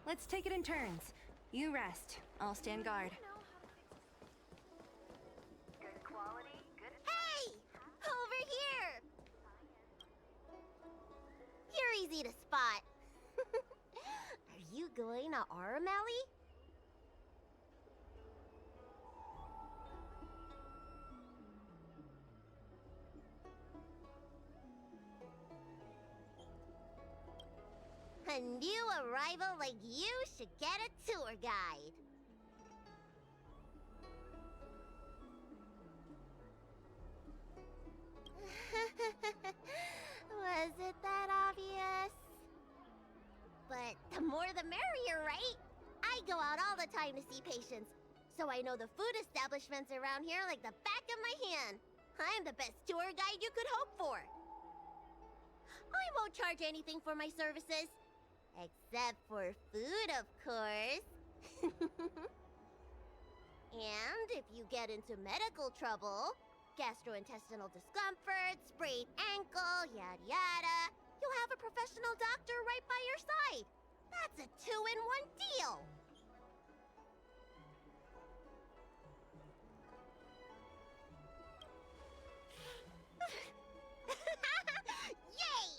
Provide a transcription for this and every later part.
Let's take it in turns. You rest. I'll stand guard. Good quality, good. Hey! Over here! You're easy to spot. Are you going to Aurum Alley? A new arrival like you should get a tour guide. Was it that obvious? But the more the merrier, right? I go out all the time to see patients, so I know the food establishments around here like the back of my hand. I'm the best tour guide you could hope for. I won't charge anything for my services. Except for food, of course. And if you get into medical trouble, gastrointestinal discomfort, sprained ankle, yada yada, you'll have a professional doctor right by your side. That's a 2-in-1 deal. Yay!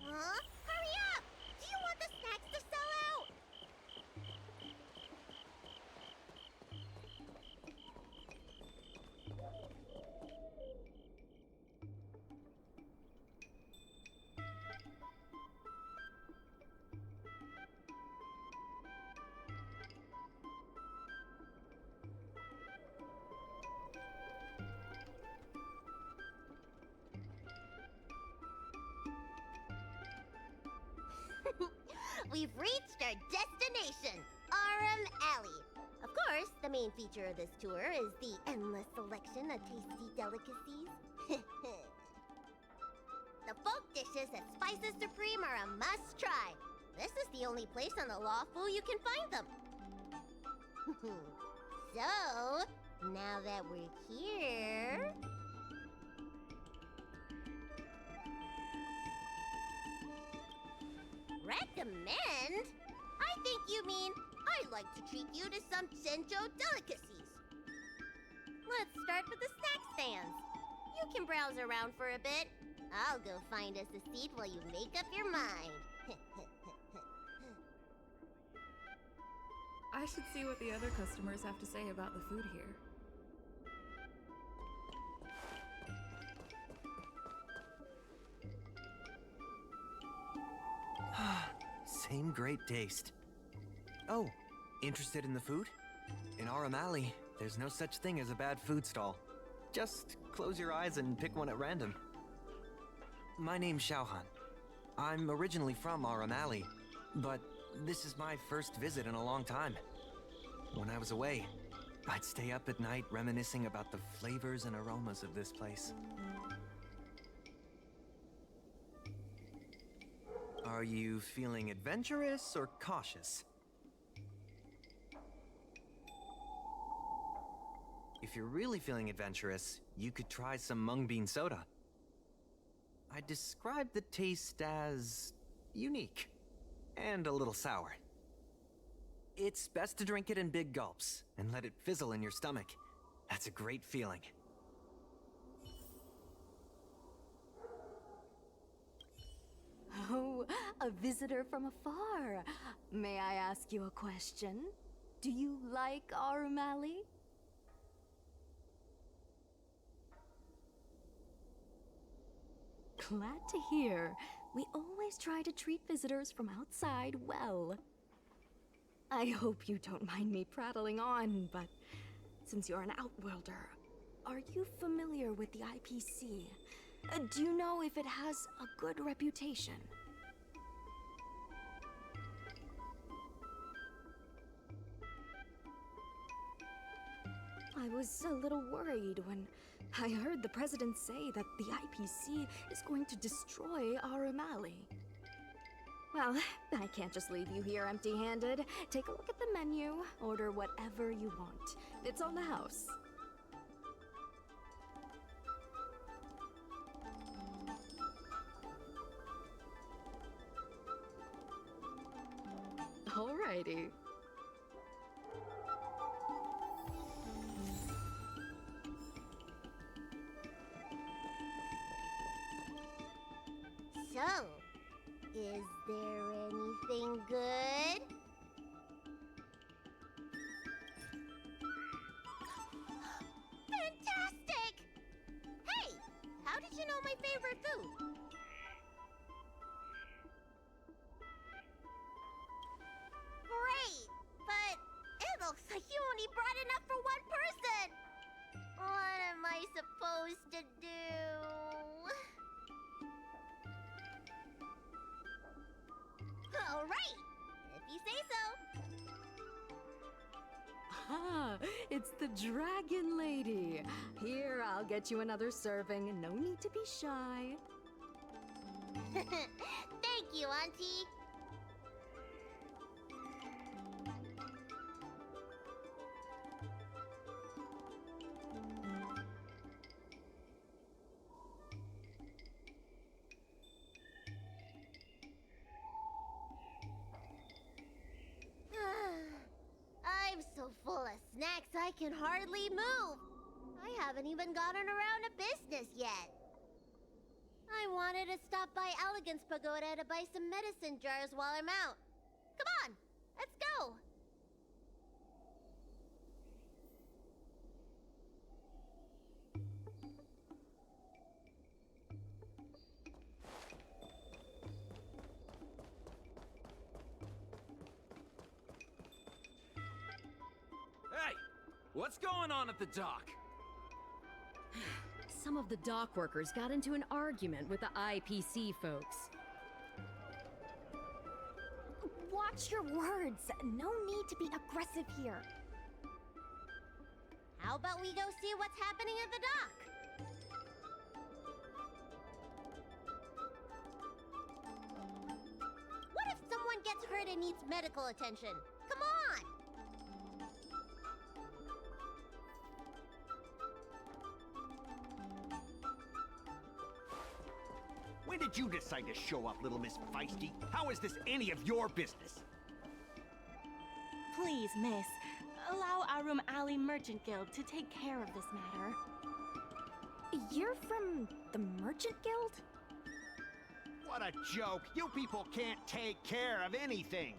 Huh? Hurry up! Do you want the snacks to sell out? We've reached our destination, Aurum Alley. Of course, the main feature of this tour is the endless selection of tasty delicacies. The folk dishes at Spices Supreme are a must-try. This is the only place on the Lawful you can find them. So, now that we're here... Recommend? I think you mean I'd like to treat you to some Senjo delicacies. Let's start with the snack stands. You can browse around for a bit. I'll go find us a seat while you make up your mind. I should see what the other customers have to say about the food here. Same great taste. Oh, interested in the food? In Aurum Alley, there's no such thing as a bad food stall. Just close your eyes and pick one at random. My name's Xiaohan. I'm originally from Aurum Alley, but this is my first visit in a long time. When I was away, I'd stay up at night reminiscing about the flavors and aromas of this place. Are you feeling adventurous or cautious? If you're really feeling adventurous, you could try some mung bean soda. I describe the taste as unique and a little sour. It's best to drink it in big gulps and let it fizzle in your stomach. That's a great feeling. Oh, a visitor from afar. May I ask you a question? Do you like Aurum Alley? Glad to hear. We always try to treat visitors from outside well. I hope you don't mind me prattling on, but since you're an outworlder, are you familiar with the IPC? Do you know if it has a good reputation? I was a little worried when I heard the president say that the IPC is going to destroy Aurum Alley. Well, I can't just leave you here empty-handed. Take a look at the menu, order whatever you want. It's on the house. lady. So, is there anything good? Fantastic! Hey, how did you know my favorite food? Great, but it looks like you only brought enough for one person. What am I supposed to do? All right, if you say so. Ah, it's the Dragon Lady. Here, I'll get you another serving. No need to be shy. Thank you, Auntie. I'm so full of snacks I can hardly move. I haven't even gotten around to business yet. I wanted to stop by Elegance Pagoda to buy some medicine jars while I'm out. Come on, let's go. Hey! What's going on at the dock? Some of the dock workers got into an argument with the IPC folks. Watch your words. No need to be aggressive here. How about we go see what's happening at the dock? What if someone gets hurt and needs medical attention? Come on! When did you decide to show up, little Miss Feisty? How is this any of your business? Please, miss, allow Aurum Alley Merchant Guild to take care of this matter. You're from the Merchant Guild? What a joke! You people can't take care of anything!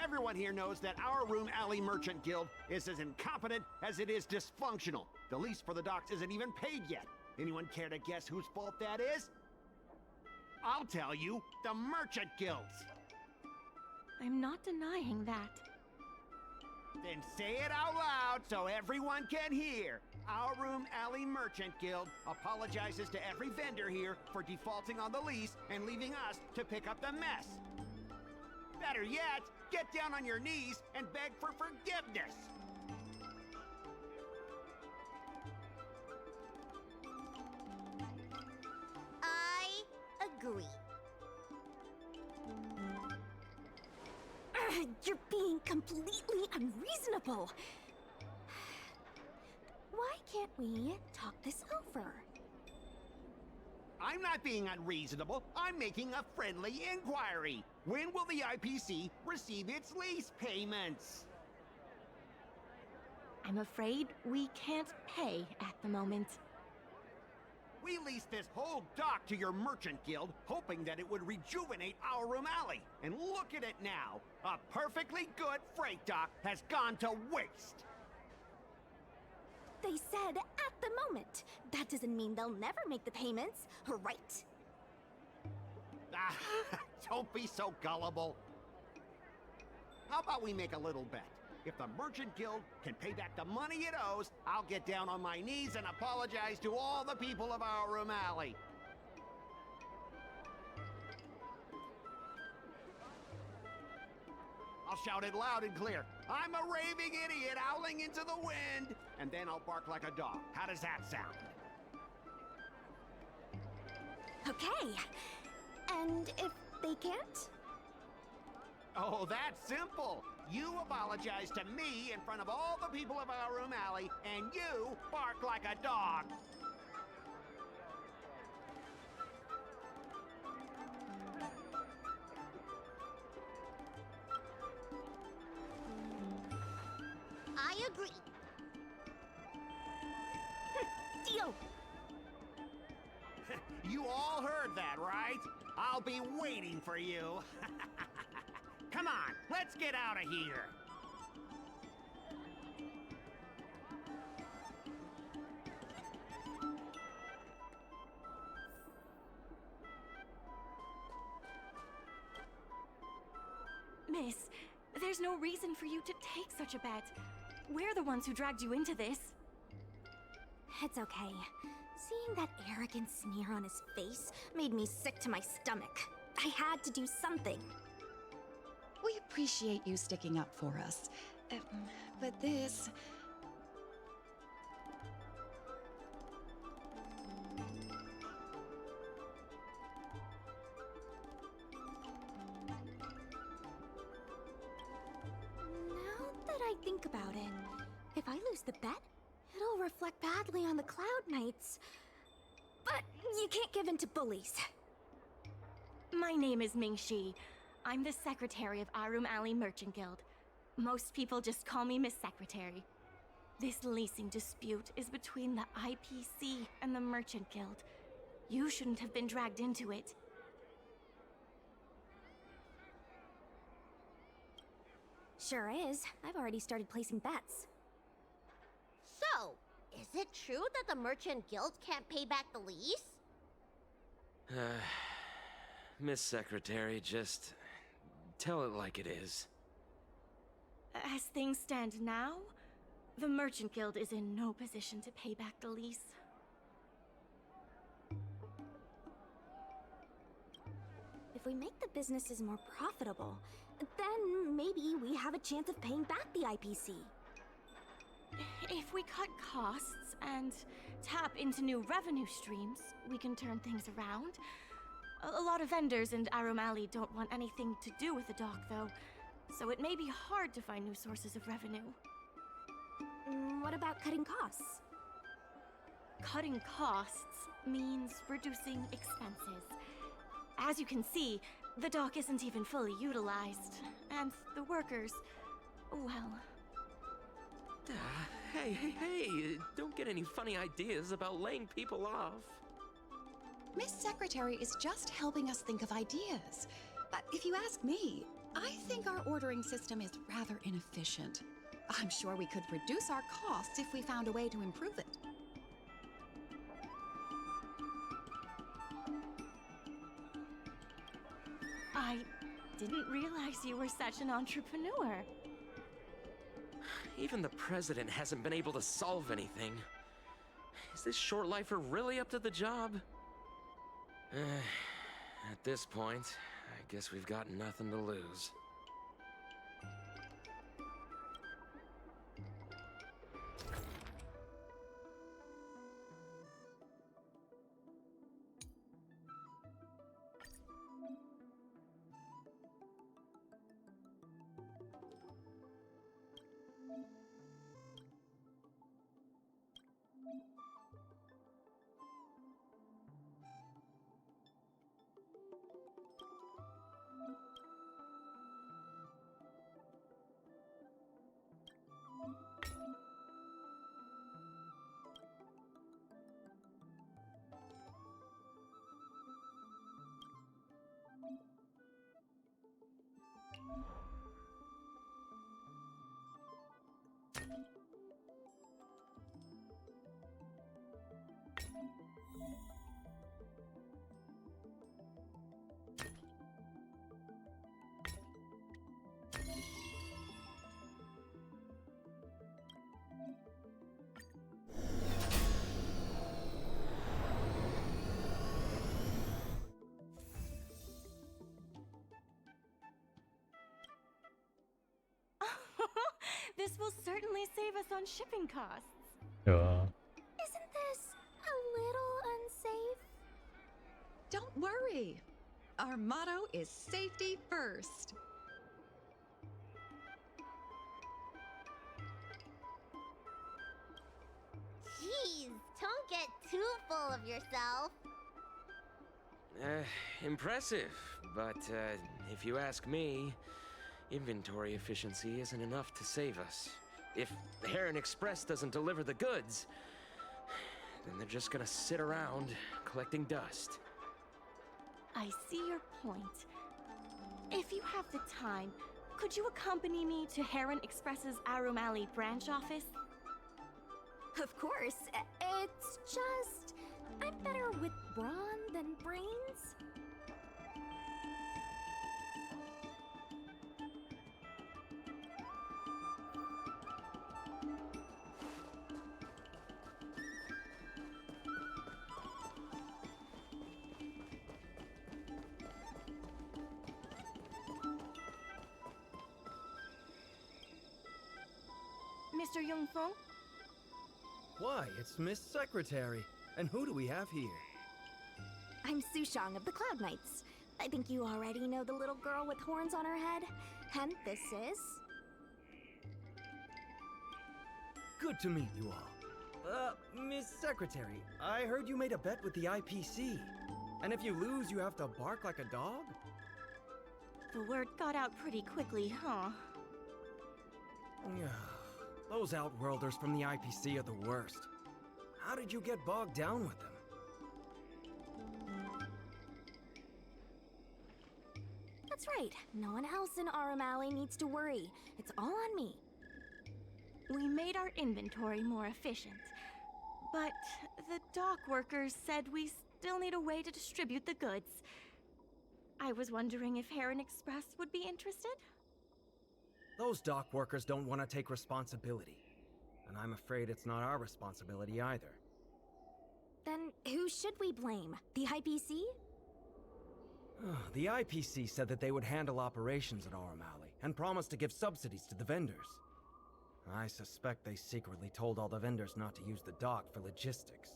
Everyone here knows that our Room Alley Merchant Guild is as incompetent as it is dysfunctional. The lease for the docks isn't even paid yet. Anyone care to guess whose fault that is? I'll tell you, the Merchant Guild's. I'm not denying that. Then say it out loud so everyone can hear. Our Room Alley Merchant Guild apologizes to every vendor here for defaulting on the lease and leaving us to pick up the mess. Better yet, get down on your knees and beg for forgiveness. I agree. You're being completely unreasonable. Why can't we talk this over? I'm not being unreasonable. I'm making a friendly inquiry. When will the IPC receive its lease payments? I'm afraid we can't pay at the moment. We leased this whole dock to your merchant guild, hoping that it would rejuvenate Aurum Alley. And look at it now. A perfectly good freight dock has gone to waste. They said at the moment. That doesn't mean they'll never make the payments, right? Ah, don't be so gullible. How about we make a little bet? If the Merchant Guild can pay back the money it owes, I'll get down on my knees and apologize to all the people of Aurum Alley. I'll shout it loud and clear. I'm a raving idiot howling into the wind, and then I'll bark like a dog. How does that sound? Okay. And if they can't? Oh, that's simple. You apologize to me in front of all the people of Aurum Alley, and you bark like a dog. agree. Deal! You all heard that, right? I'll be waiting for you. Come on, let's get out of here. Miss, there's no reason for you to take such a bet. We're the ones who dragged you into this. It's okay. Seeing that arrogant sneer on his face made me sick to my stomach. I had to do something. We appreciate you sticking up for us. But this... Now that I think about it, if I lose the bet, it'll reflect badly on the Cloud Knights. But you can't give in to bullies. My name is Ming-Shi. I'm the secretary of Aurum Alley Merchant Guild. Most people just call me Miss Secretary. This leasing dispute is between the IPC and the Merchant Guild. You shouldn't have been dragged into it. Sure is. I've already started placing bets. So, is it true that the Merchant Guild can't pay back the lease? Miss Secretary, just tell it like it is. As things stand now, the Merchant Guild is in no position to pay back the lease. If we make the businesses more profitable, then maybe we have a chance of paying back the IPC. If we cut costs and tap into new revenue streams, we can turn things around. A lot of vendors in Aurum Alley don't want anything to do with the dock, though, so it may be hard to find new sources of revenue. What about cutting costs? Cutting costs means reducing expenses. As you can see, the dock isn't even fully utilized, and the workers, well... Hey, don't get any funny ideas about laying people off. Miss Secretary is just helping us think of ideas. But if you ask me, I think our ordering system is rather inefficient. I'm sure we could reduce our costs if we found a way to improve it. I didn't realize you were such an entrepreneur. Even the president hasn't been able to solve anything. Is this short lifer really up to the job? At this point, I guess we've got nothing to lose. This will certainly save us on shipping costs. Yeah. Isn't this a little unsafe? Don't worry. Our motto is safety first. Jeez, don't get too full of yourself. Impressive, but if you ask me, inventory efficiency isn't enough to save us. If the Heron Express doesn't deliver the goods, then they're just gonna sit around collecting dust. I see your point. If you have the time, could you accompany me to Heron Express's Aurum Alley branch office? Of course. It's just... I'm better with brawn than brains. Mr. Yongfeng? Why, it's Miss Secretary. And who do we have here? I'm Sushang of the Cloud Knights. I think you already know the little girl with horns on her head. And this is... Good to meet you all. Miss Secretary, I heard you made a bet with the IPC. And if you lose, you have to bark like a dog? The word got out pretty quickly, huh? Those Outworlders from the IPC are the worst. How did you get bogged down with them? That's right. No one else in Aurum Alley needs to worry. It's all on me. We made our inventory more efficient. But the dock workers said we still need a way to distribute the goods. I was wondering if Heron Express would be interested? Those dock workers don't want to take responsibility. And I'm afraid it's not our responsibility either. Then who should we blame? The IPC? The IPC said that they would handle operations at Aurum Alley and promised to give subsidies to the vendors. I suspect they secretly told all the vendors not to use the dock for logistics.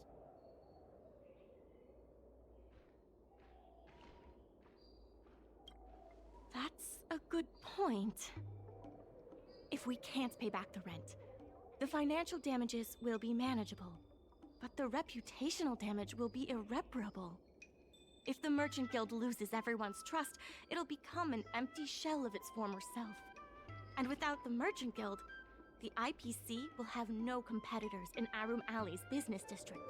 That's a good point. If we can't pay back the rent, the financial damages will be manageable, but the reputational damage will be irreparable. If the Merchant Guild loses everyone's trust, it'll become an empty shell of its former self. And without the Merchant Guild, the IPC will have no competitors in Aurum Alley's business district.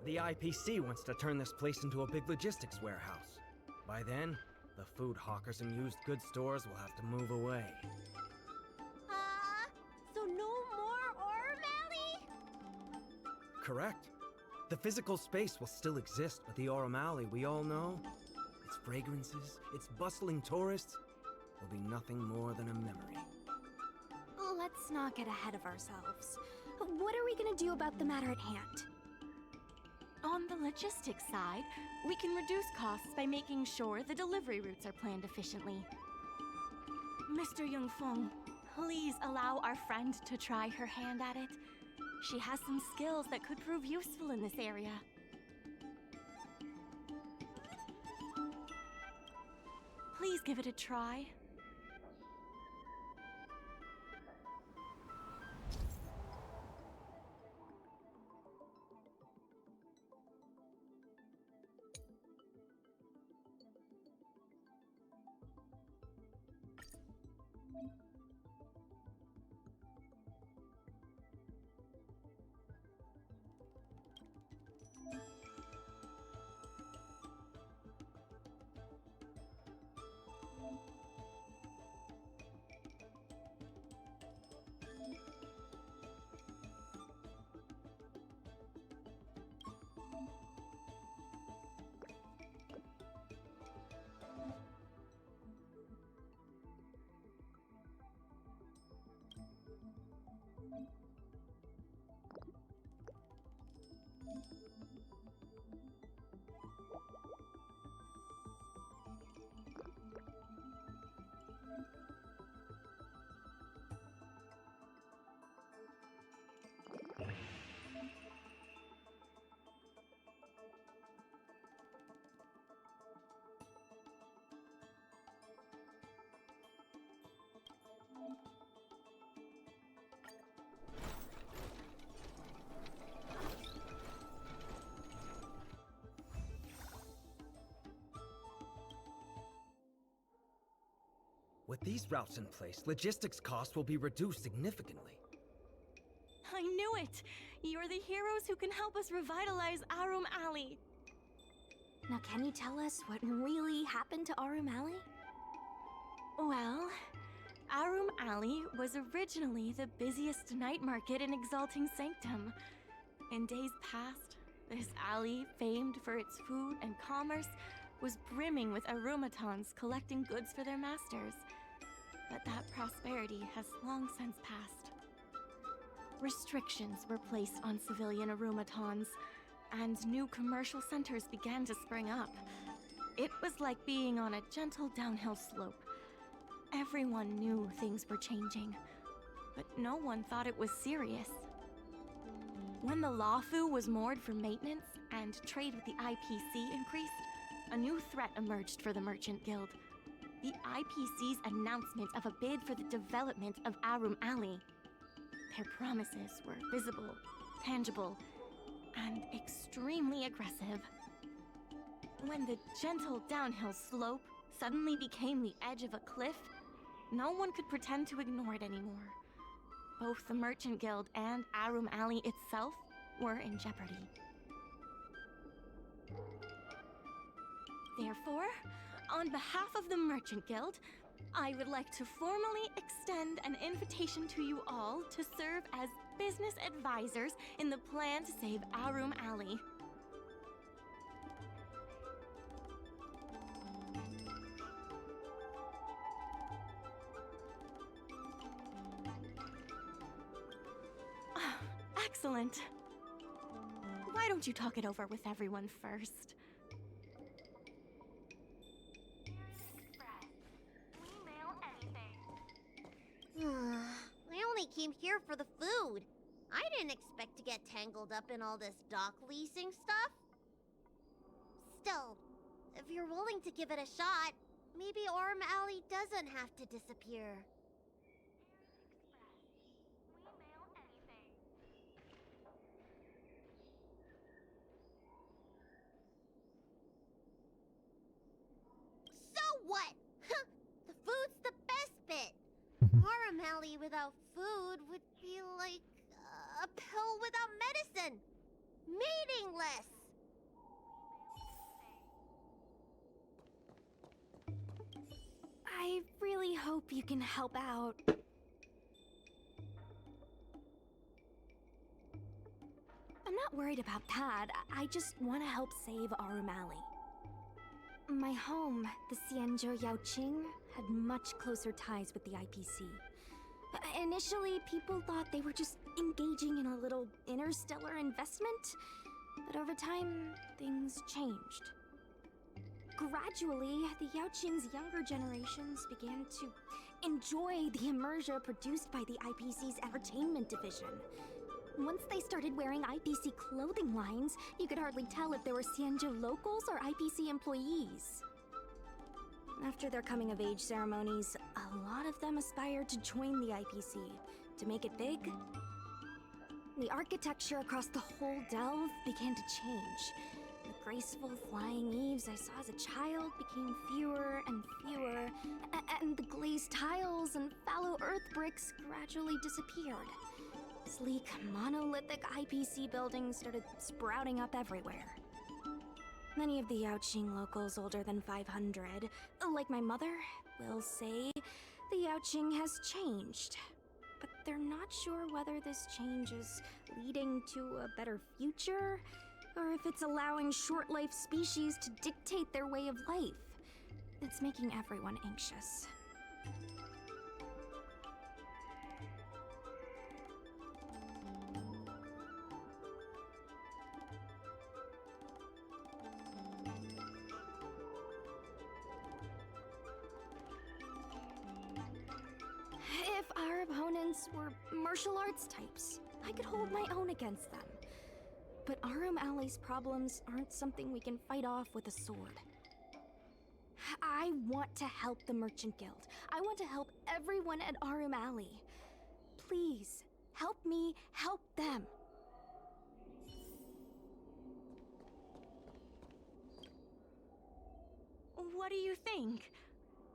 The IPC wants to turn this place into a big logistics warehouse. By then, the food hawkers and used goods stores will have to move away. So no more Aurum Alley? Correct. The physical space will still exist, but the Aurum Alley we all know, its fragrances, its bustling tourists, will be nothing more than a memory. Let's not get ahead of ourselves. What are we gonna do about the matter at hand? On the logistics side, we can reduce costs by making sure the delivery routes are planned efficiently. Mr. Yongfeng, please allow our friend to try her hand at it. She has some skills that could prove useful in this area. Please give it a try. With these routes in place, logistics costs will be reduced significantly. I knew it! You're the heroes who can help us revitalize Aurum Alley. Now, can you tell us what really happened to Aurum Alley? Well, Aurum Alley was originally the busiest night market in Exalting Sanctum. In days past, this alley, famed for its food and commerce, was brimming with Arumatons collecting goods for their masters. But that prosperity has long since passed. Restrictions were placed on civilian Arumatons, and new commercial centers began to spring up. It was like being on a gentle downhill slope. Everyone knew things were changing, but no one thought it was serious. When the Lawfu was moored for maintenance and trade with the IPC increased, a new threat emerged for the Merchant Guild. The IPC's announcement of a bid for the development of Aurum Alley. Their promises were visible, tangible, and extremely aggressive. When the gentle downhill slope suddenly became the edge of a cliff, no one could pretend to ignore it anymore. Both the Merchant Guild and Aurum Alley itself were in jeopardy. Therefore, on behalf of the Merchant Guild, I would like to formally extend an invitation to you all to serve as business advisors in the plan to save Aurum Alley. Excellent. Why don't you talk it over with everyone first? I only came here for the food. I didn't expect to get tangled up in all this dock leasing stuff. Still, if you're willing to give it a shot, maybe Aurum Alley doesn't have to disappear. So what? The food's the best bit. Aurum Alley without food would be like a pill without medicine. Meaningless. I really hope you can help out. I'm not worried about that. I just want to help save Aurum Alley. My home, the Xianzhou Yaoqing, had much closer ties with the IPC. Initially, people thought they were just engaging in a little interstellar investment, but over time, things changed. Gradually, the Yaoqing's younger generations began to enjoy the immersion produced by the IPC's entertainment division. Once they started wearing IPC clothing lines, you could hardly tell if they were Xianzhou locals or IPC employees. After their coming-of-age ceremonies, a lot of them aspired to join the IPC. To make it big, the architecture across the whole delve began to change. The graceful flying eaves I saw as a child became fewer and fewer, and the glazed tiles and fallow earth bricks gradually disappeared. Sleek, monolithic IPC buildings started sprouting up everywhere. Many of the Yaoqing locals older than 500, like my mother, will say the Yaoqing has changed. But they're not sure whether this change is leading to a better future, or if it's allowing short-life species to dictate their way of life. It's making everyone anxious. If our opponents were martial arts types, I could hold my own against them. But Aurum Alley's problems aren't something we can fight off with a sword. I want to help the Merchant Guild. I want to help everyone at Aurum Alley. Please, help me help them. What do you think?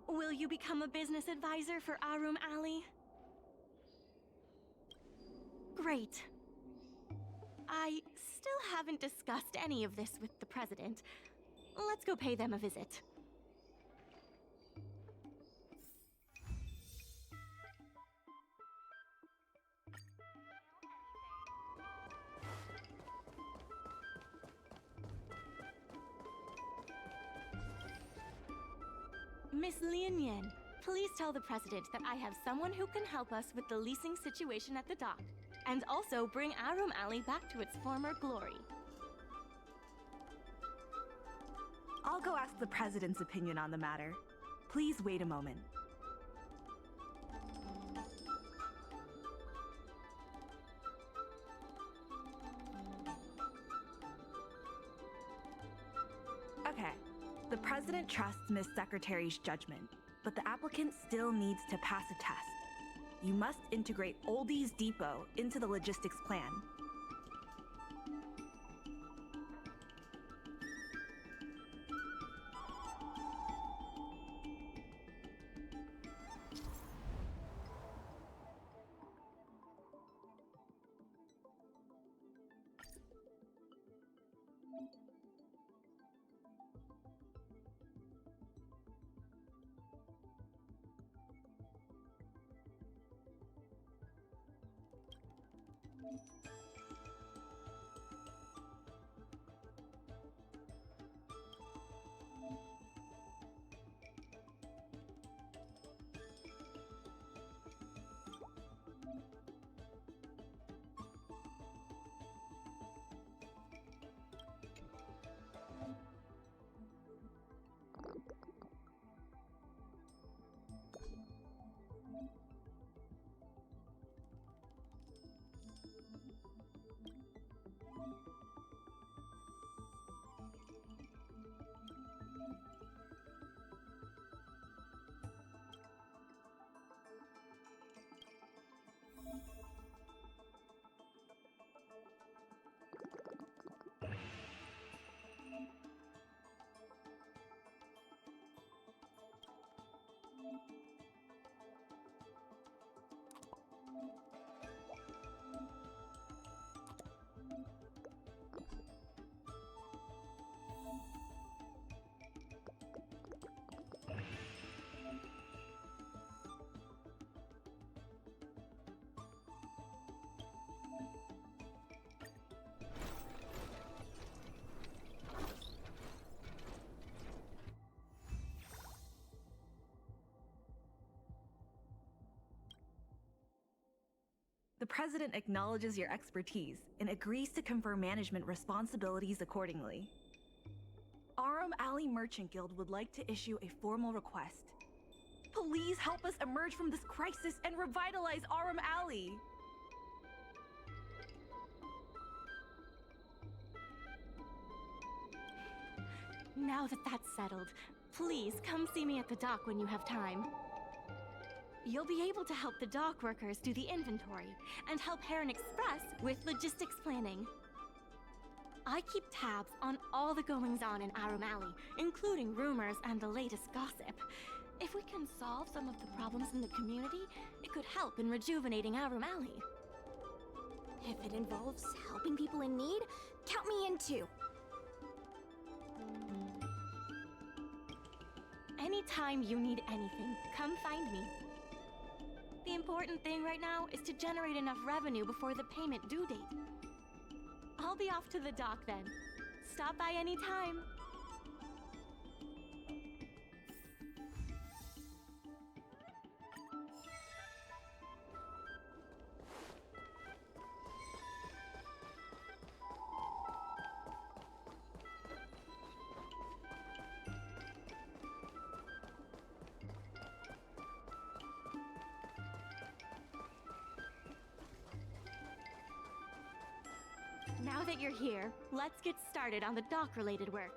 Will you become a business advisor for Aurum Alley? Great. I still haven't discussed any of this with the president. Let's go pay them a visit. Miss Lien Yen, please tell the president that I have someone who can help us with the leasing situation at the dock, and also bring Aurum Alley back to its former glory. I'll go ask the president's opinion on the matter. Please wait a moment. Okay. The president trusts Miss Secretary's judgment, but the applicant still needs to pass a test. You must integrate Oldie's Depot into the logistics plan. The president acknowledges your expertise and agrees to confer management responsibilities accordingly. Aurum Alley Merchant Guild would like to issue a formal request. Please help us emerge from this crisis and revitalize Aurum Alley! Now that that's settled, please come see me at the dock when you have time. You'll be able to help the dock workers do the inventory and help Heron Express with logistics planning. I keep tabs on all the goings-on in Aurum Alley, including rumors and the latest gossip. If we can solve some of the problems in the community, it could help in rejuvenating Aurum Alley. If it involves helping people in need, count me in too. Anytime you need anything, come find me. The important thing right now is to generate enough revenue before the payment due date. I'll be off to the dock then. Stop by anytime. Now that you're here, let's get started on the dock-related work.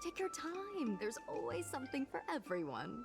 Take your time. There's always something for everyone.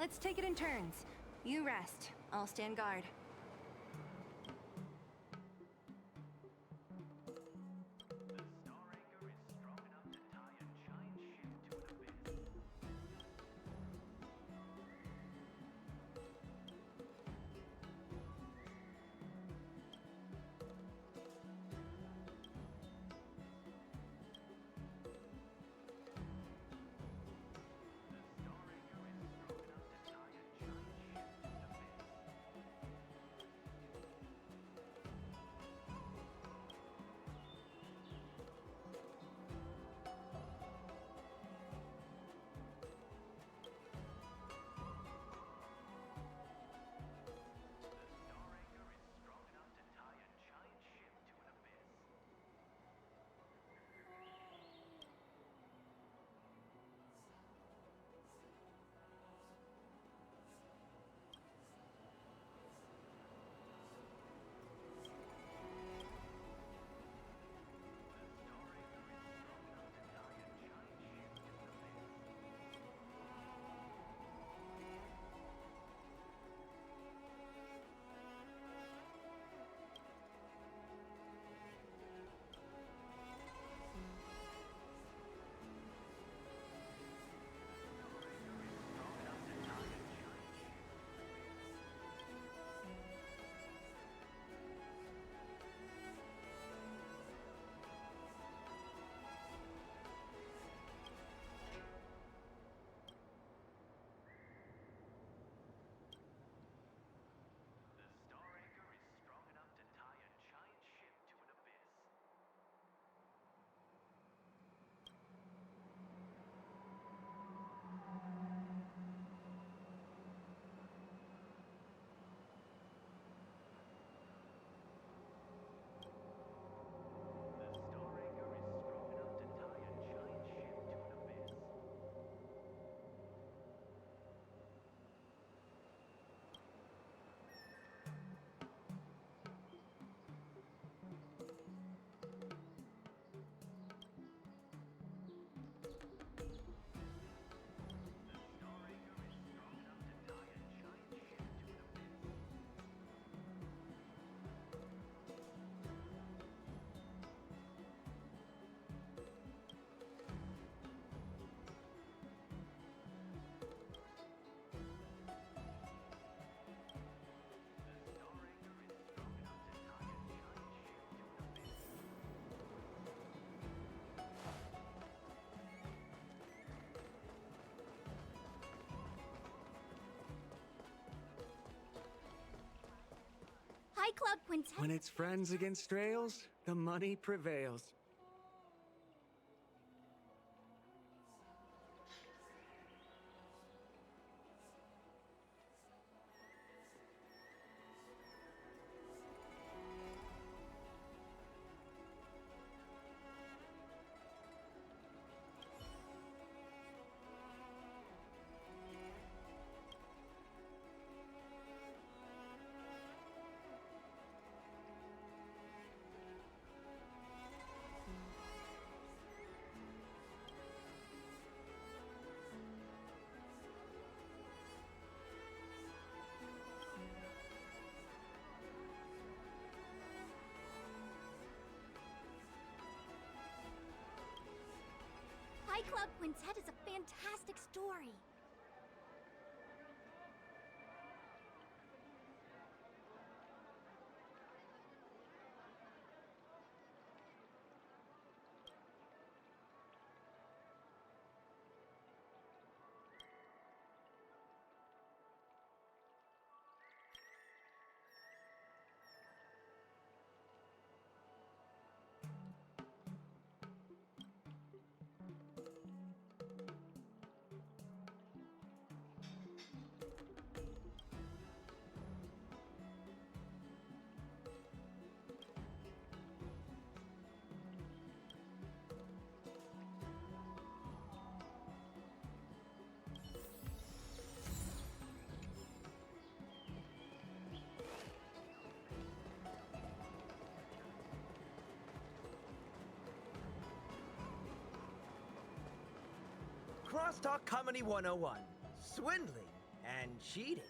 Let's take it in turns. You rest. I'll stand guard. Hi, Club Quintet. When it's friends against trails, the money prevails. Club Quintet is a fantastic story. Crosstalk Comedy 101. Swindling and cheating.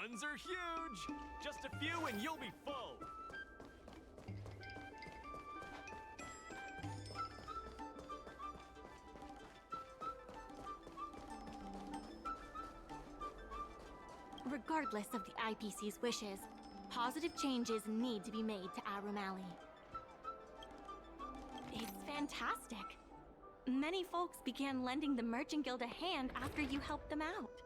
Buns are huge! Just a few and you'll be full! Regardless of the IPC's wishes, positive changes need to be made to Aurum Alley. It's fantastic. Many folks began lending the Merchant Guild a hand after you helped them out.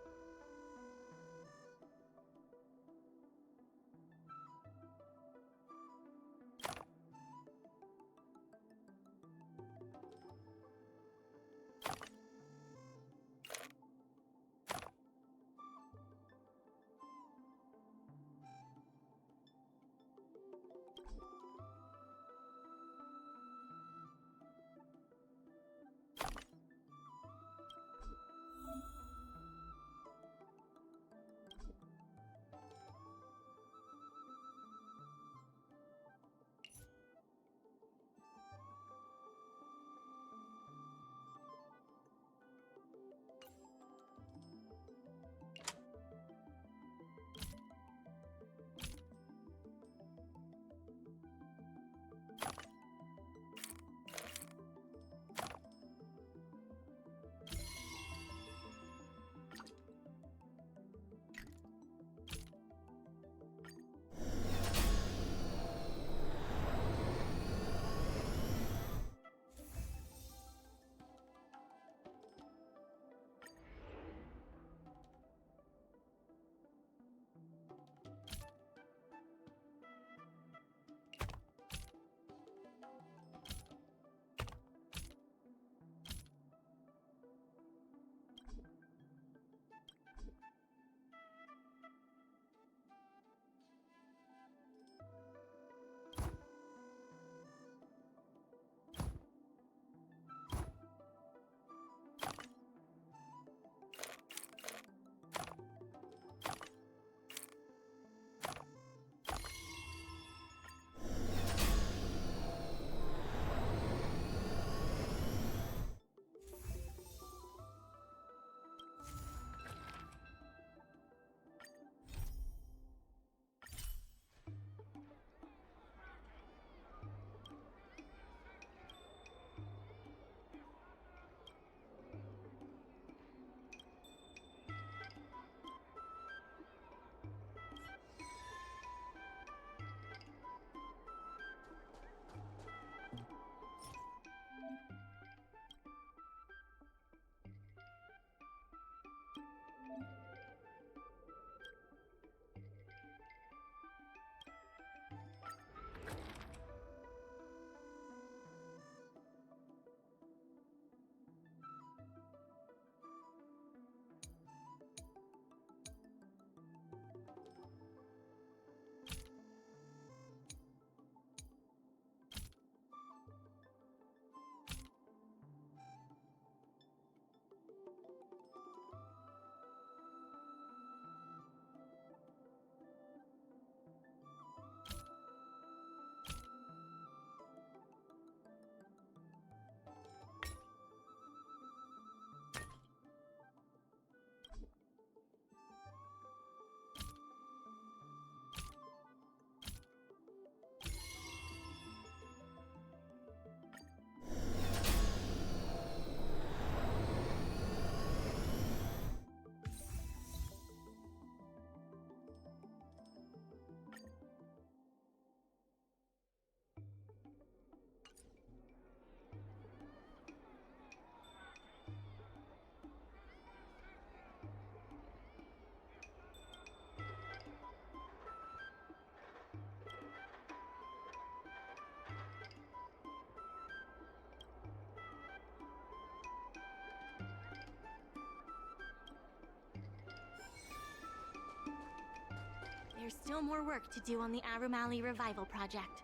There's still more work to do on the Aurum Alley Revival Project.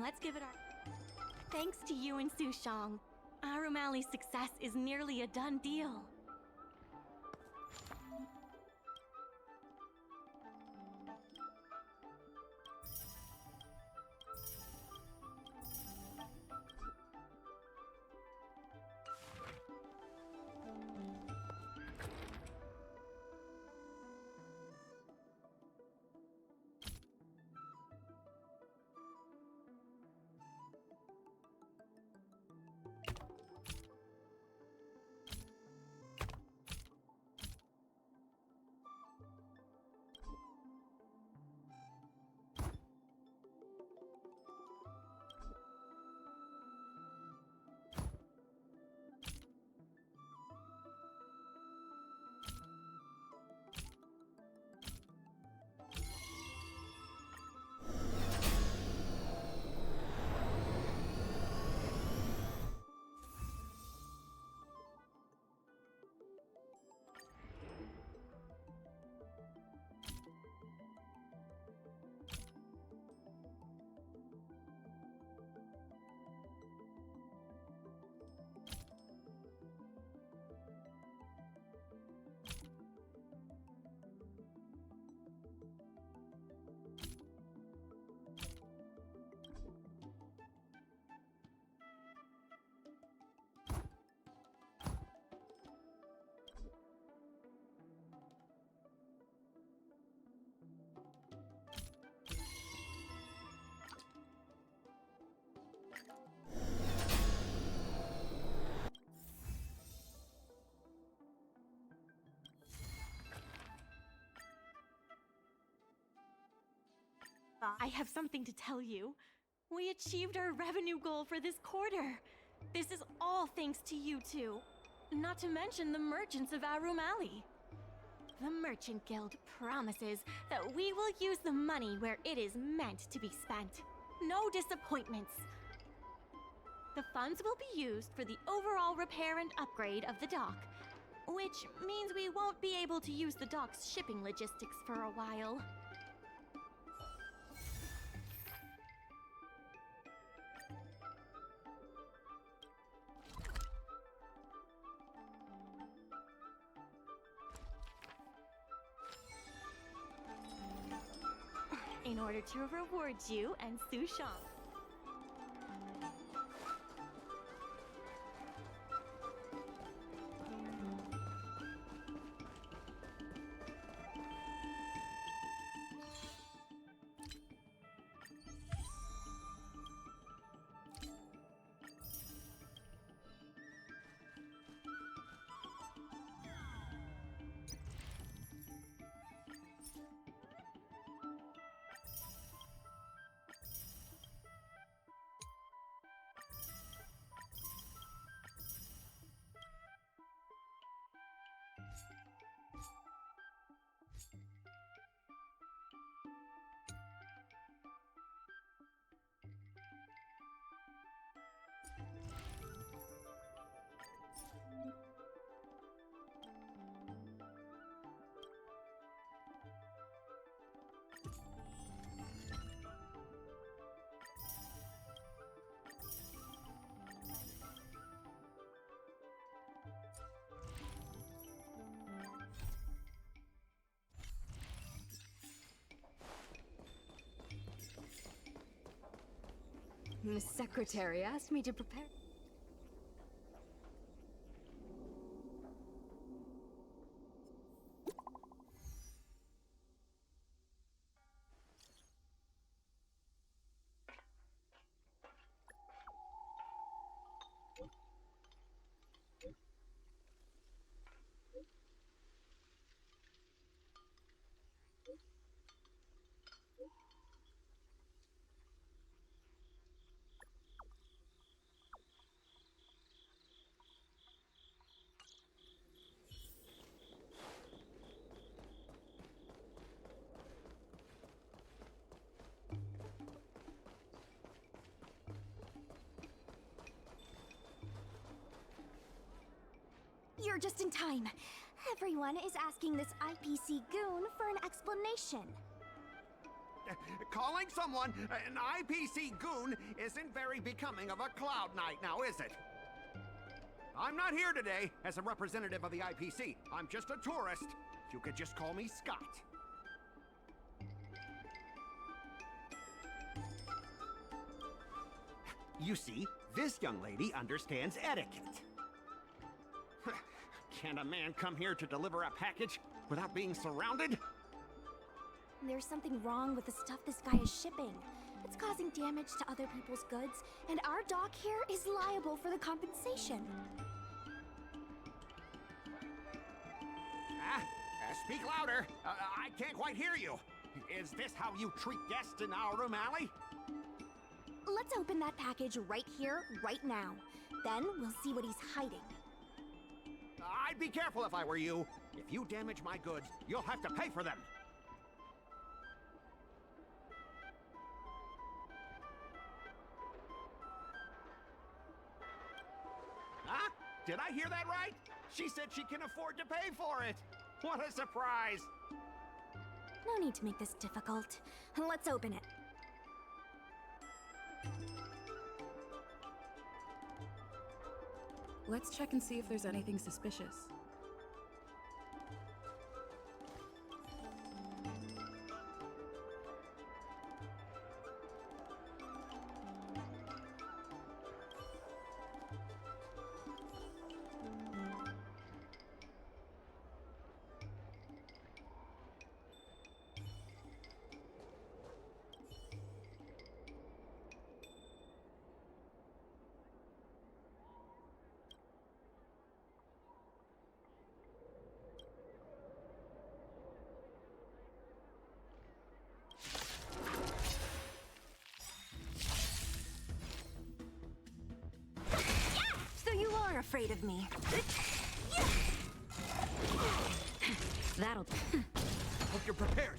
Let's give it our... Thanks to you and Sushong, Aurum Alley's success is nearly a done deal. I have something to tell you. We achieved our revenue goal for this quarter. This is all thanks to you two. Not to mention the merchants of Aurum Alley. The Merchant Guild promises that we will use the money where it is meant to be spent. No disappointments. The funds will be used for the overall repair and upgrade of the dock, which means we won't be able to use the dock's shipping logistics for a while. In order to reward you and Su Shang. Miss Secretary asked me to prepare. You're just in time. Everyone is asking this IPC goon for an explanation. Calling someone an IPC goon isn't very becoming of a Cloud Knight, now is it? I'm not here today as a representative of the IPC. I'm just a tourist. You could just call me Scott. You see, this young lady understands etiquette. Can't a man come here to deliver a package without being surrounded? There's something wrong with the stuff this guy is shipping. It's causing damage to other people's goods, and our dock here is liable for the compensation. Speak louder. I can't quite hear you. Is this how you treat guests in Aurum Alley? Let's open that package right here, right now. Then we'll see what he's hiding. I'd be careful if I were you. If you damage my goods, you'll have to pay for them. Huh? Did I hear that right? She said she can afford to pay for it. What a surprise! No need to make this difficult. Let's open it. Let's check and see if there's anything suspicious. afraid of me. That'll do. Hope you're prepared.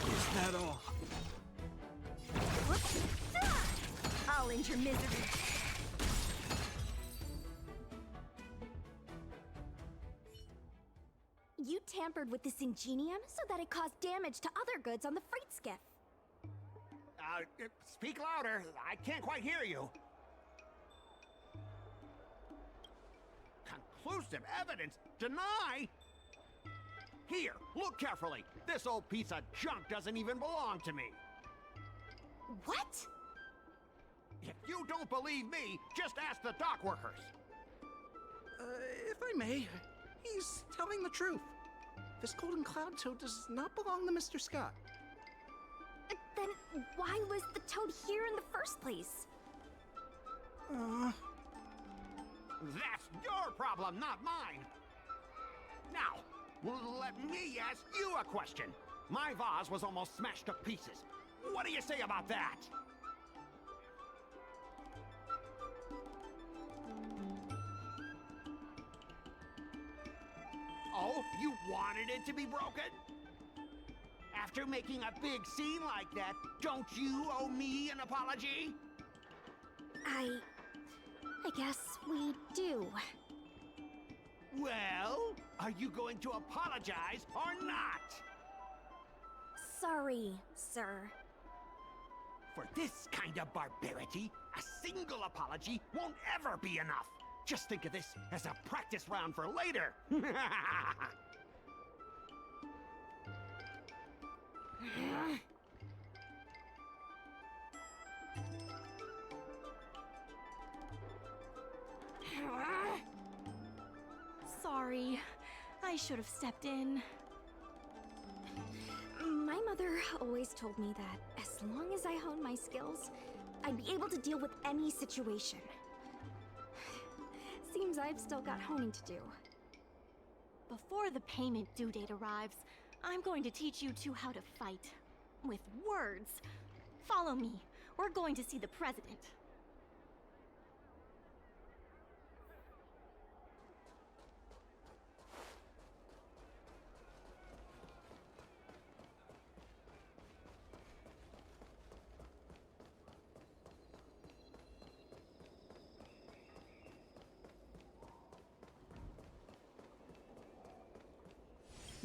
Is that all? I'll end your misery. You tampered with this ingenium so that it caused damage to other goods on the freight skiff. Speak louder. I can't quite hear you. Conclusive evidence? Deny? Here, look carefully. This old piece of junk doesn't even belong to me. What? If you don't believe me, just ask the dock workers. If I may, he's telling the truth. This golden cloud toad does not belong to Mr. Scott. Then why was the toad here in the first place? That's your problem, not mine. Now, let me ask you a question. My vase was almost smashed to pieces. What do you say about that? Oh, you wanted it to be broken? After making a big scene like that, don't you owe me an apology? I guess we do. Well, are you going to apologize or not? Sorry, sir. For this kind of barbarity, a single apology won't ever be enough. Just think of this as a practice round for later. Sorry. I should have stepped in. My mother always told me that as long as I honed my skills, I'd be able to deal with any situation. Seems I've still got honing to do. Before the payment due date arrives, I'm going to teach you two how to fight. With words. Follow me. We're going to see the president.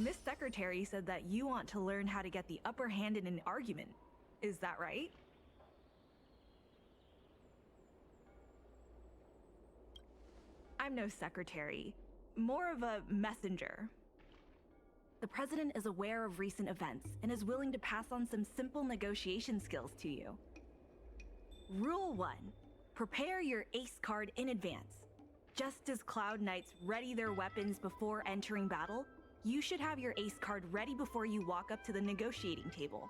Miss Secretary said that you want to learn how to get the upper hand in an argument. Is that right? I'm no secretary, more of a messenger. The president is aware of recent events and is willing to pass on some simple negotiation skills to you. Rule 1. Prepare your ace card in advance. Just as Cloud Knights ready their weapons before entering battle, you should have your ace card ready before you walk up to the negotiating table.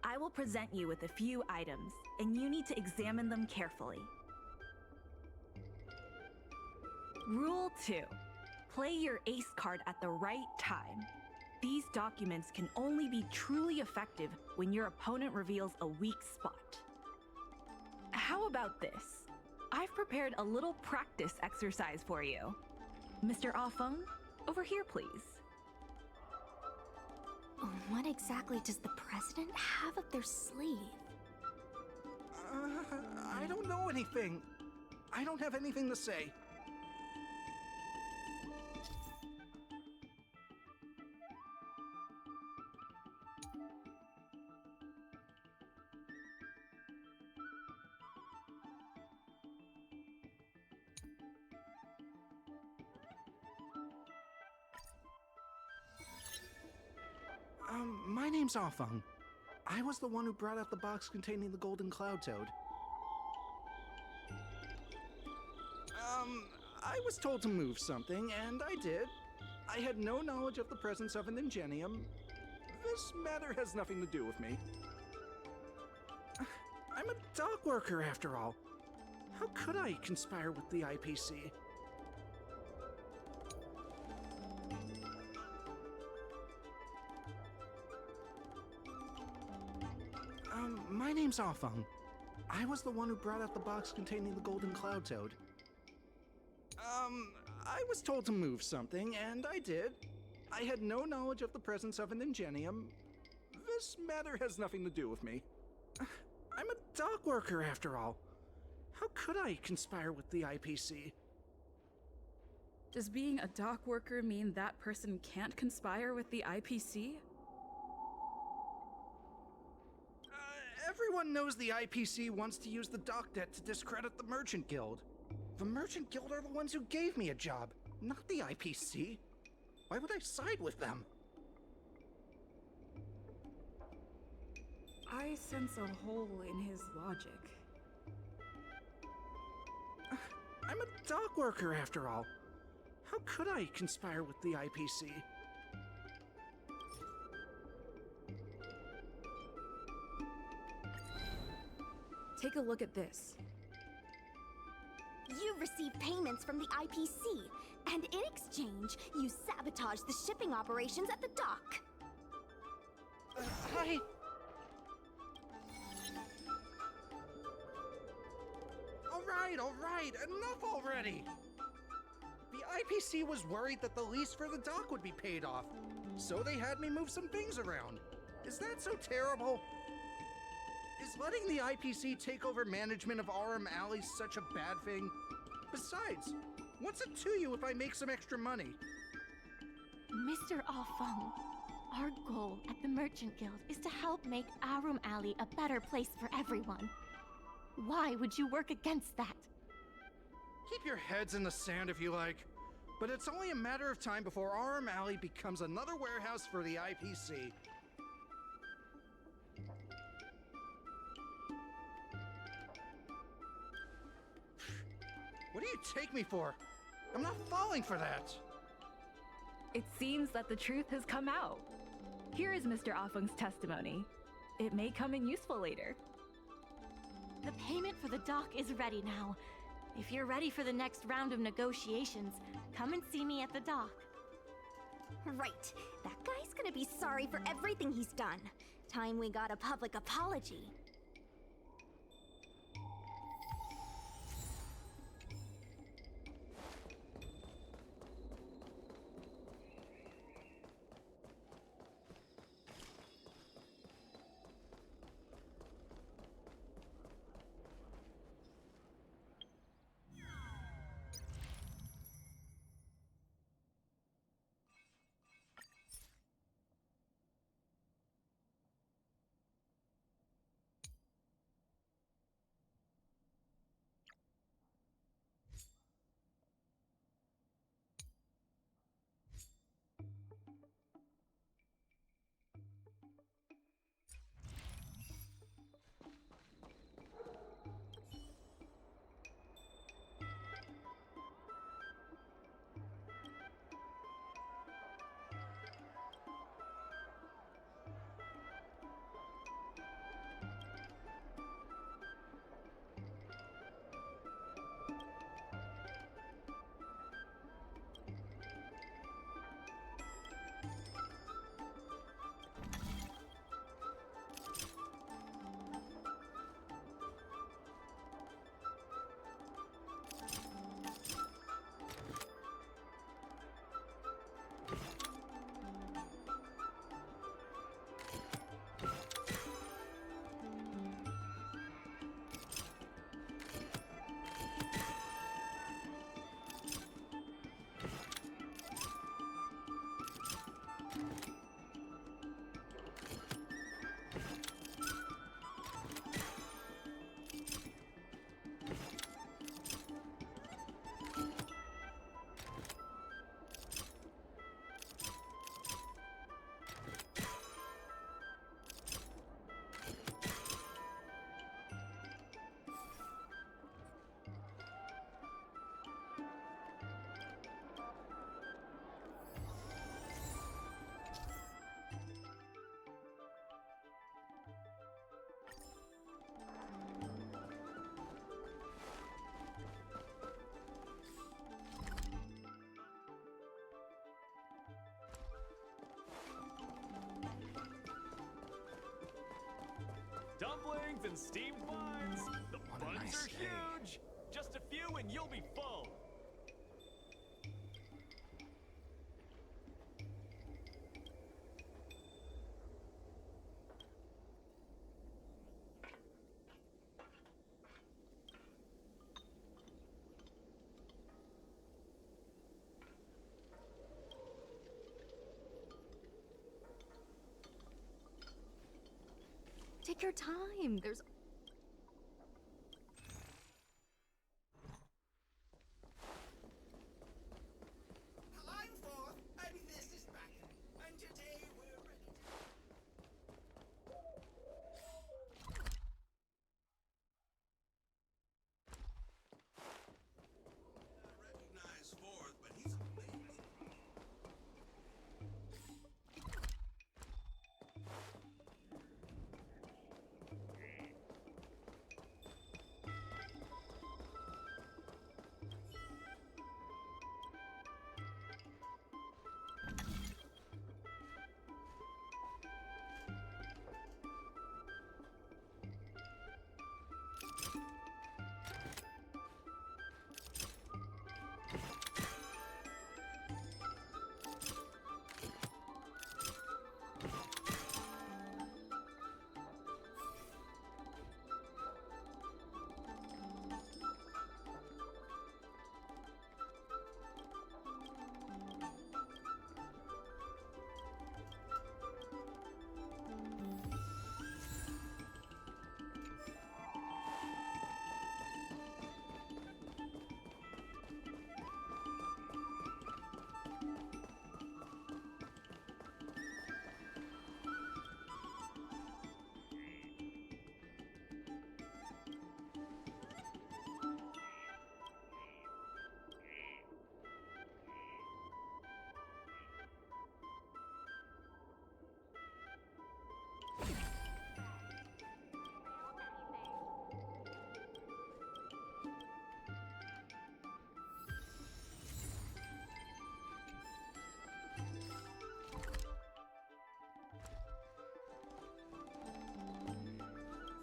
I will present you with a few items, and you need to examine them carefully. Rule 2. Play your ace card at the right time. These documents can only be truly effective when your opponent reveals a weak spot. How about this? I've prepared a little practice exercise for you. Mr. Afeng, over here, please. What exactly does the president have up their sleeve? I don't know anything. I don't have anything to say. My name's Afeng. I was the one who brought out the box containing the golden cloud toad. I was told to move something, and I did. I had no knowledge of the presence of an ingenium. This matter has nothing to do with me. I'm a dock worker, after all. How could I conspire with the IPC? My name's Afeng. I was the one who brought out the box containing the golden cloud toad. I was told to move something, and I did. I had no knowledge of the presence of an ingenium. This matter has nothing to do with me. I'm a dock worker, after all. How could I conspire with the IPC? Does being a dock worker mean that person can't conspire with the IPC? Everyone knows the IPC wants to use the dock debt to discredit the Merchant Guild. The Merchant Guild are the ones who gave me a job, not the IPC. Why would I side with them? I sense a hole in his logic. I'm a dock worker, after all. How could I conspire with the IPC? Take a look at this. You've received payments from the IPC, and in exchange, you sabotaged the shipping operations at the dock. All right, enough already! The IPC was worried that the lease for the dock would be paid off, so they had me move some things around. Is that so terrible? Is letting the IPC take over management of Aurum Alley such a bad thing? Besides, what's it to you if I make some extra money? Mr. Afeng, our goal at the Merchant Guild is to help make Aurum Alley a better place for everyone. Why would you work against that? Keep your heads in the sand if you like, but it's only a matter of time before Aurum Alley becomes another warehouse for the IPC. What do you take me for? I'm not falling for that. It seems that the truth has come out. Here is Mr. Afeng's testimony. It may come in useful later. The payment for the dock is ready now. If you're ready for the next round of negotiations, come and see me at the dock. Right. That guy's gonna be sorry for everything he's done. Time we got a public apology. drinks and steamed buns. The buns are huge. Just a few and you'll be full. Take your time. There's I'm forth, and this is back. And today we're ready I recognize Forth, but he's a baby.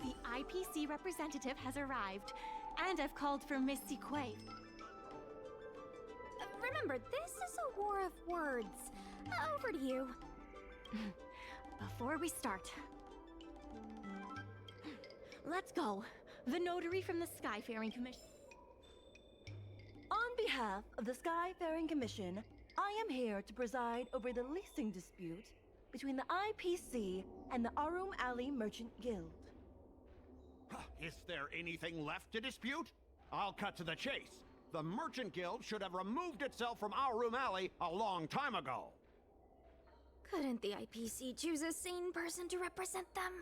The IPC representative has arrived, and I've called for Miss Sequay. remember, this is a war of words. Over to you. Before we start, let's go. The notary from the Skyfaring Commission. On behalf of the Skyfaring Commission, I am here to preside over the leasing dispute between the IPC and the Aurum Alley Merchant Guild. Is there anything left to dispute? I'll cut to the chase. The Merchant Guild should have removed itself from Aurum Alley a long time ago. Couldn't the IPC choose a sane person to represent them?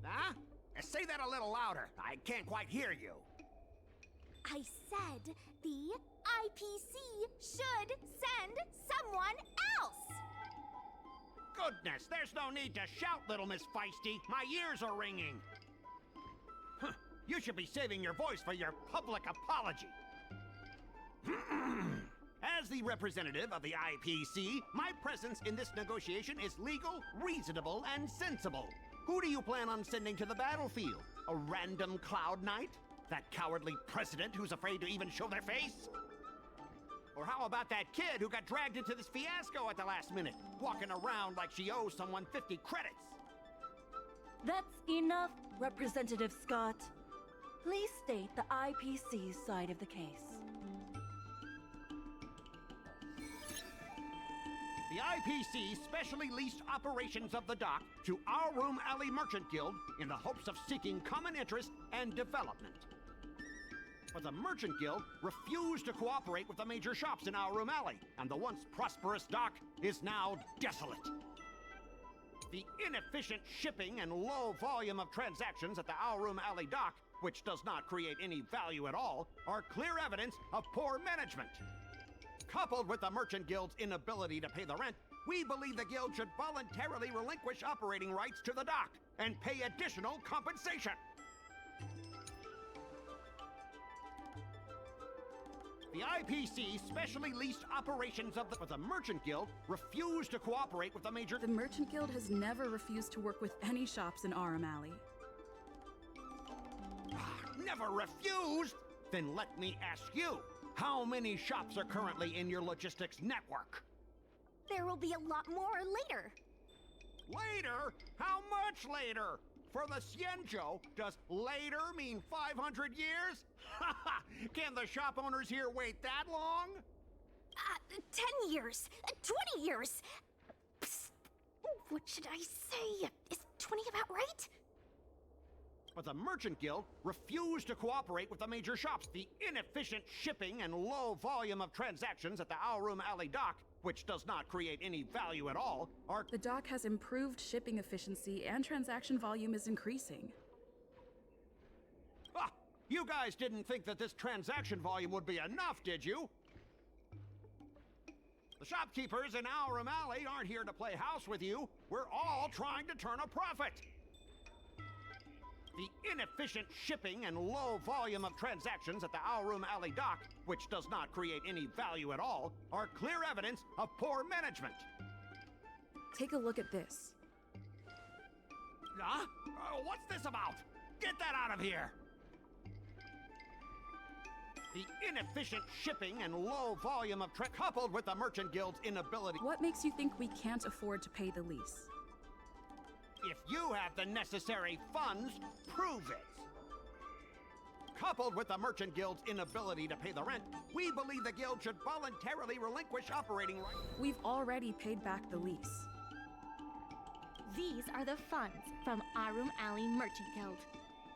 Huh? Say that a little louder. I can't quite hear you. I said the IPC should send someone else! Goodness, there's no need to shout, little Miss Feisty. My ears are ringing. Huh. You should be saving your voice for your public apology. As the representative of the IPC, my presence in this negotiation is legal, reasonable, and sensible. Who do you plan on sending to the battlefield? A random Cloud Knight? That cowardly president who's afraid to even show their face? Or how about that kid who got dragged into this fiasco at the last minute, walking around like she owes someone 50 credits? That's enough, Representative Scott. Please state the IPC's side of the case. The IPC specially leased operations of the dock to Aurum Alley Merchant Guild in the hopes of seeking common interest and development. But the Merchant Guild refused to cooperate with the major shops in Aurum Alley, and the once prosperous dock is now desolate. The inefficient shipping and low volume of transactions at the Aurum Alley dock, which does not create any value at all, are clear evidence of poor management. Coupled with the Merchant Guild's inability to pay the rent, we believe the Guild should voluntarily relinquish operating rights to the dock and pay additional compensation. The IPC specially leased operations of the Merchant Guild refused to cooperate with the major... The Merchant Guild has never refused to work with any shops in Aurum Alley. never refused! Then let me ask you, how many shops are currently in your logistics network? There will be a lot more later. Later? How much later? For the Xianzhou, does later mean 500 years? Can the shop owners here wait that long? 10 years, 20 years. Psst. What should I say? Is 20 about right? But the Merchant Guild refused to cooperate with the major shops. The inefficient shipping and low volume of transactions at the Aurum Alley dock, which does not create any value at all, are— The dock has improved shipping efficiency and transaction volume is increasing. Ah! You guys didn't think that this transaction volume would be enough, did you? The shopkeepers in Aurum Alley aren't here to play house with you. We're all trying to turn a profit. The inefficient shipping and low volume of transactions at the Aurum Alley dock, which does not create any value at all, are clear evidence of poor management. Take a look at this. Huh? What's this about? Get that out of here! The inefficient shipping and low volume of coupled with the Merchant Guild's inability— What makes you think we can't afford to pay the lease? If you have the necessary funds, prove it. Coupled with the Merchant Guild's inability to pay the rent, we believe the Guild should voluntarily relinquish operating rights. We've already paid back the lease. These are the funds from Aurum Alley Merchant Guild.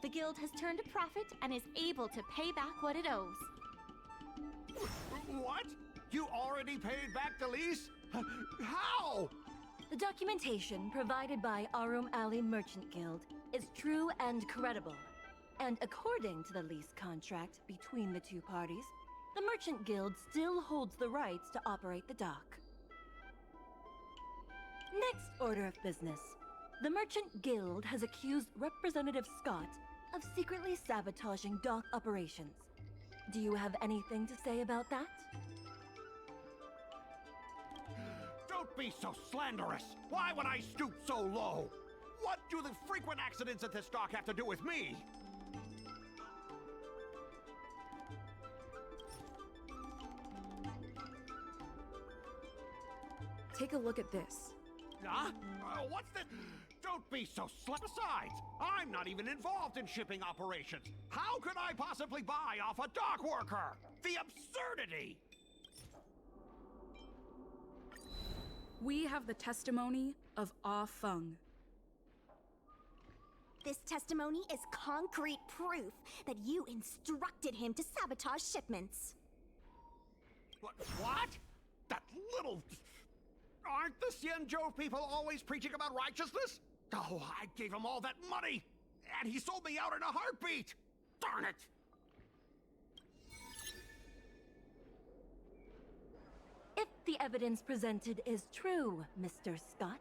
The Guild has turned a profit and is able to pay back what it owes. What? You already paid back the lease? How? The documentation provided by Aurum Alley Merchant Guild is true and credible. And according to the lease contract between the two parties, the Merchant Guild still holds the rights to operate the dock. Next order of business. The Merchant Guild has accused Representative Scott of secretly sabotaging dock operations. Do you have anything to say about that? Don't be so slanderous! Why would I stoop so low? What do the frequent accidents at this dock have to do with me? Take a look at this. Huh? What's this? Don't be so Besides, I'm not even involved in shipping operations. How could I possibly buy off a dock worker? The absurdity! We have the testimony of Ah Feng. This testimony is concrete proof that you instructed him to sabotage shipments. What? That little... Aren't the Xianzhou people always preaching about righteousness? Oh, I gave him all that money, and he sold me out in a heartbeat! Darn it! If the evidence presented is true, Mr. Scott,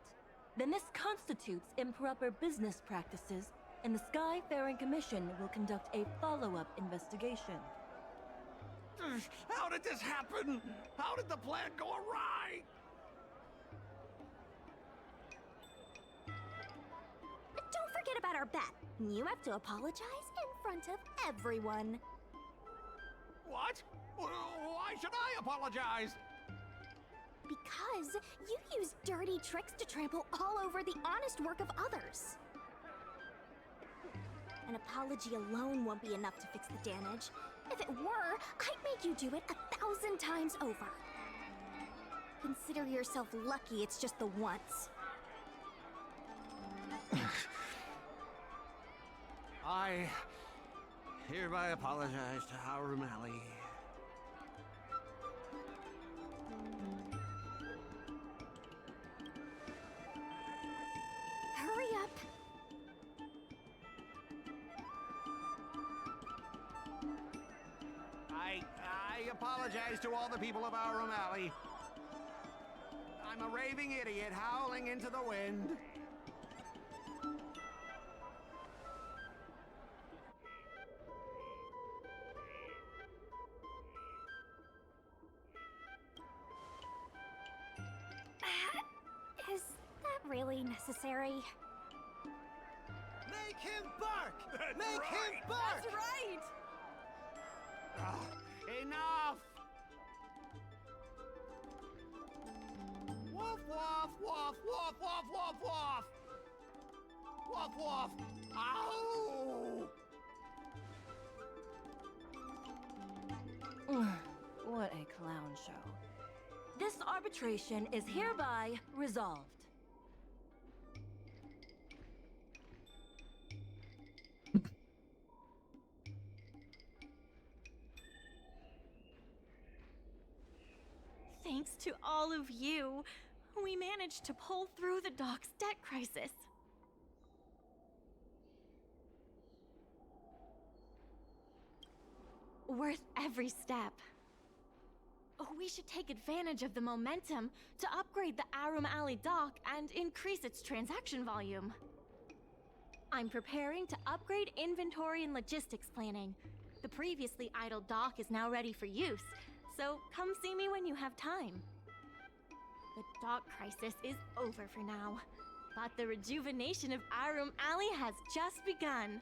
then this constitutes improper business practices, and the Skyfaring Commission will conduct a follow-up investigation. How did this happen? How did the plan go awry? Don't forget about our bet. You have to apologize in front of everyone. What? Why should I apologize? Because you use dirty tricks to trample all over the honest work of others. An apology alone won't be enough to fix the damage. If it were, I'd make you do it 1,000 times over. Consider yourself lucky it's just the once. I hereby apologize to Aurum Alley. Hurry up. I apologize to all the people of Aurum Alley. I'm a raving idiot howling into the wind. Is that really necessary? They him bark! That's Make right. him bark! That's right! Enough! Woof, woof, woof, woof, woof, woof, woof! Woof, woof! Ow! What a clown show. This arbitration is hereby resolved. Thanks to all of you, we managed to pull through the dock's debt crisis. Worth every step. We should take advantage of the momentum to upgrade the Aurum Alley dock and increase its transaction volume. I'm preparing to upgrade inventory and logistics planning. The previously idle dock is now ready for use, so come see me when you have time. The dock crisis is over for now, but the rejuvenation of Aurum Alley has just begun.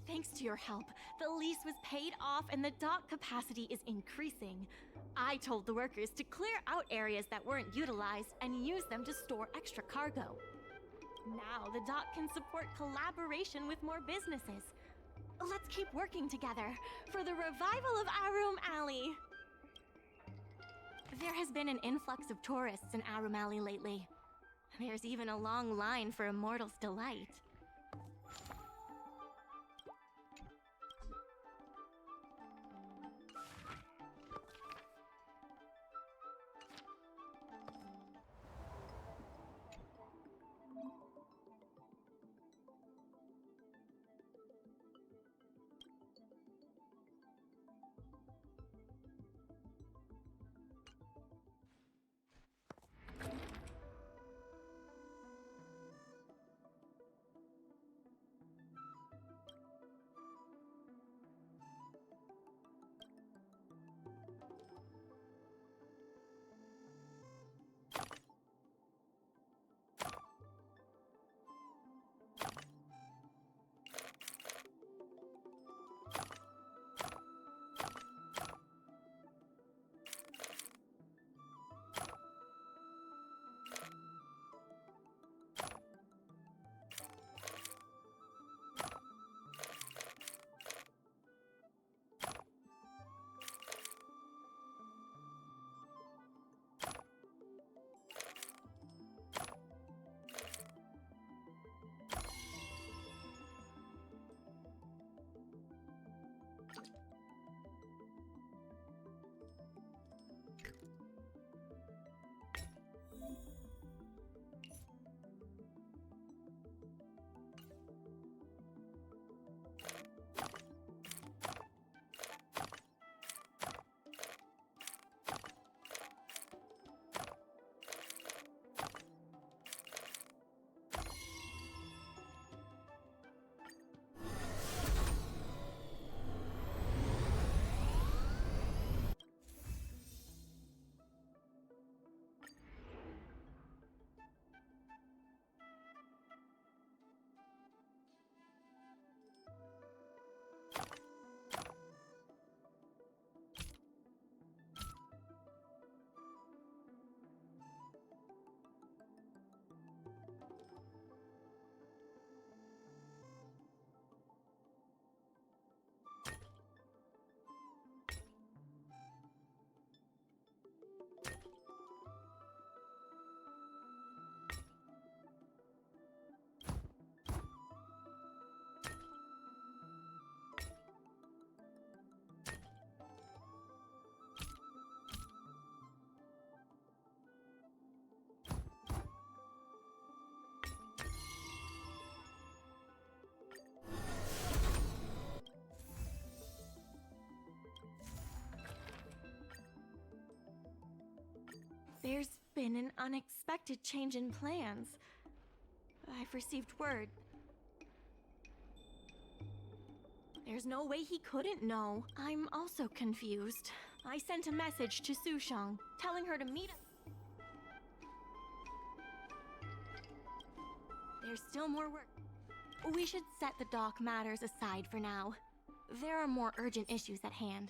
Thanks to your help, the lease was paid off and the dock capacity is increasing. I told the workers to clear out areas that weren't utilized and use them to store extra cargo. Now the dock can support collaboration with more businesses. Let's keep working together for the revival of Aurum Alley. There has been an influx of tourists in Aurum Alley lately. There's even a long line for Immortal's Delight. There's been an unexpected change in plans. I've received word. There's no way he couldn't know. I'm also confused. I sent a message to Sushang, telling her to meet us. There's still more work. We should set the dock matters aside for now. There are more urgent issues at hand.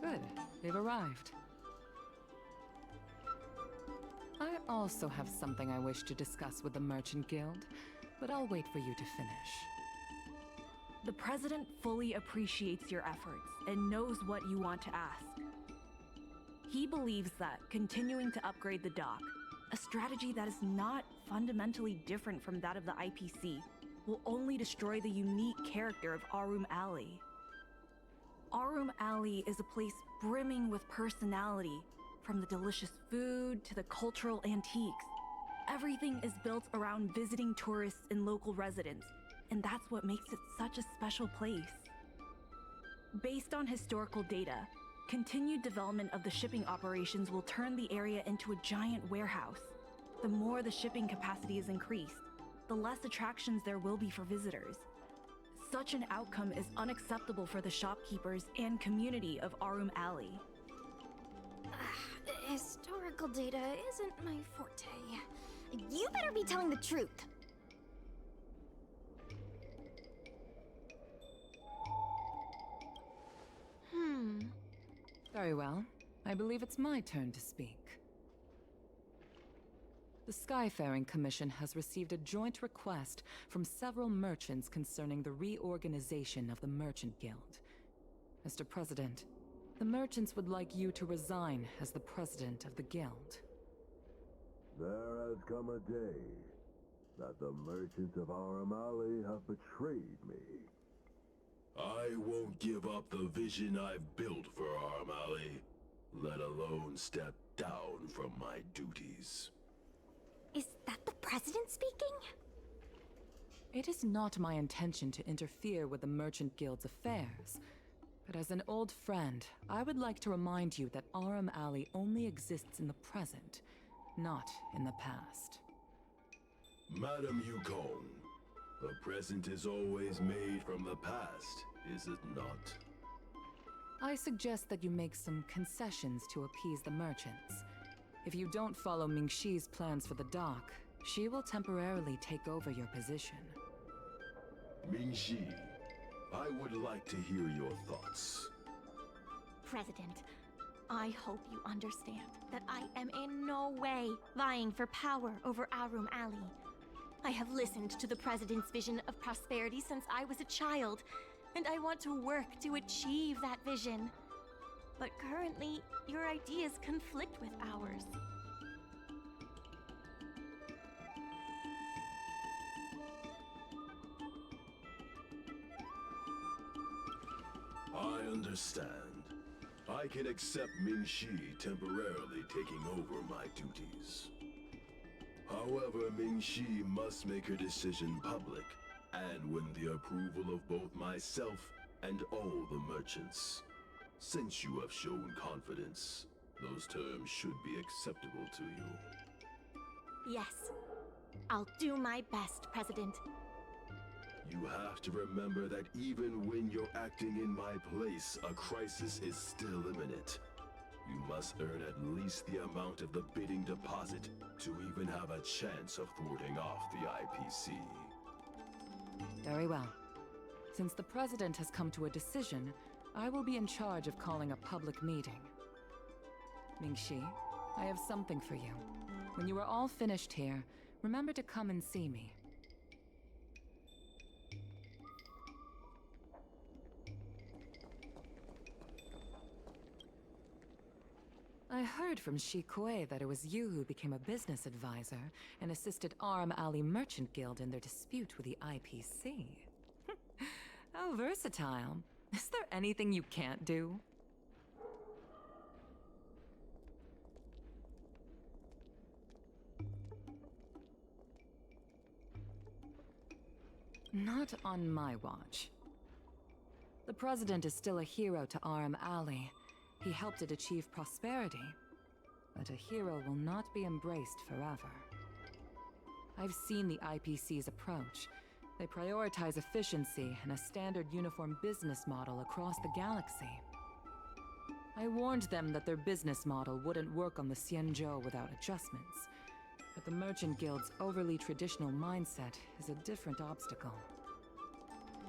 Good. They've arrived. I also have something I wish to discuss with the Merchant Guild, but I'll wait for you to finish. The President fully appreciates your efforts and knows what you want to ask. He believes that continuing to upgrade the dock, a strategy that is not fundamentally different from that of the IPC, will only destroy the unique character of Aurum Alley. Aurum Alley is a place brimming with personality, from the delicious food to the cultural antiques. Everything is built around visiting tourists and local residents, and that's what makes it such a special place. Based on historical data, continued development of the shipping operations will turn the area into a giant warehouse. The more the shipping capacity is increased, the less attractions there will be for visitors. Such an outcome is unacceptable for the shopkeepers and community of Aurum Alley. Historical data isn't my forte. You better be telling the truth. Very well. I believe it's my turn to speak. The Skyfaring Commission has received a joint request from several merchants concerning the reorganization of the Merchant Guild. Mr. President, the merchants would like you to resign as the president of the guild. There has come a day that the merchants of Aurum Alley have betrayed me. I won't give up the vision I've built for Aurum Alley, let alone step down from my duties. Is that the president speaking? It is not my intention to interfere with the Merchant Guild's affairs, but as an old friend, I would like to remind you that Aurum Alley only exists in the present, not in the past. Madam Yukong, the present is always made from the past, is it not? I suggest that you make some concessions to appease the merchants. If you don't follow Mingxi's plans for the dock, she will temporarily take over your position. Mingxi, I would like to hear your thoughts. President, I hope you understand that I am in no way vying for power over Aurum Alley. I have listened to the President's vision of prosperity since I was a child, and I want to work to achieve that vision. But currently, your ideas conflict with ours. I understand. I can accept Mingxi temporarily taking over my duties. However, Mingxi must make her decision public, and win the approval of both myself and all the merchants. Since you have shown confidence, those terms should be acceptable to you. Yes, I'll do my best, President. You have to remember that even when you're acting in my place, a crisis is still imminent. You must earn at least the amount of the bidding deposit to even have a chance of thwarting off the IPC. Very well. Since the President has come to a decision, I will be in charge of calling a public meeting. Mingxi, I have something for you. When you are all finished here, remember to come and see me. I heard from Shikue that it was you who became a business advisor and assisted Aurum Alley Merchant Guild in their dispute with the IPC. How versatile. Is there anything you can't do? Not on my watch. The President is still a hero to Aurum Alley. He helped it achieve prosperity, but a hero will not be embraced forever. I've seen the IPC's approach. They prioritize efficiency and a standard uniform business model across the galaxy. I warned them that their business model wouldn't work on the Xianzhou without adjustments, but the Merchant Guild's overly traditional mindset is a different obstacle.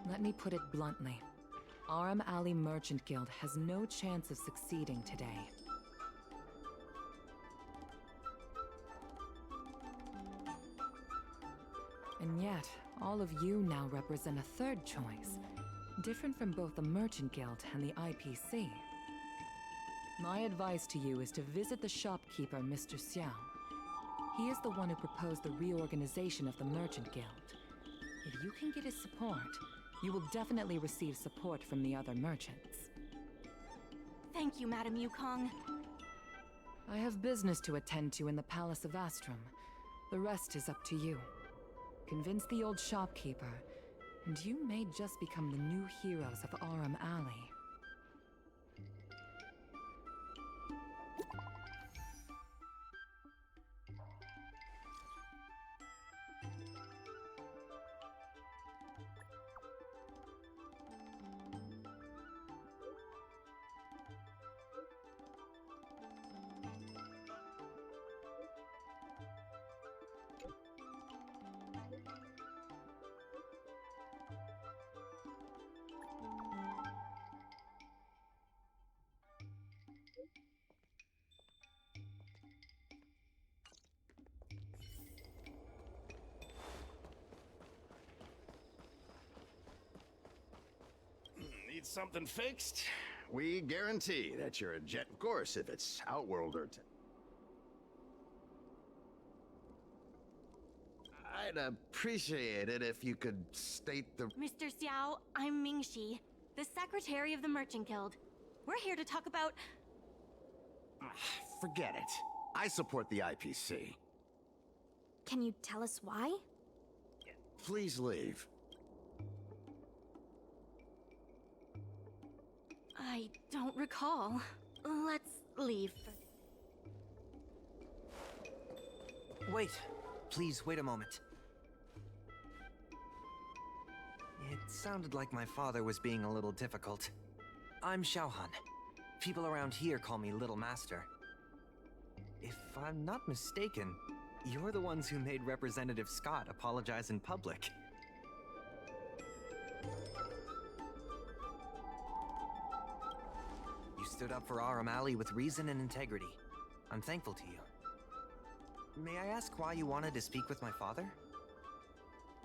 Let me put it bluntly. Aurum Alley Merchant Guild has no chance of succeeding today. And yet, all of you now represent a third choice, different from both the Merchant Guild and the IPC. My advice to you is to visit the shopkeeper, Mr. Xiao. He is the one who proposed the reorganization of the Merchant Guild. If you can get his support, you will definitely receive support from the other merchants. Thank you, Madam Yukong. I have business to attend to in the Palace of Astrum. The rest is up to you. Convince the old shopkeeper, and you may just become the new heroes of Aurum Alley. Need something fixed? We guarantee that you're a jet. Of course, if it's Outworlder. I'd appreciate it if you could state the... Mr. Xiao, I'm Mingxi, the Secretary of the Merchant Guild. We're here to talk about... Forget it. I support the IPC. Can you tell us why? Please leave. I don't recall. Let's leave. Wait. Please, wait a moment. It sounded like my father was being a little difficult. I'm Xiaohan. People around here call me Little Master. If I'm not mistaken, you're the ones who made Representative Scott apologize in public. You stood up for Aurum Alley with reason and integrity. I'm thankful to you. May I ask why you wanted to speak with my father?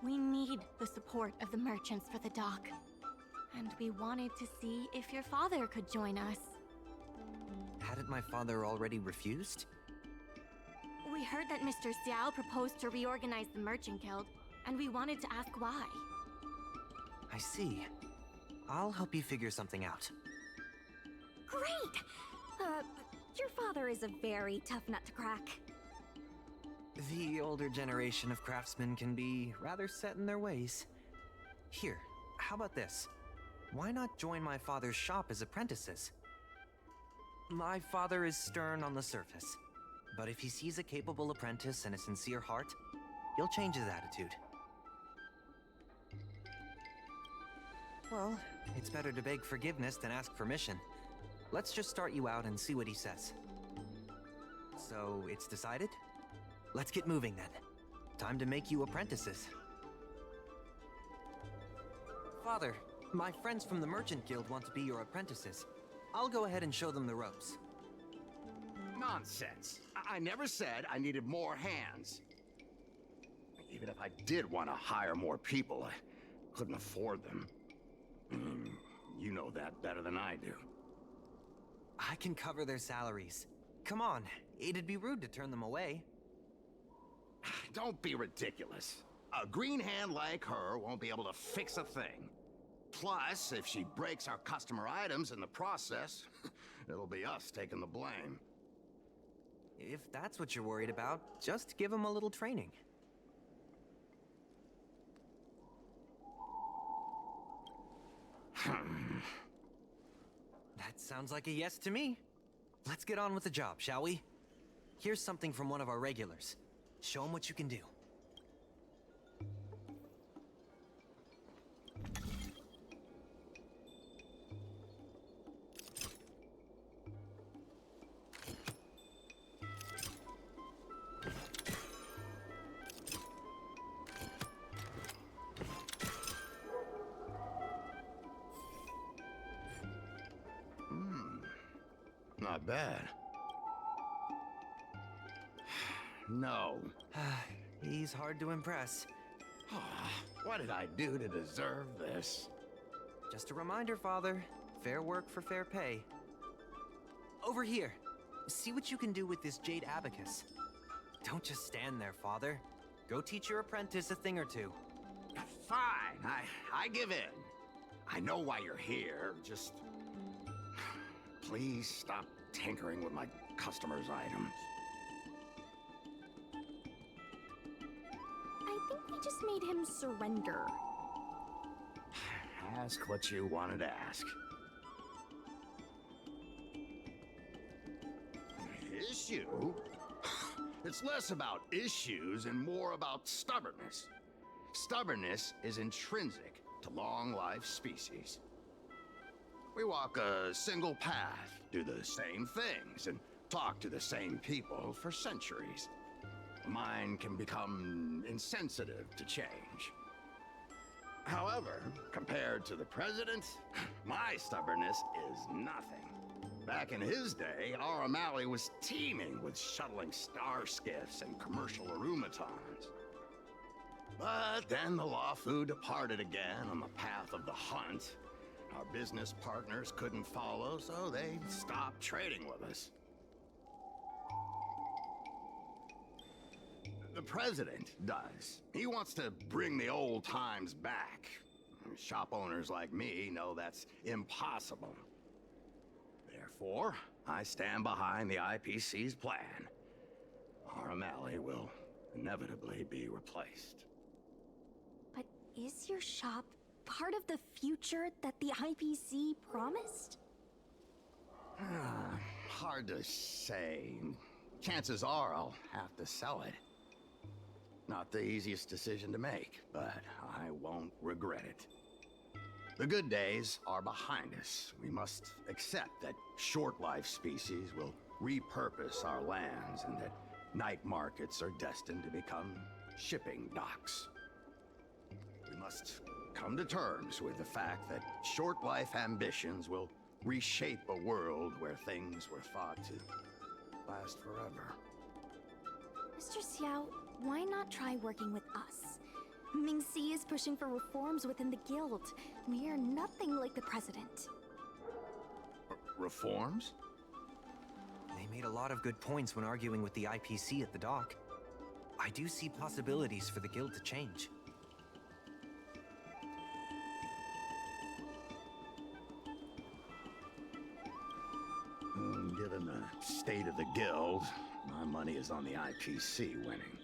We need the support of the merchants for the dock. And we wanted to see if your father could join us. Hadn't my father already refused? We heard that Mr. Xiao proposed to reorganize the Merchant Guild, and we wanted to ask why. I see. I'll help you figure something out. Great! Your father is a very tough nut to crack. The older generation of craftsmen can be rather set in their ways. Here, how about this? Why not join my father's shop as apprentices? My father is stern on the surface, but if he sees a capable apprentice and a sincere heart, he'll change his attitude. Well, it's better to beg forgiveness than ask permission. Let's just start you out and see what he says. So, it's decided? Let's get moving then. Time to make you apprentices. Father, my friends from the Merchant Guild want to be your apprentices. I'll go ahead and show them the ropes. Nonsense. I never said I needed more hands. Even if I did want to hire more people, I couldn't afford them. You know that better than I do. I can cover their salaries. Come on, it'd be rude to turn them away. Don't be ridiculous. A green hand like her won't be able to fix a thing. Plus, if she breaks our customer items in the process, it'll be us taking the blame. If that's what you're worried about, just give them a little training. That sounds like a yes to me. Let's get on with the job, shall we? Here's something from one of our regulars. Show them what you can do. Not bad. No. He's hard to impress. What did I do to deserve this? Just a reminder, Father. Fair work for fair pay. Over here. See what you can do with this jade abacus. Don't just stand there, Father. Go teach your apprentice a thing or two. Fine. I give in. I know why you're here. Just... please stop tinkering with my customers' items. I think we just made him surrender. Ask what you wanted to ask. Issue? It's less about issues and more about stubbornness. Stubbornness is intrinsic to long-life species. We walk a single path, do the same things, and talk to the same people for centuries. The mind can become insensitive to change. However, compared to the president, my stubbornness is nothing. Back in his day, Aurum Alley was teeming with shuttling star skiffs and commercial arumatons. But then the Lawfu departed again on the path of the hunt. Our business partners couldn't follow, so they stopped trading with us. The president does. He wants to bring the old times back. Shop owners like me know that's impossible. Therefore, I stand behind the IPC's plan. Aurum Alley will inevitably be replaced. But is your shop part of the future that the IPC promised? Hard to say. Chances are I'll have to sell it. Not the easiest decision to make, but I won't regret it. The good days are behind us. We must accept that short-life species will repurpose our lands and that night markets are destined to become shipping docks. We must come to terms with the fact that short-life ambitions will reshape a world where things were thought to last forever. Mr. Xiao, why not try working with us? Ming-Si is pushing for reforms within the guild. We are nothing like the president. Reforms? They made a lot of good points when arguing with the IPC at the dock. I do see possibilities for the guild to change. Given the state of the guild, my money is on the IPC winning.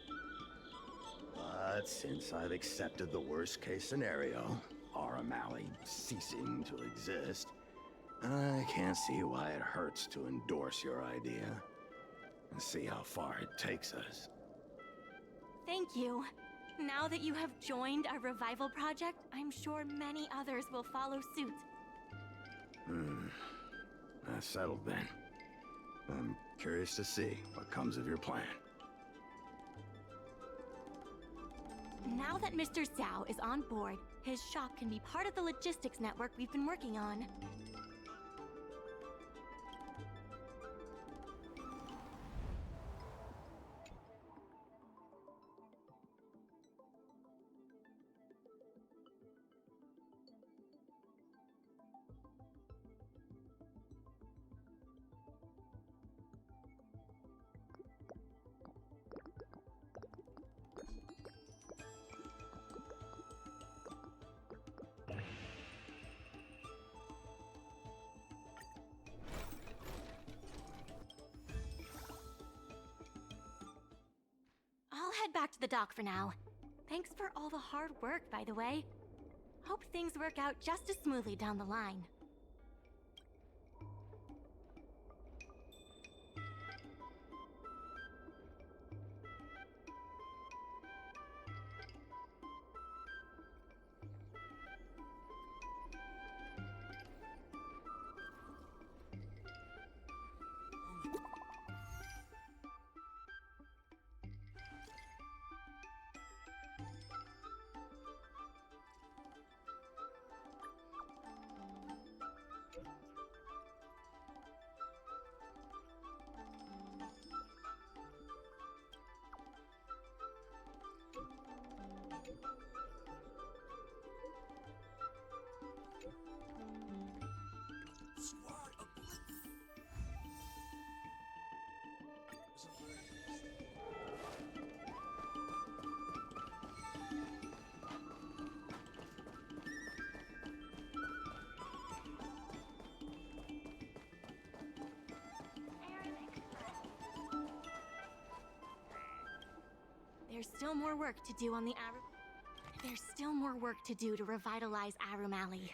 But since I've accepted the worst-case scenario, Aurum Alley ceasing to exist, I can't see why it hurts to endorse your idea and see how far it takes us. Thank you. Now that you have joined our revival project, I'm sure many others will follow suit. That's settled then. I'm curious to see what comes of your plan. Now that Mr. Xiao is on board, his shop can be part of the logistics network we've been working on. I'll head back to the dock for now. Thanks for all the hard work, by the way. Hope things work out just as smoothly down the line. There's still more work to do on the There's still more work to do to revitalize Aurum Alley.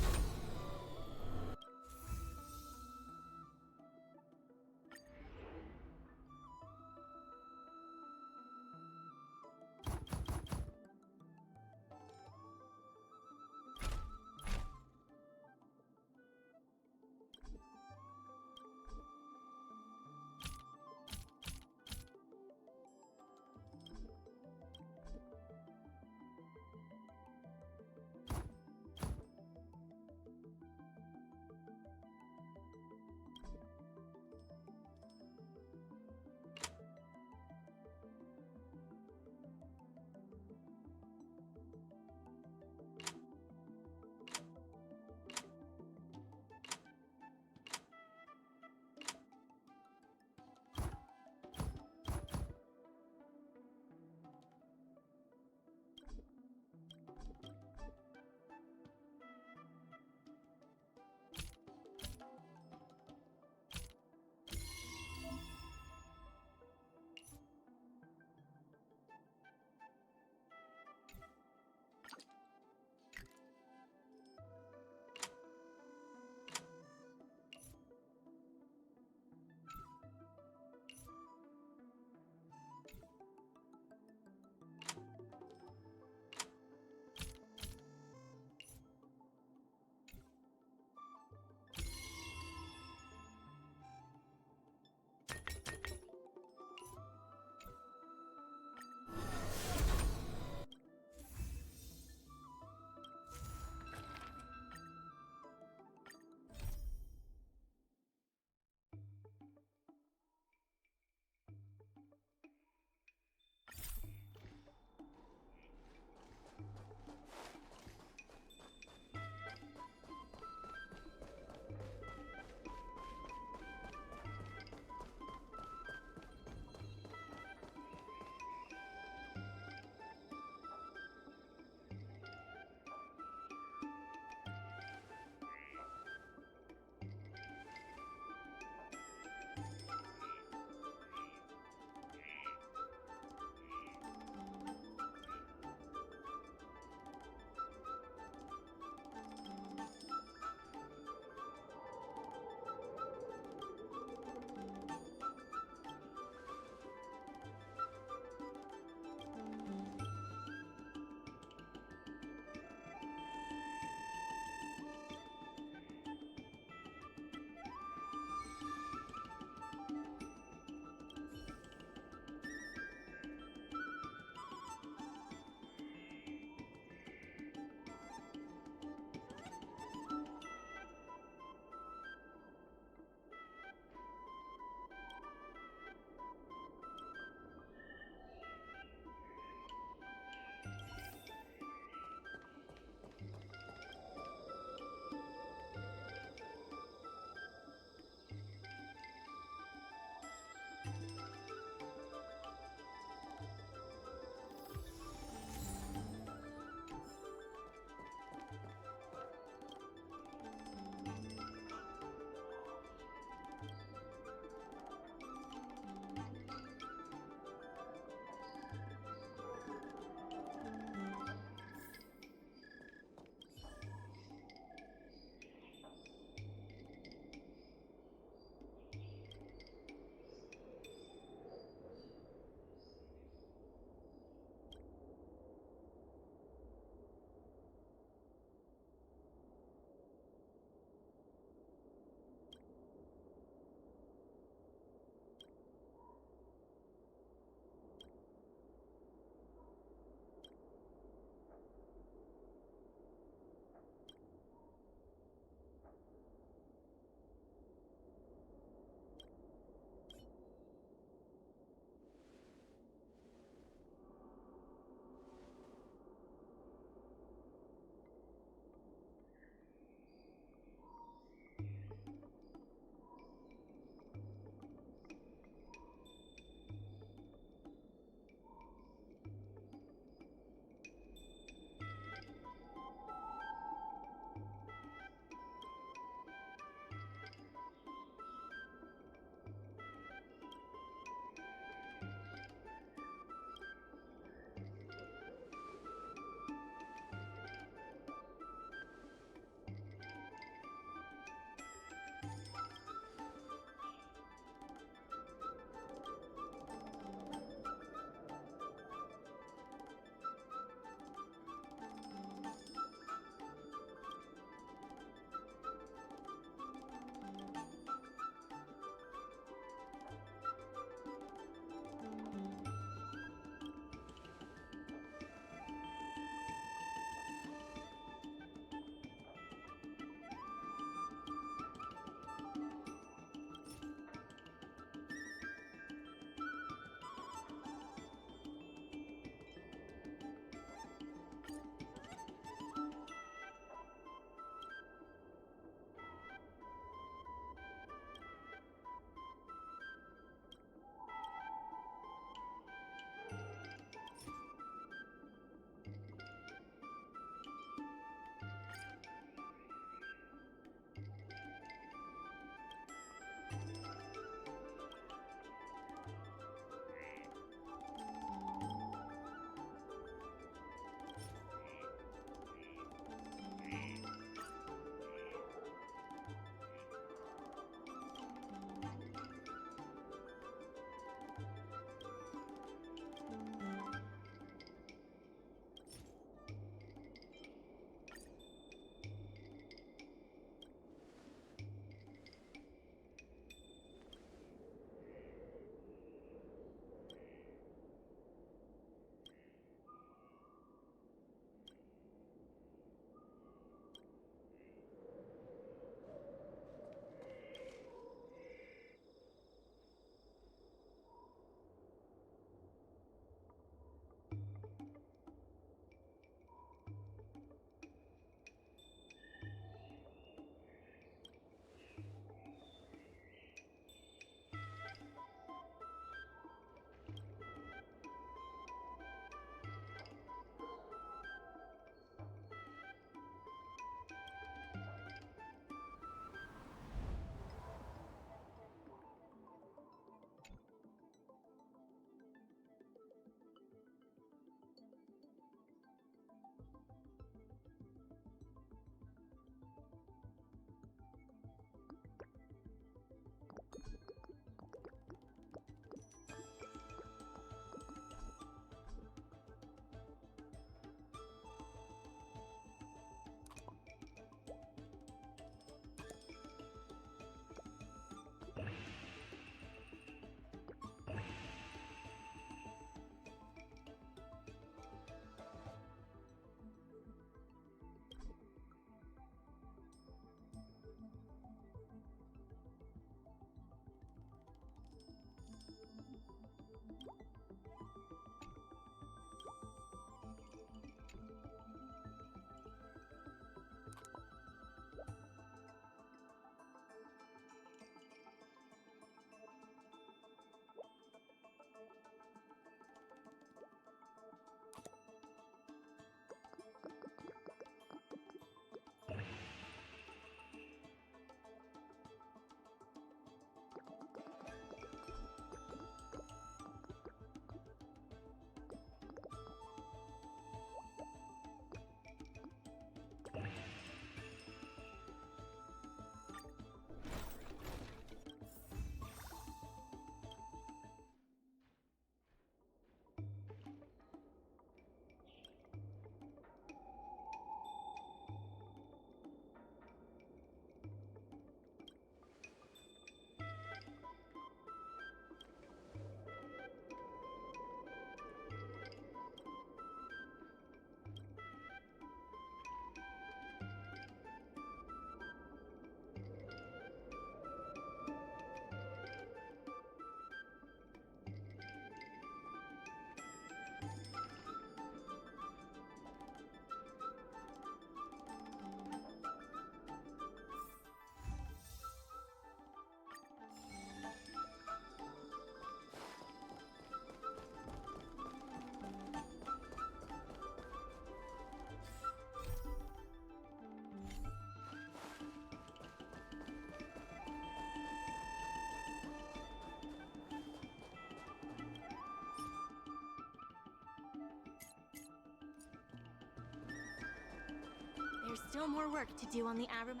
still more work to do on the Aurum.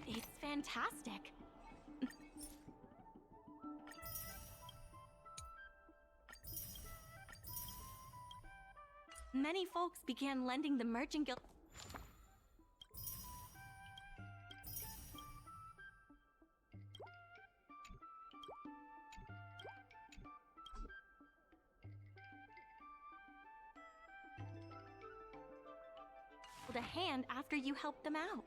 It's fantastic. Many folks began lending the Merchant Guild a hand after you helped them out.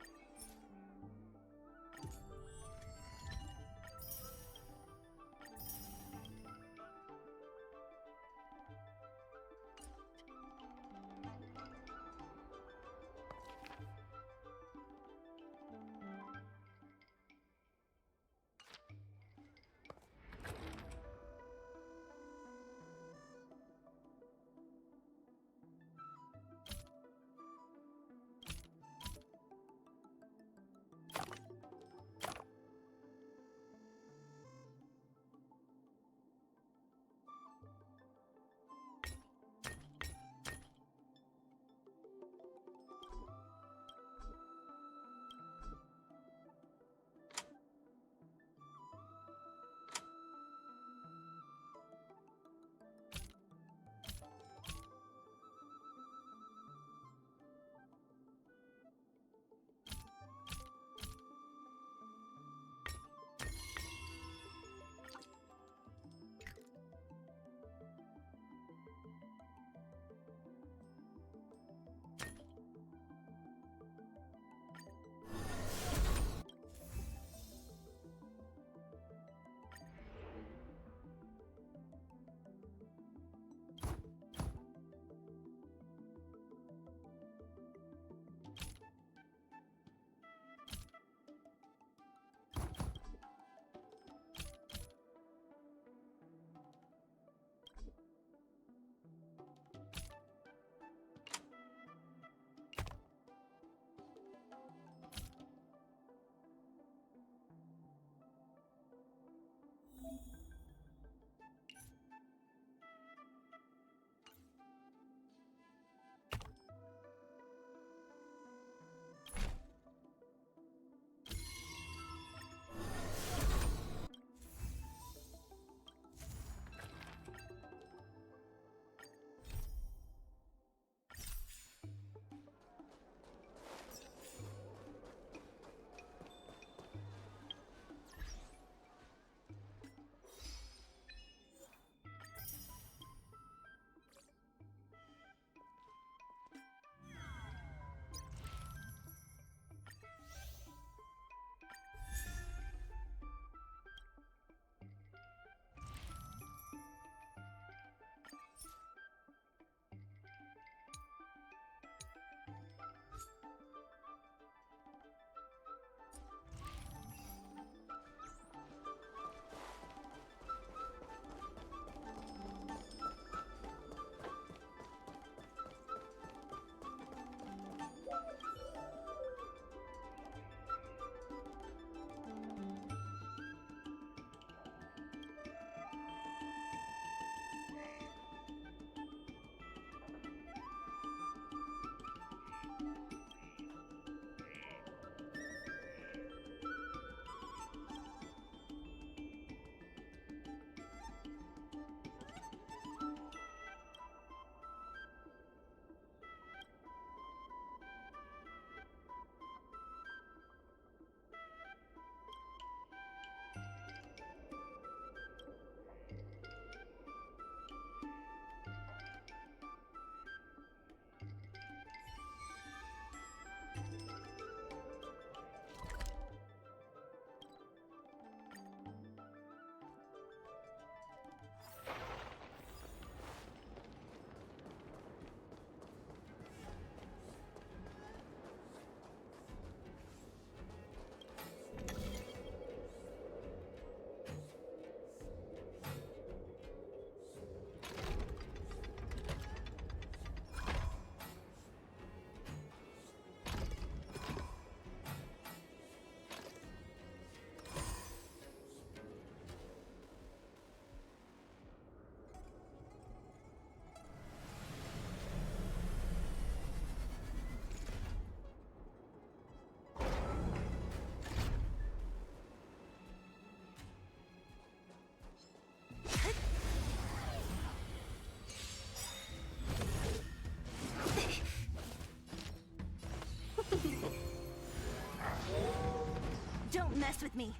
Don't mess with me.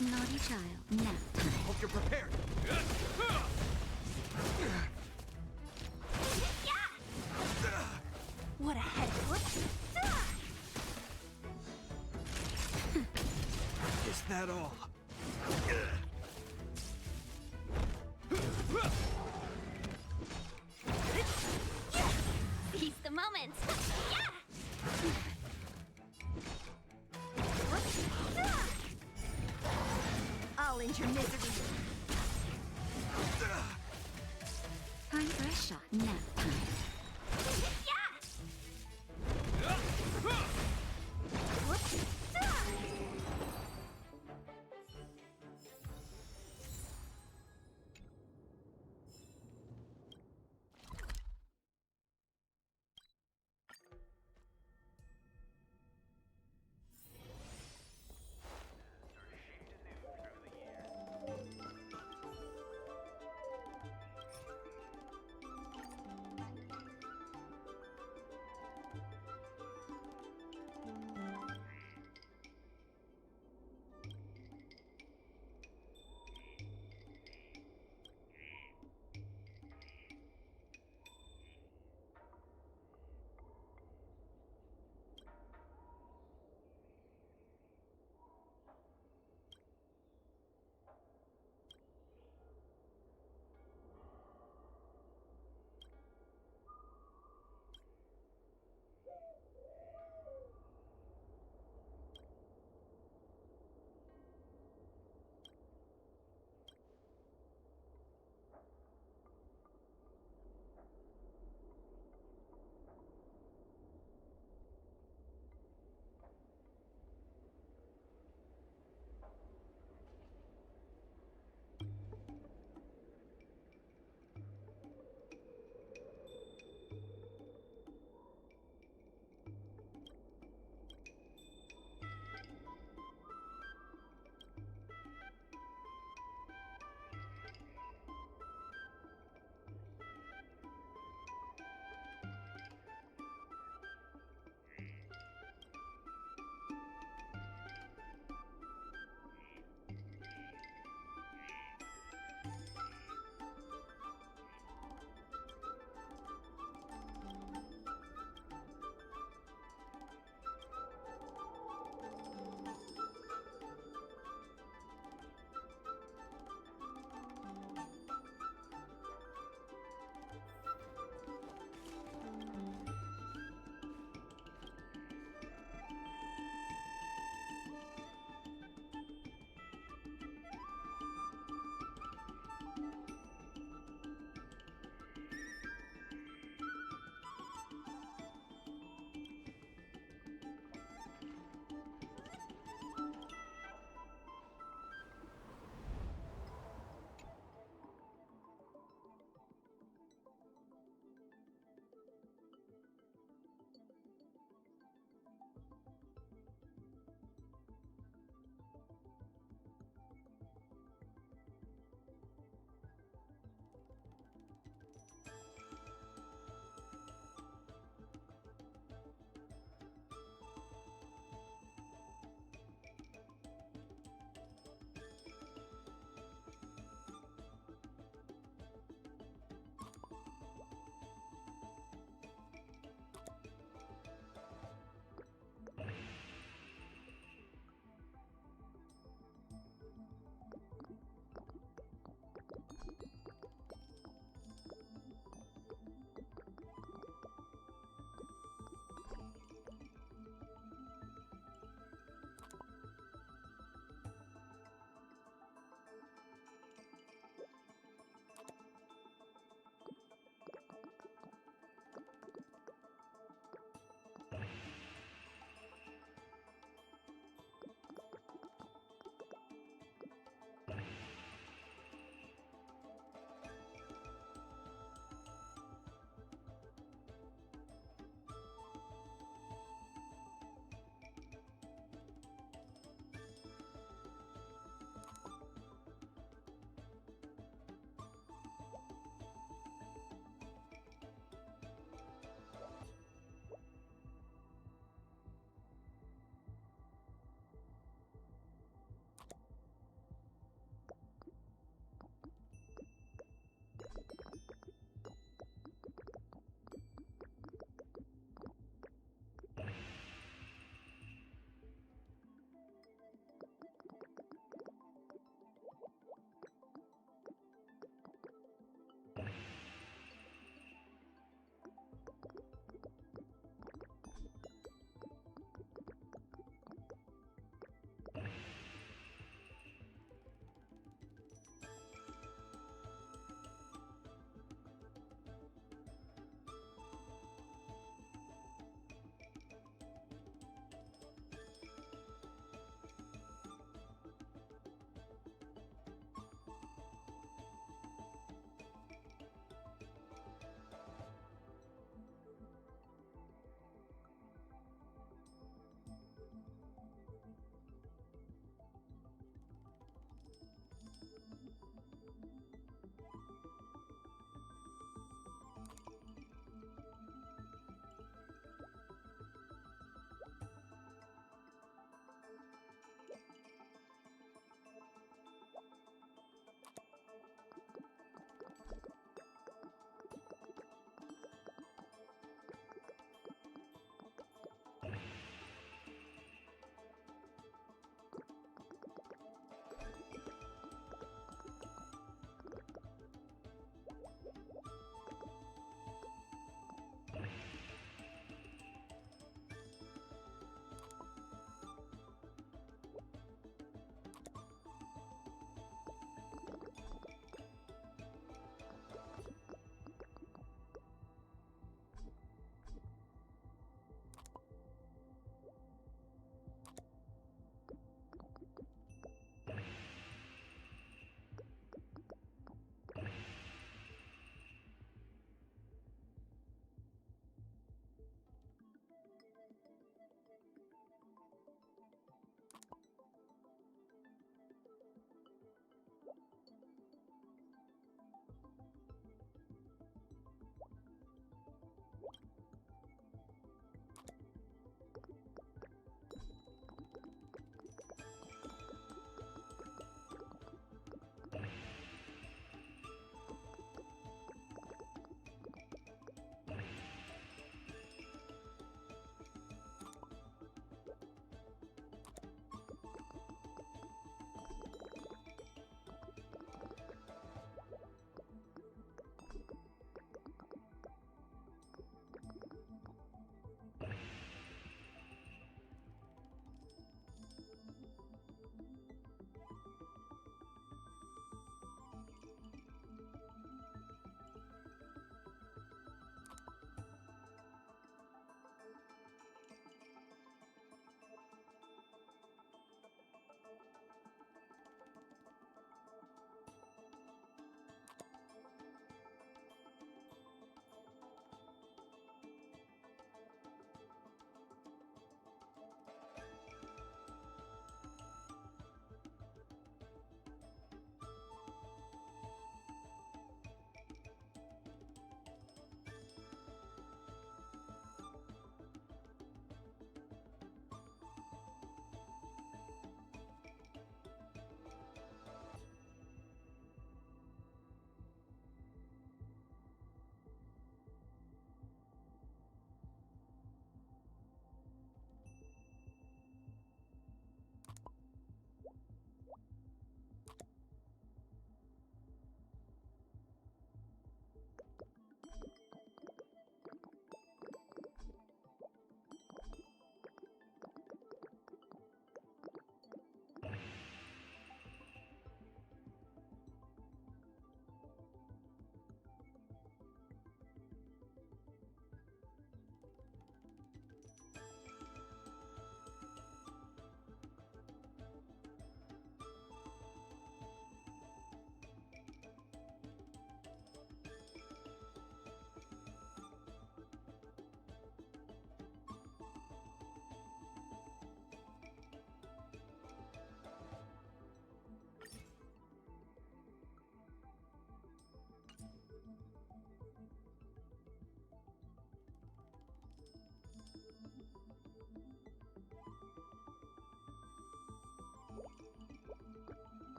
Naughty child. Nap time. Hope you're prepared. What a head foot. Is that all? Seize the moment. I'll end your misery. Time for a shot. Nap time.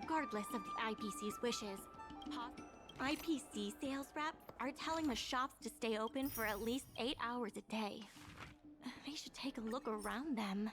regardless of the IPC's wishes. IPC sales reps are telling the shops to stay open for at least 8 hours a day. They should take a look around them.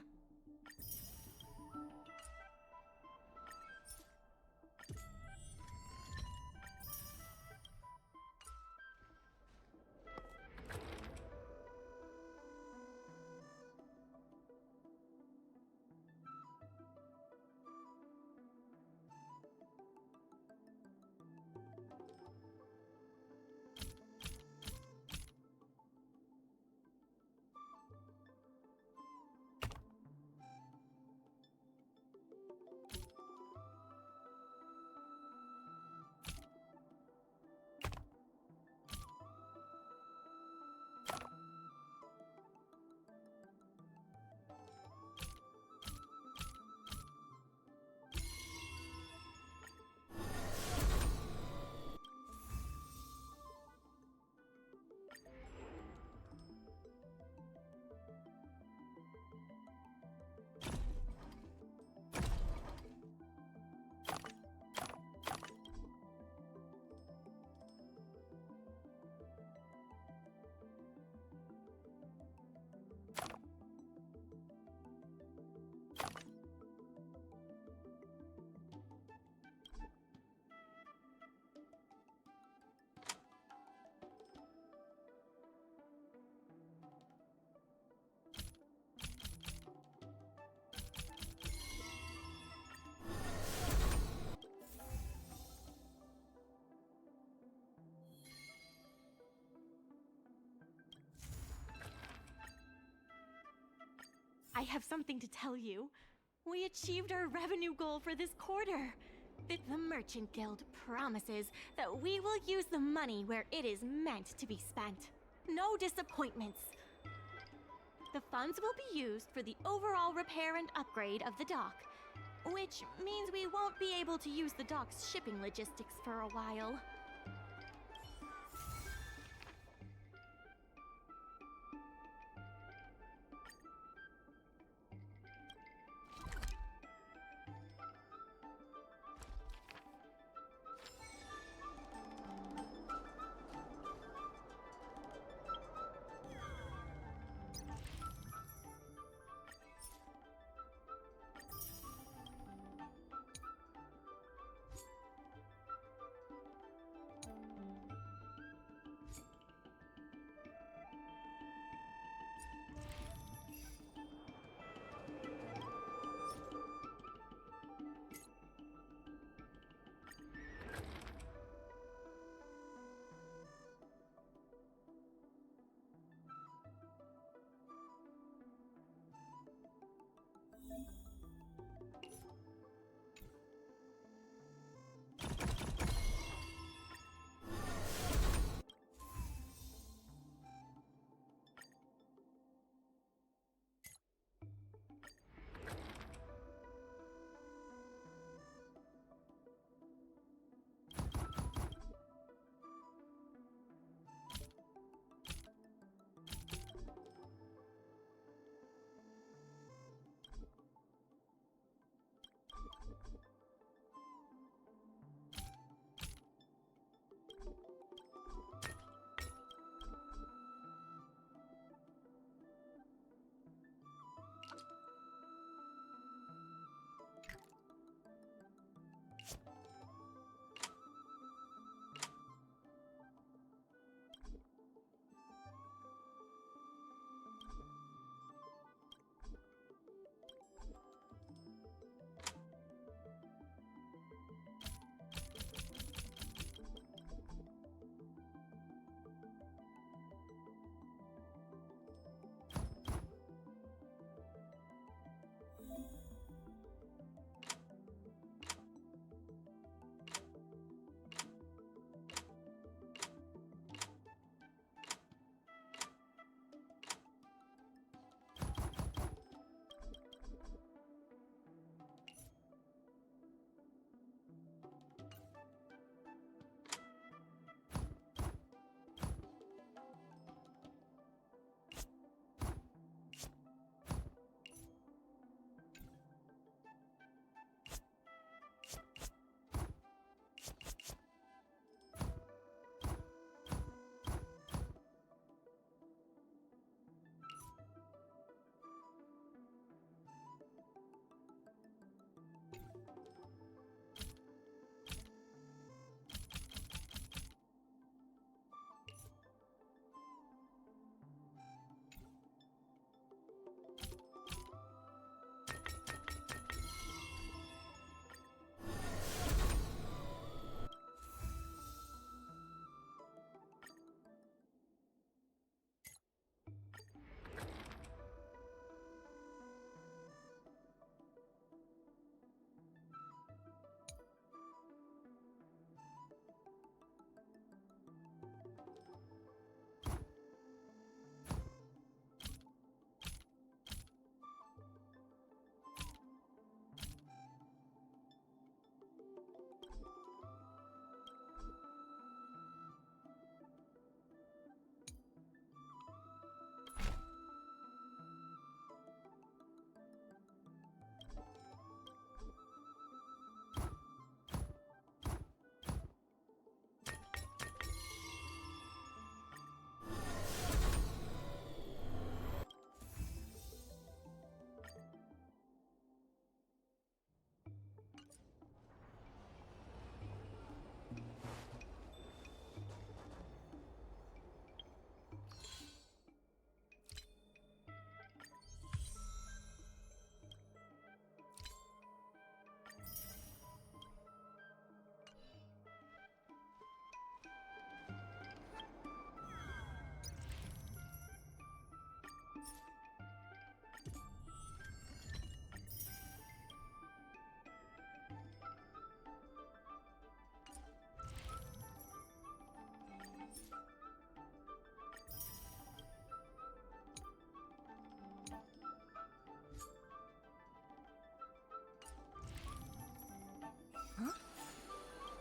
I have something to tell you. We achieved our revenue goal for this quarter. The Merchant Guild promises that we will use the money where it is meant to be spent. No disappointments. The funds will be used for the overall repair and upgrade of the dock, which means we won't be able to use the dock's shipping logistics for a while.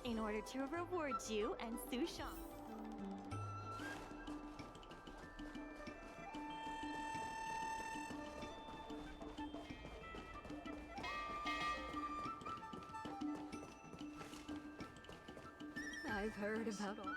in order to reward you and Sushan. I've heard about all.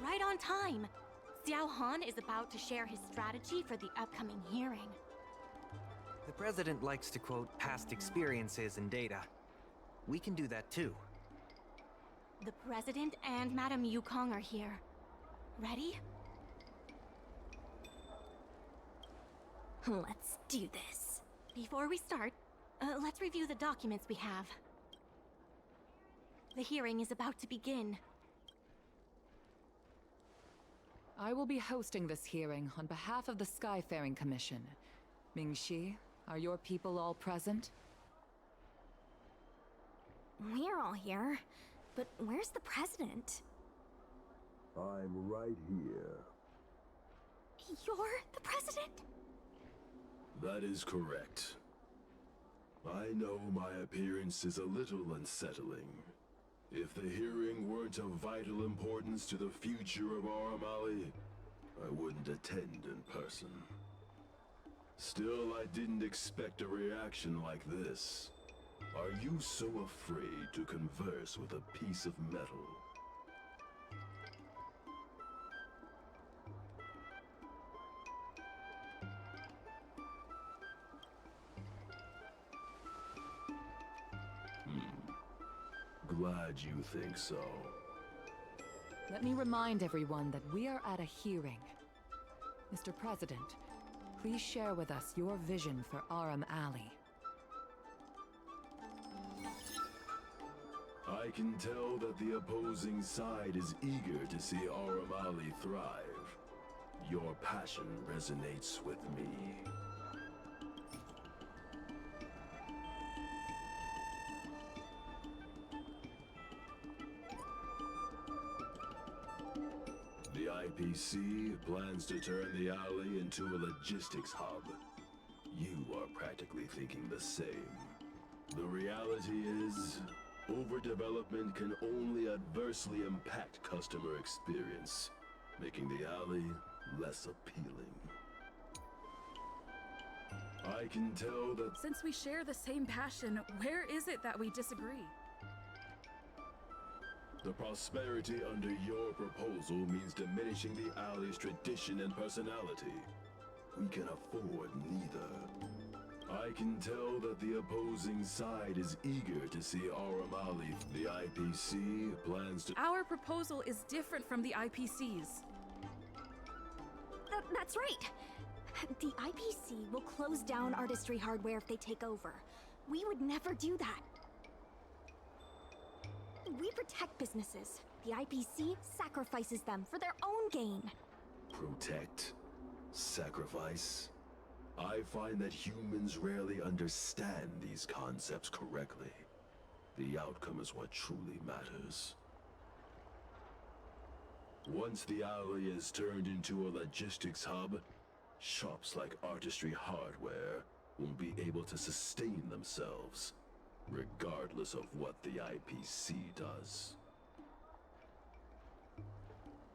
Right on time. Xiao Han is about to share his strategy for the upcoming hearing. The president likes to quote past experiences and data. We can do that too. The president and Madame Yukong are here. Ready? Let's do this. Before we start, let's review the documents we have. The hearing is about to begin. I will be hosting this hearing on behalf of the Skyfaring Commission. Mingxi, are your people all present? We're all here, but where's the president? I'm right here. You're the president? That is correct. I know my appearance is a little unsettling. If the hearing weren't of vital importance to the future of Aurum, I wouldn't attend in person. Still, I didn't expect a reaction like this. Are you so afraid to converse with a piece of metal? Glad you think so. Let me remind everyone that we are at a hearing. Mr. President, please share with us your vision for Aurum Alley. I can tell that the opposing side is eager to see Aurum Alley thrive. Your passion resonates with me. The IPC plans to turn the alley into a logistics hub. You are practically thinking the same. The reality is, overdevelopment can only adversely impact customer experience, making the alley less appealing. I can tell that... Since we share the same passion, where is it that we disagree? The prosperity under your proposal means diminishing the alley's tradition and personality. We can afford neither. I can tell that the opposing side is eager to see Aurum Alley. The IPC plans to... Our proposal is different from the IPC's. That's right. The IPC will close down Artistry Hardware if they take over. We would never do that. We protect businesses. The IPC sacrifices them for their own gain. Protect? Sacrifice? I find that humans rarely understand these concepts correctly. The outcome is what truly matters. Once the alley is turned into a logistics hub, shops like Artistry Hardware won't be able to sustain themselves, regardless of what the IPC does.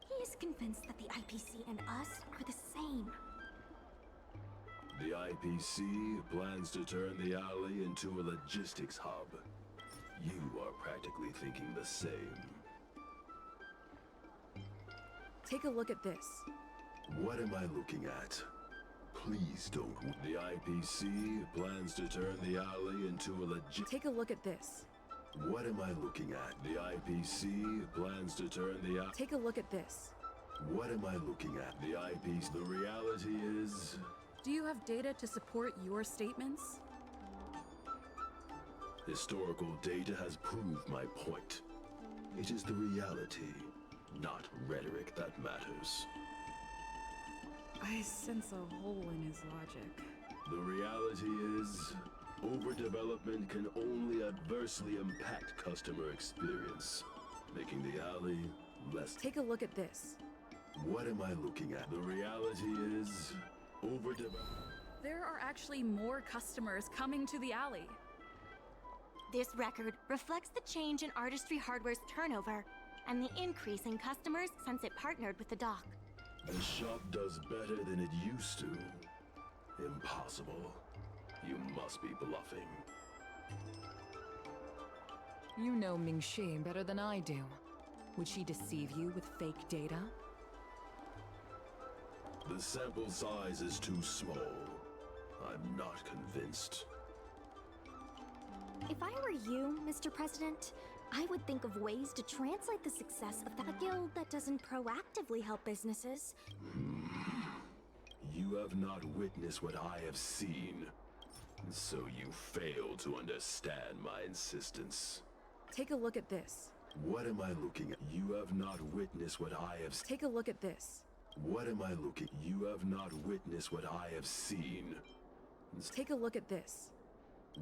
He is convinced that the IPC and us are the same. The IPC plans to turn the alley into a logistics hub. You are practically thinking the same. Take a look at this. What am I looking at? Please don't. The IPC plans to turn the alley into a legit... Take a look at this. What am I looking at? The IPC plans to turn the... Take a look at this. What am I looking at? The eyepiece. The reality is... Do you have data to support your statements? Historical data has proved my point. It is the reality, not rhetoric, that matters. I sense a hole in his logic. The reality is, overdevelopment can only adversely impact customer experience, making the alley less... Take a look at this. What am I looking at? The reality is, overdevelopment... There are actually more customers coming to the alley. This record reflects the change in Artistry Hardware's turnover and the increase in customers since it partnered with the dock. The shop does better than it used to. Impossible. You must be bluffing. You know Ming-Shi better than I do. Would she deceive you with fake data? The sample size is too small. I'm not convinced. If I were you, Mr. President, I would think of ways to translate the success of that guild that doesn't proactively help businesses. You have not witnessed what I have seen, so you fail to understand my insistence. Take a look at this. What am I looking at? You have not witnessed what I have seen. Take a look at this. What am I looking? You have not witnessed what I have seen. Take a look at this.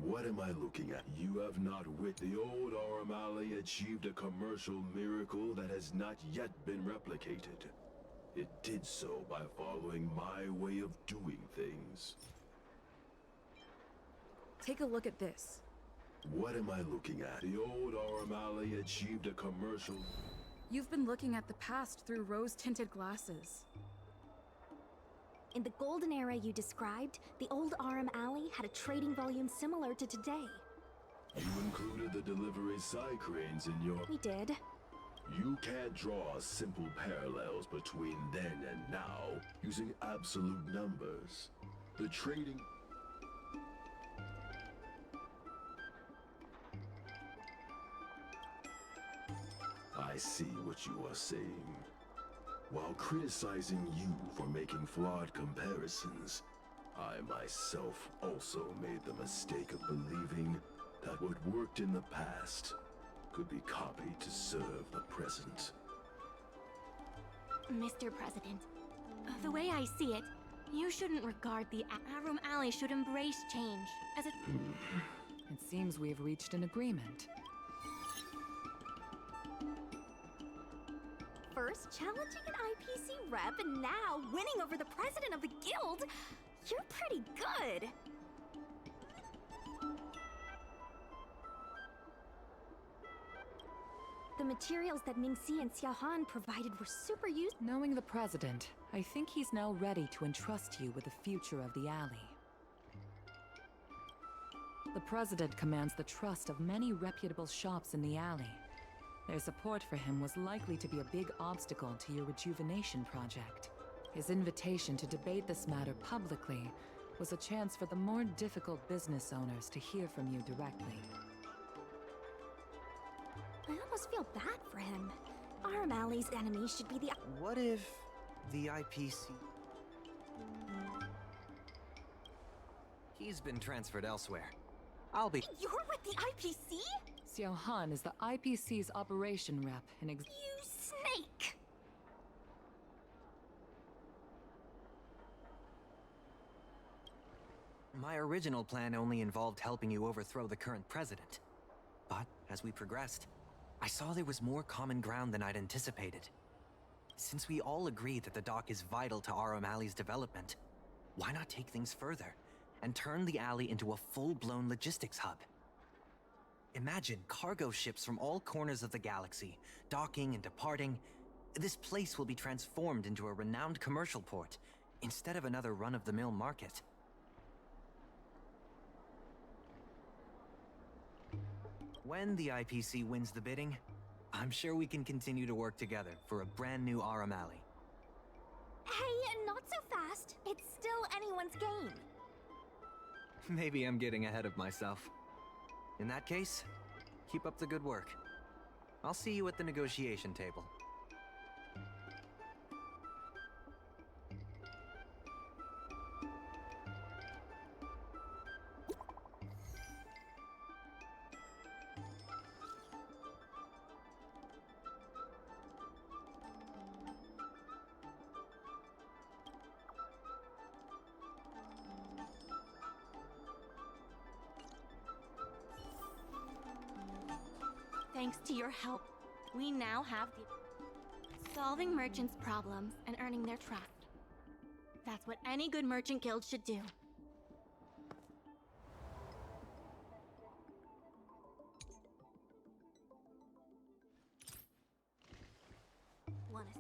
What am I looking at? You have not The old Aurum Alley achieved a commercial miracle that has not yet been replicated. It did so by following my way of doing things. Take a look at this. What am I looking at? The old Aurum Alley achieved a commercial... You've been looking at the past through rose-tinted glasses. In the golden era you described, the old Aurum Alley had a trading volume similar to today. You included the delivery side cranes in your... We did. You can't draw simple parallels between then and now using absolute numbers. The trading... I see what you are saying. While criticizing you for making flawed comparisons, I myself also made the mistake of believing that what worked in the past could be copied to serve the present. Mr. President, the way I see it, you shouldn't regard the Aurum Alley should embrace change as a... It seems we've reached an agreement. First challenging an IPC rep and now winning over the president of the guild. You're pretty good. The materials that Ming-Si and Xiaohan provided were super useful. Knowing the president, I think he's now ready to entrust you with the future of the alley. The president commands the trust of many reputable shops in the alley. Their support for him was likely to be a big obstacle to your rejuvenation project. His invitation to debate this matter publicly was a chance for the more difficult business owners to hear from you directly. I almost feel bad for him. Aurum Alley's enemy should be the... What if the IPC... He's been transferred elsewhere. I'll be... You're with the IPC? Xiaohan is the IPC's operation rep and You snake! My original plan only involved helping you overthrow the current president. But as we progressed, I saw there was more common ground than I'd anticipated. Since we all agree that the dock is vital to Aurum Alley's development, why not take things further and turn the alley into a full-blown logistics hub? Imagine cargo ships from all corners of the galaxy, docking and departing. This place will be transformed into a renowned commercial port, instead of another run-of-the-mill market. When the IPC wins the bidding, I'm sure we can continue to work together for a brand new Aurum Alley. Hey, not so fast. It's still anyone's game. Maybe I'm getting ahead of myself. In that case, keep up the good work. I'll see you at the negotiation table. Thanks to your help, we now have the solving merchants' problems and earning their trust. That's what any good merchant guild should do. Wanna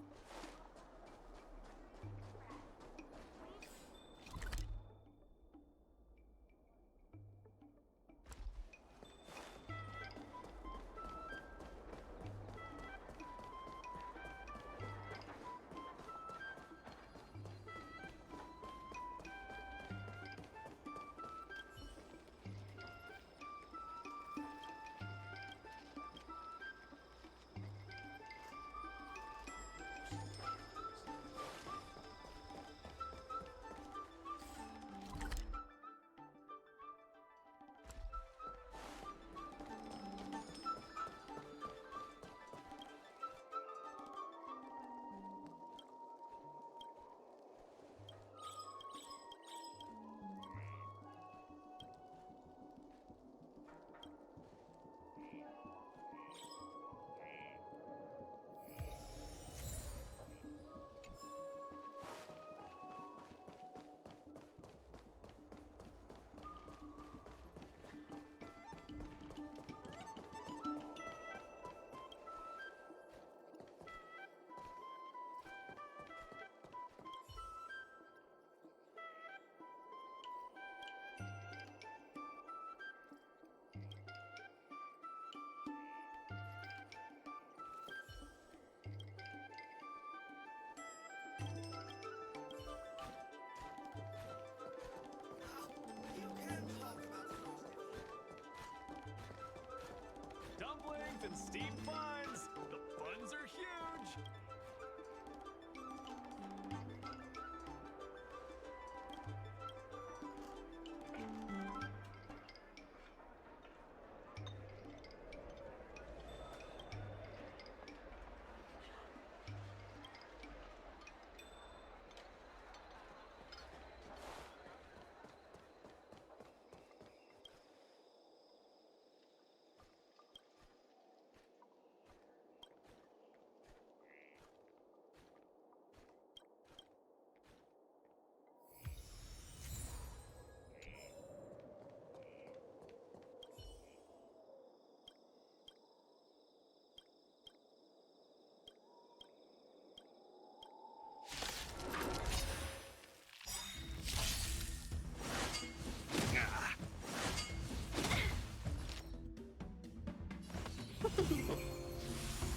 Dumplings and steamed buns! The buns are huge!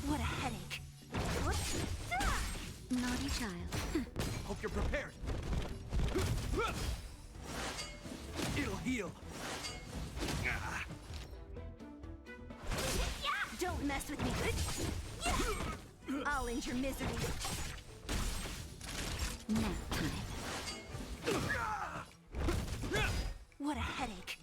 What a headache. Naughty child. Hope you're prepared. It'll heal. Don't mess with me. I'll end your misery. Nap time. What a headache.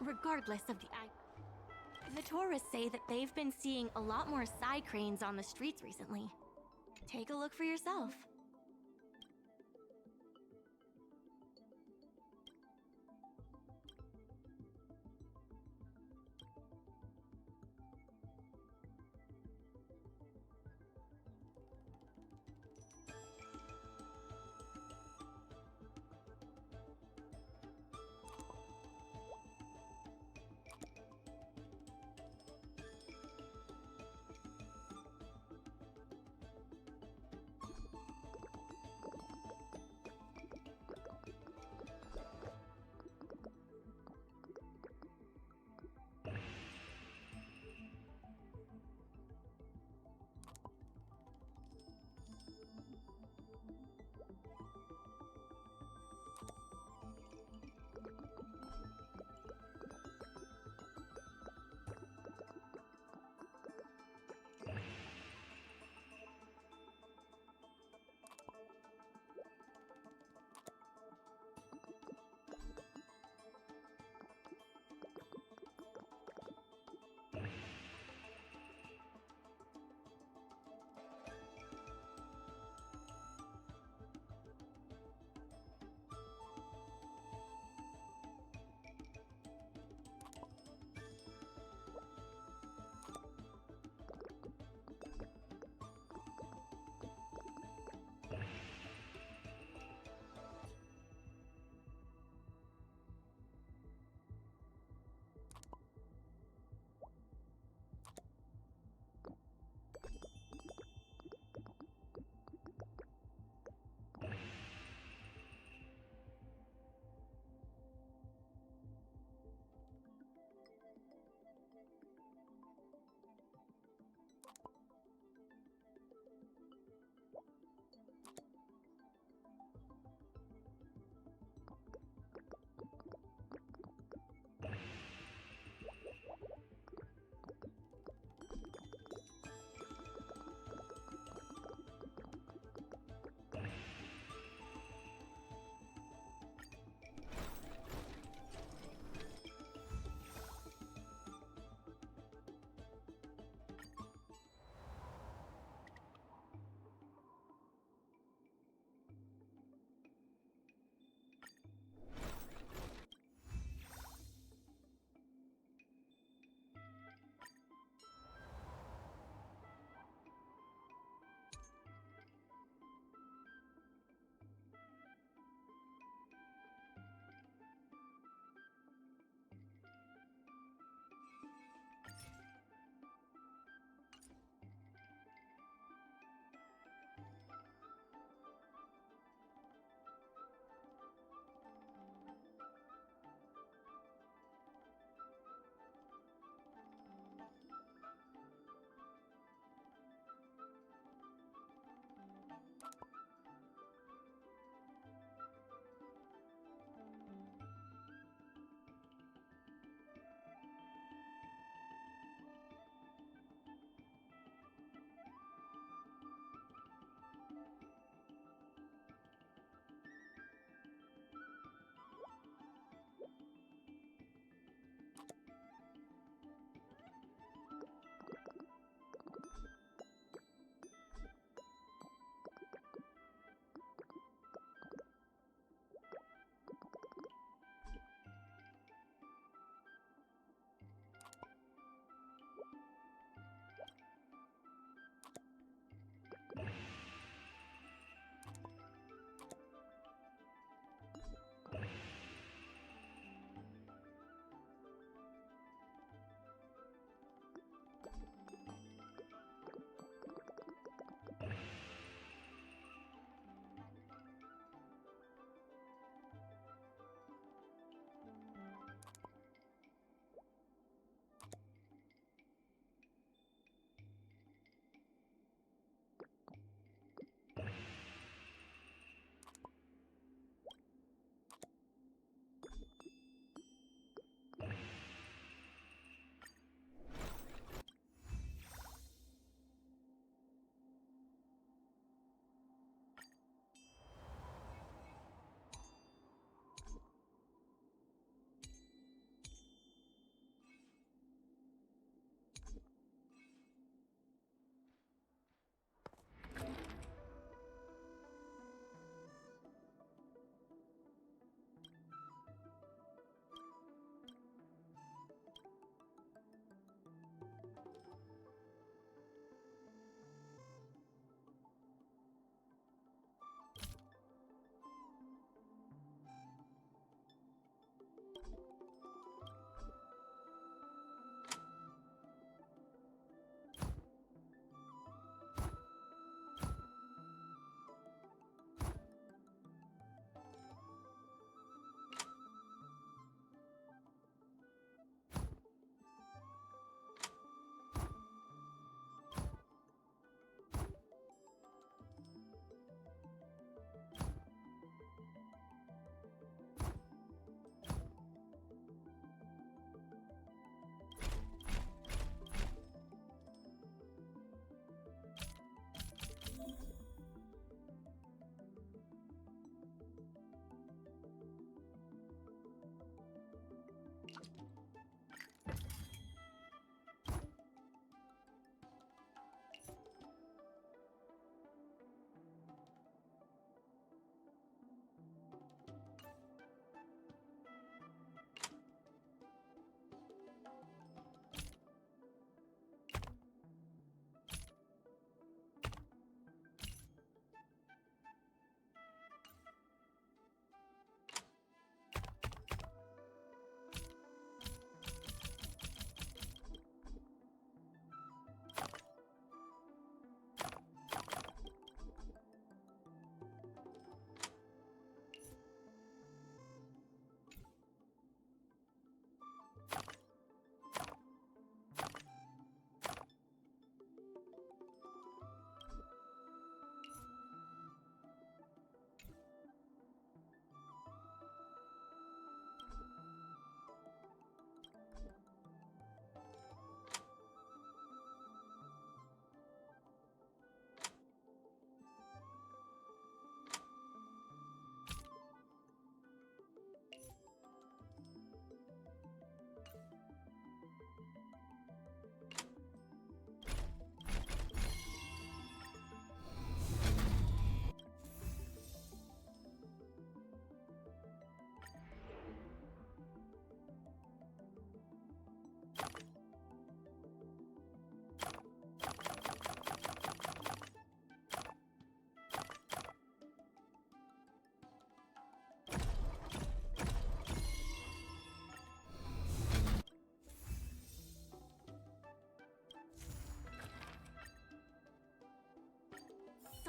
Regardless of the tourists say that they've been seeing a lot more side cranes on the streets recently. Take a look for yourself.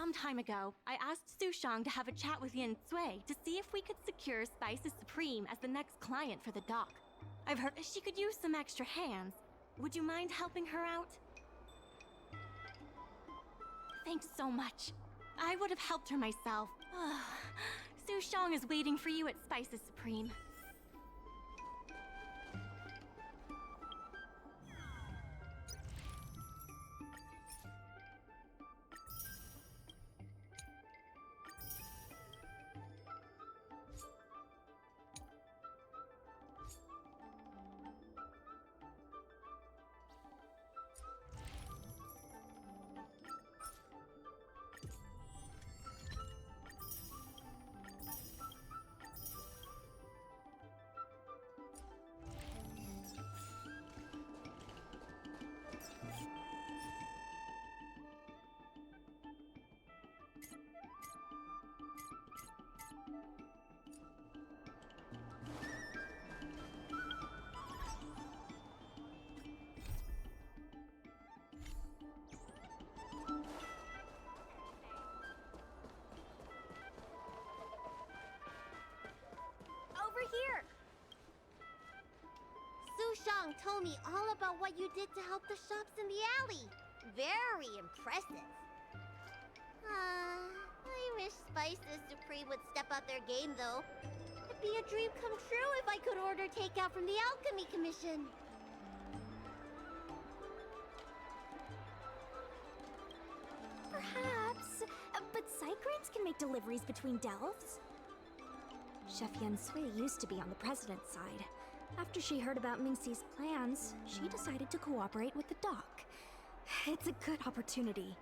Some time ago, I asked Sushang to have a chat with Yin Sui to see if we could secure Spices Supreme as the next client for the dock. I've heard she could use some extra hands. Would you mind helping her out? Thanks so much. I would have helped her myself. Sushang is waiting for you at Spices Supreme. Here! Sushang told me all about what you did to help the shops in the alley. Very impressive. I wish Spices Supreme would step up their game, though. It'd be a dream come true if I could order takeout from the Alchemy Commission. Perhaps, but Cycranes can make deliveries between delves. Chef Yen Sui used to be on the president's side. After she heard about Mingxi's plans, she decided to cooperate with the dock. It's a good opportunity.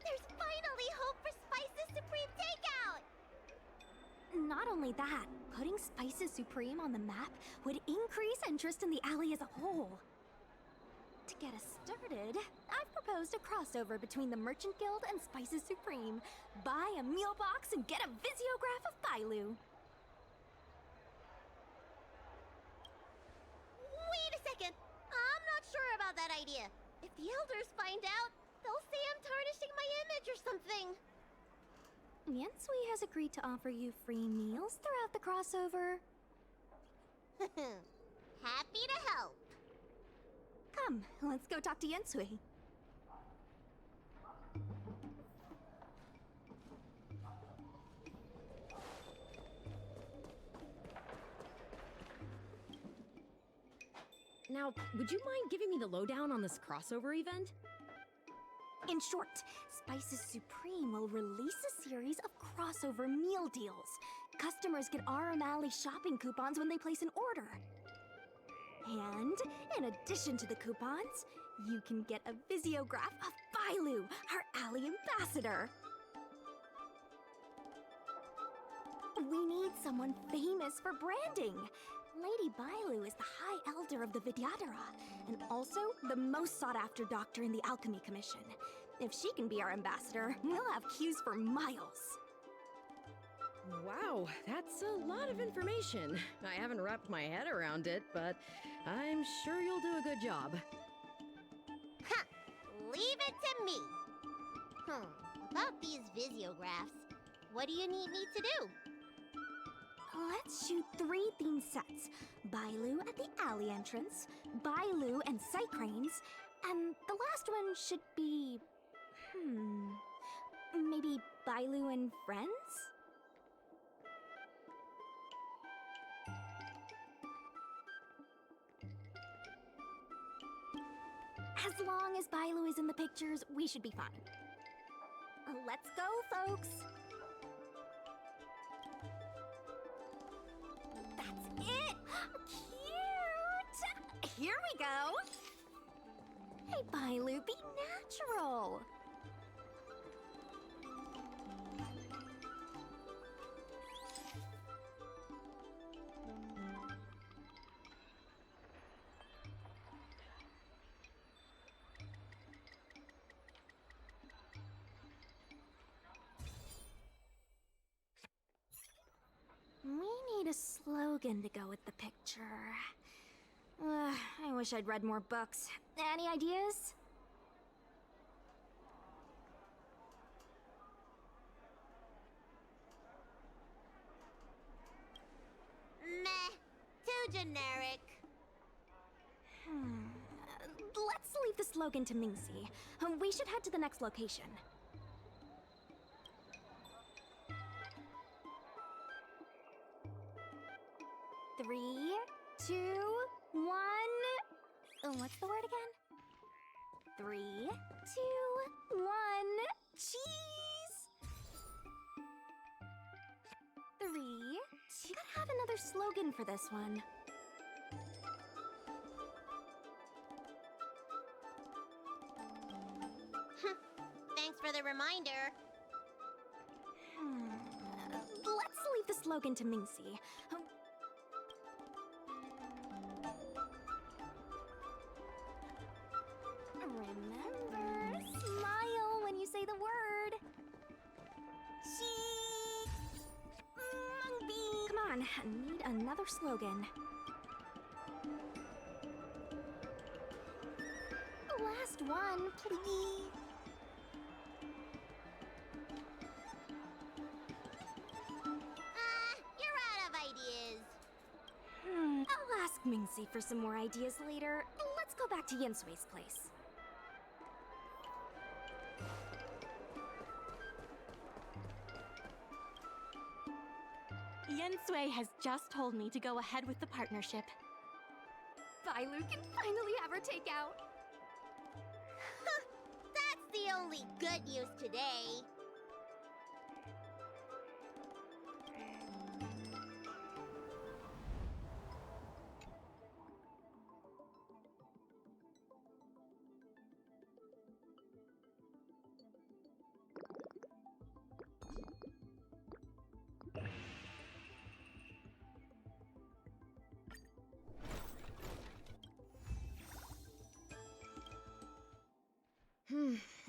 There's finally hope for Spices Supreme takeout! Not only that, putting Spices Supreme on the map would increase interest in the alley as a whole. To get us started, I've proposed a crossover between the Merchant Guild and Spices Supreme. Buy a meal box and get a visiograph of Bailu. Wait a second! I'm not sure about that idea. If the elders find out, they'll say I'm tarnishing my image or something. Yen Sui has agreed to offer you free meals throughout the crossover. Happy to help. Come, let's go talk to Yen Sui. Now, would you mind giving me the lowdown on this crossover event? In short, Spices Supreme will release a series of crossover meal deals. Customers get Aurum Alley shopping coupons when they place an order. And in addition to the coupons, you can get a visiograph of Bailu, our alley ambassador. We need someone famous for branding. Lady Bailu is the High Elder of the Vidyadhara, and also the most sought-after doctor in the Alchemy Commission. If she can be our ambassador, we'll have queues for miles. Wow, that's a lot of information. I haven't wrapped my head around it, but I'm sure you'll do a good job. Ha! Leave it to me. About these visiographs, what do you need me to do? Let's shoot 3 theme sets. Bailu at the alley entrance, Bailu and Cycranes, and the last one should be... maybe Bailu and Friends? As long as Bailu is in the pictures, we should be fine. Let's go, folks! That's it! Cute! Here we go! Hey, Bailu, be natural! We need a slogan to go with the picture. I wish I'd read more books. Any ideas? generic. Let's leave the slogan to Mingxi. We should head to the next location. Three, two, one. What's the word again? 3, 2, 1. Cheese! 3. You gotta have another slogan for this one. Thanks for the reminder. Let's leave the slogan to Mingxi. Remember, smile when you say the word. Come on, need another slogan. Last one, please. You're out of ideas. I'll ask Mingxi for some more ideas later. Let's go back to Yensui's place. Yensui has just told me to go ahead with the partnership. Bailu can finally have her takeout. That's the only good news today.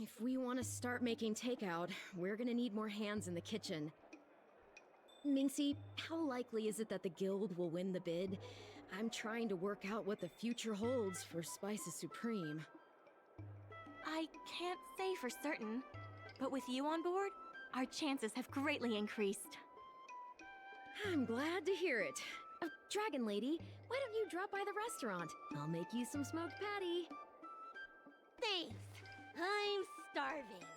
If we want to start making takeout, we're gonna need more hands in the kitchen. Mingxi, how likely is it that the guild will win the bid? I'm trying to work out what the future holds for Spices Supreme. I can't say for certain, but with you on board, our chances have greatly increased. I'm glad to hear it. Dragon Lady, why don't you drop by the restaurant? I'll make you some smoked patty. Thanks. I'm starving.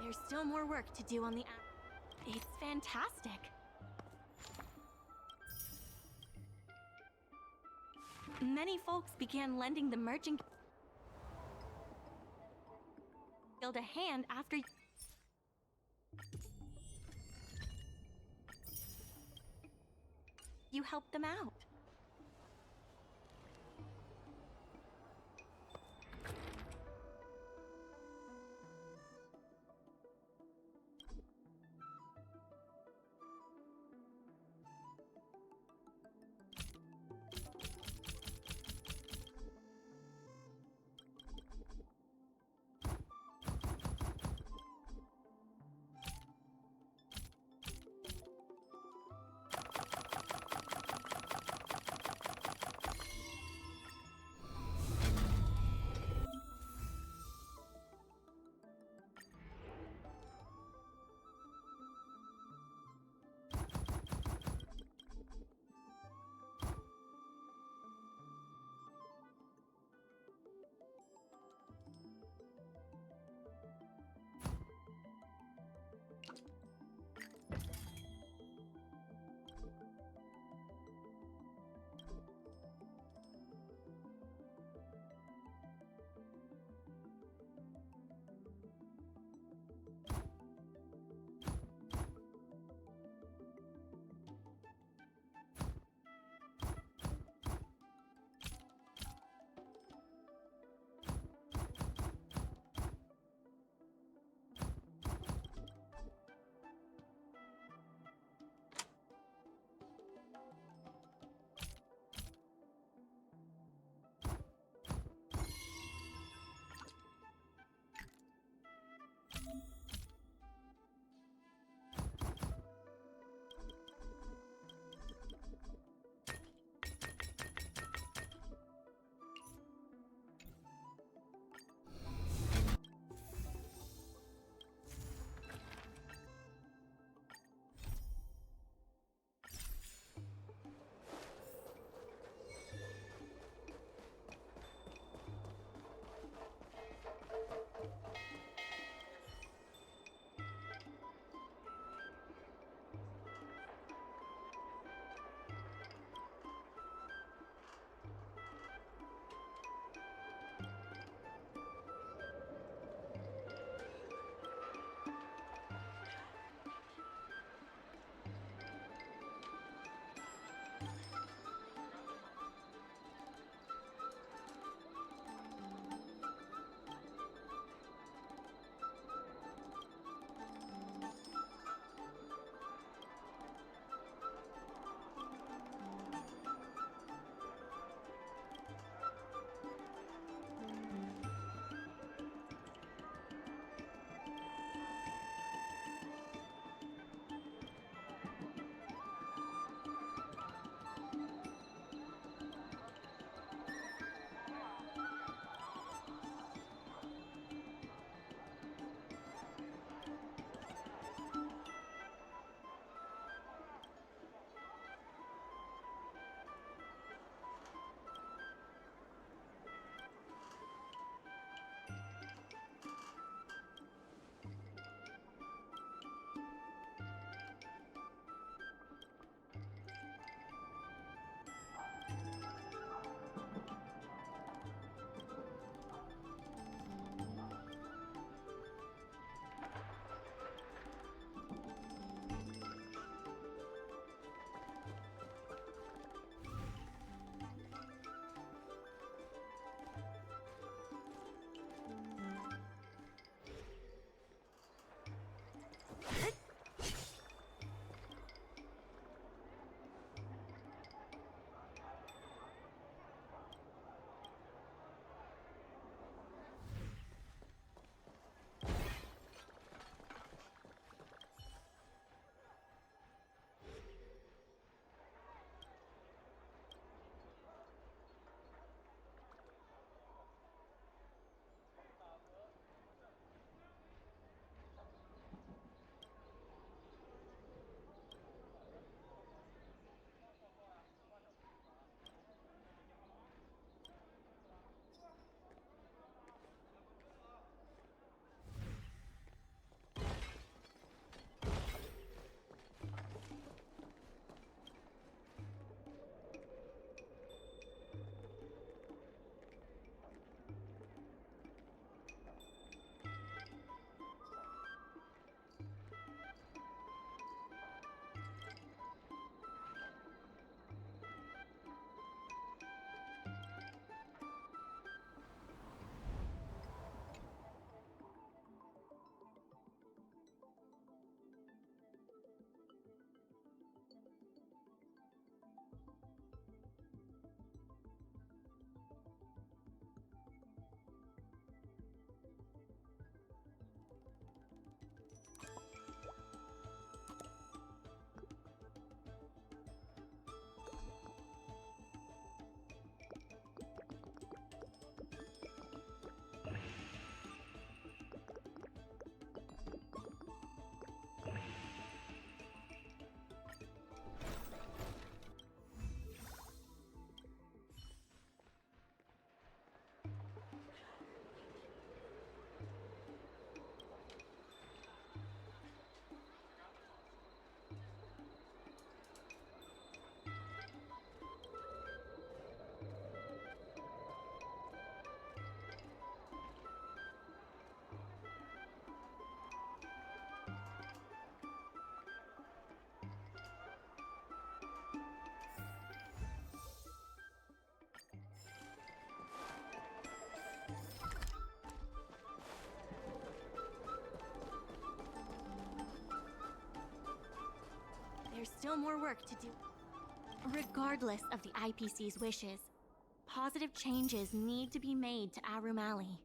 There's still more work to do on the app. It's fantastic. Many folks began lending the merchant guild a hand after you helped them out. there's still more work to do. Regardless of the IPC's wishes, positive changes need to be made to Aurum Alley.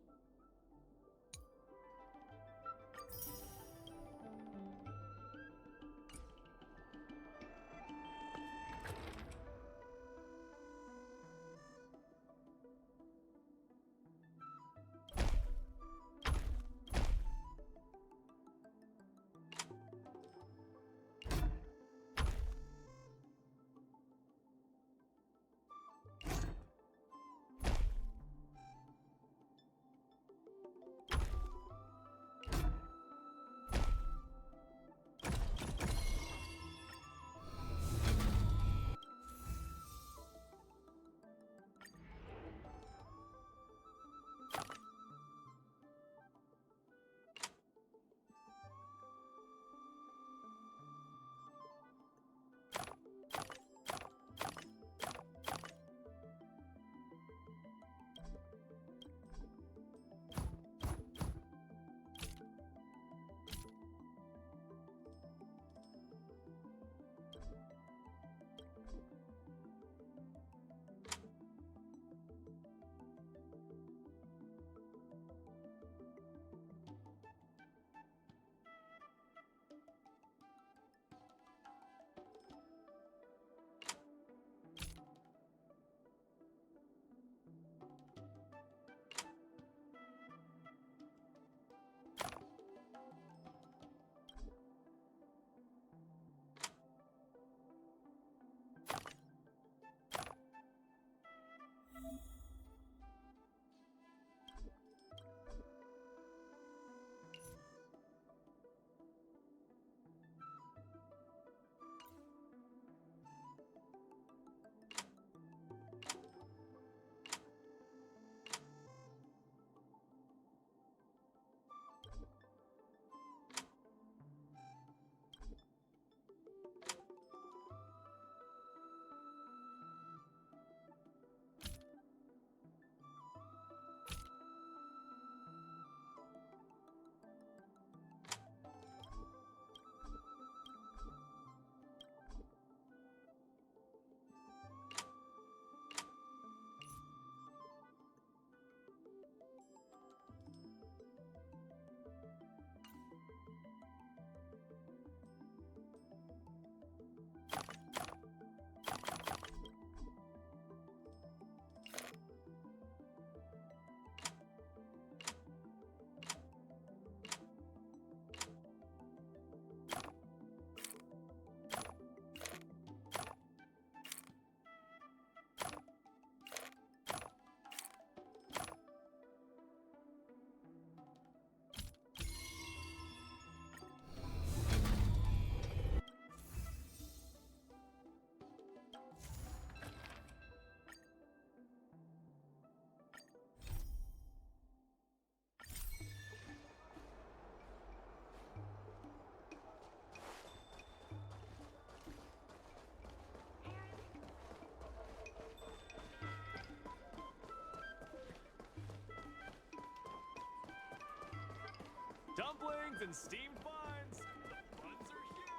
Dumplings and steamed buns! The buns are huge!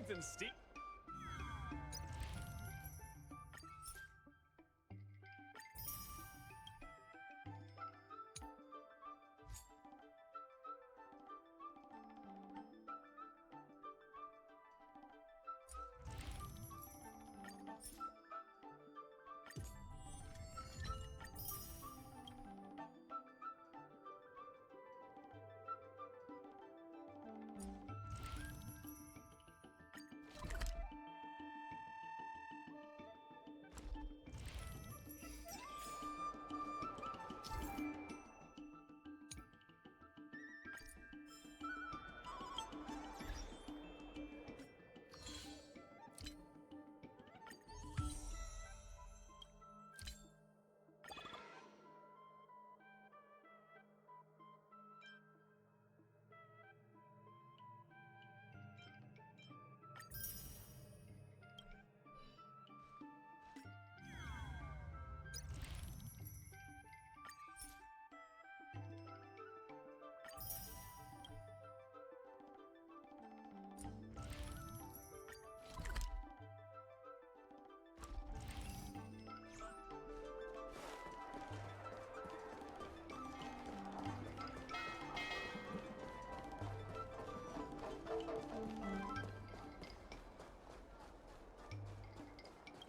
foods and steak.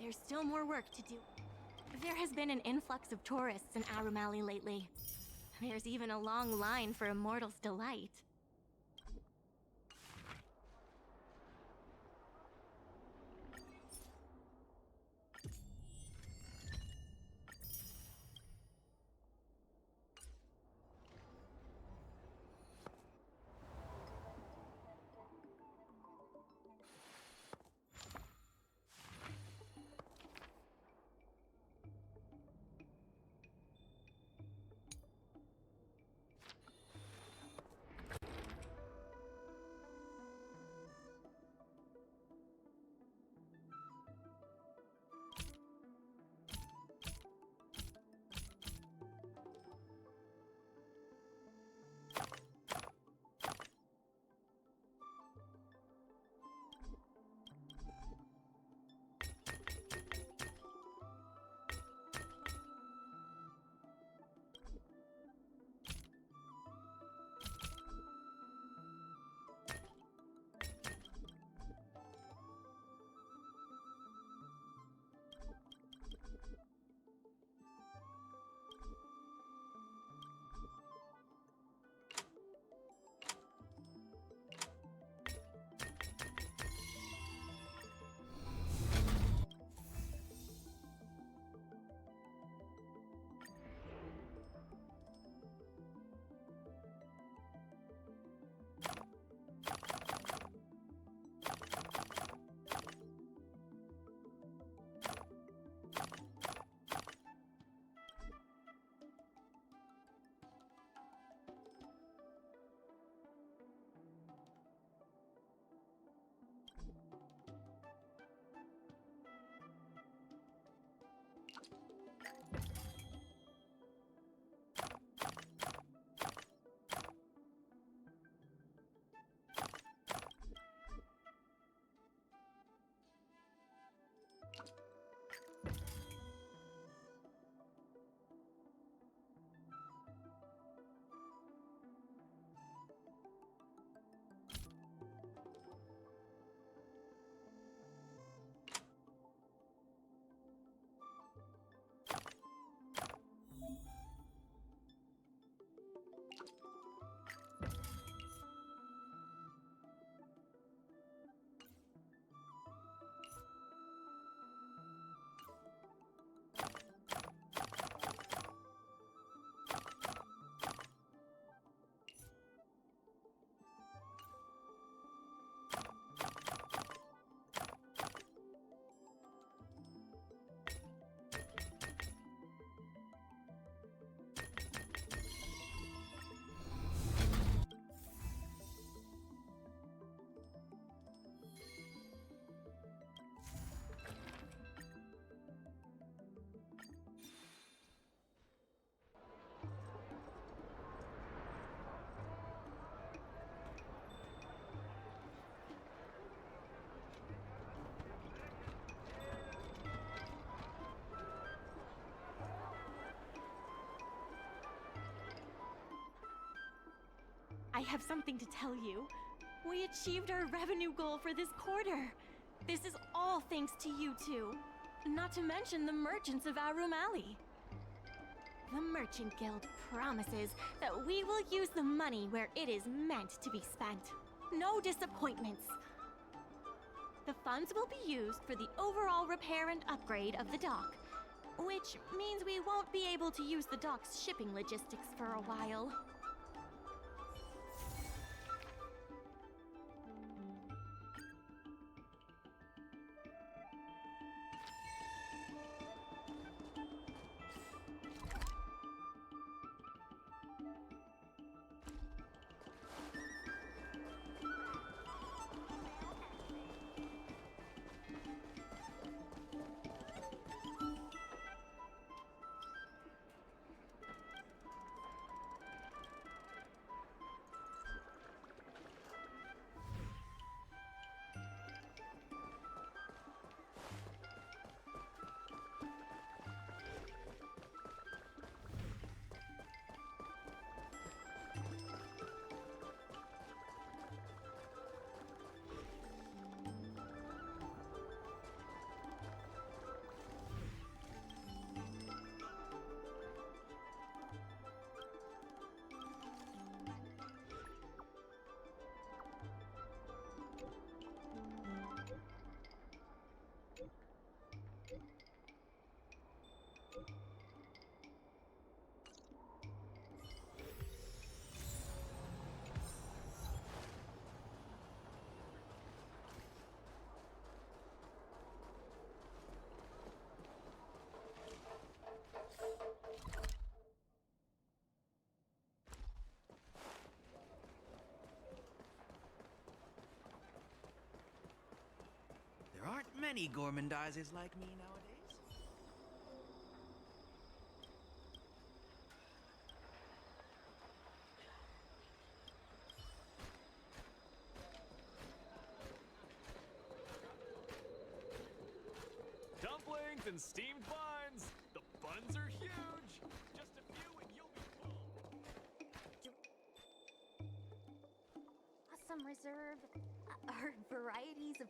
There's still more work to do. There has been an influx of tourists in Aurum Alley lately. There's even a long line for Immortal's Delight. I have something to tell you. We achieved our revenue goal for this quarter. This is all thanks to you two. Not to mention the merchants of Aurum Alley. The Merchant Guild promises that we will use the money where it is meant to be spent. No disappointments. The funds will be used for the overall repair and upgrade of the dock, which means we won't be able to use the dock's shipping logistics for a while. There aren't many gormandizers like me nowadays. Dumplings and steamed buns! The buns are huge! Just a few and you'll be full! Some reserve or varieties of.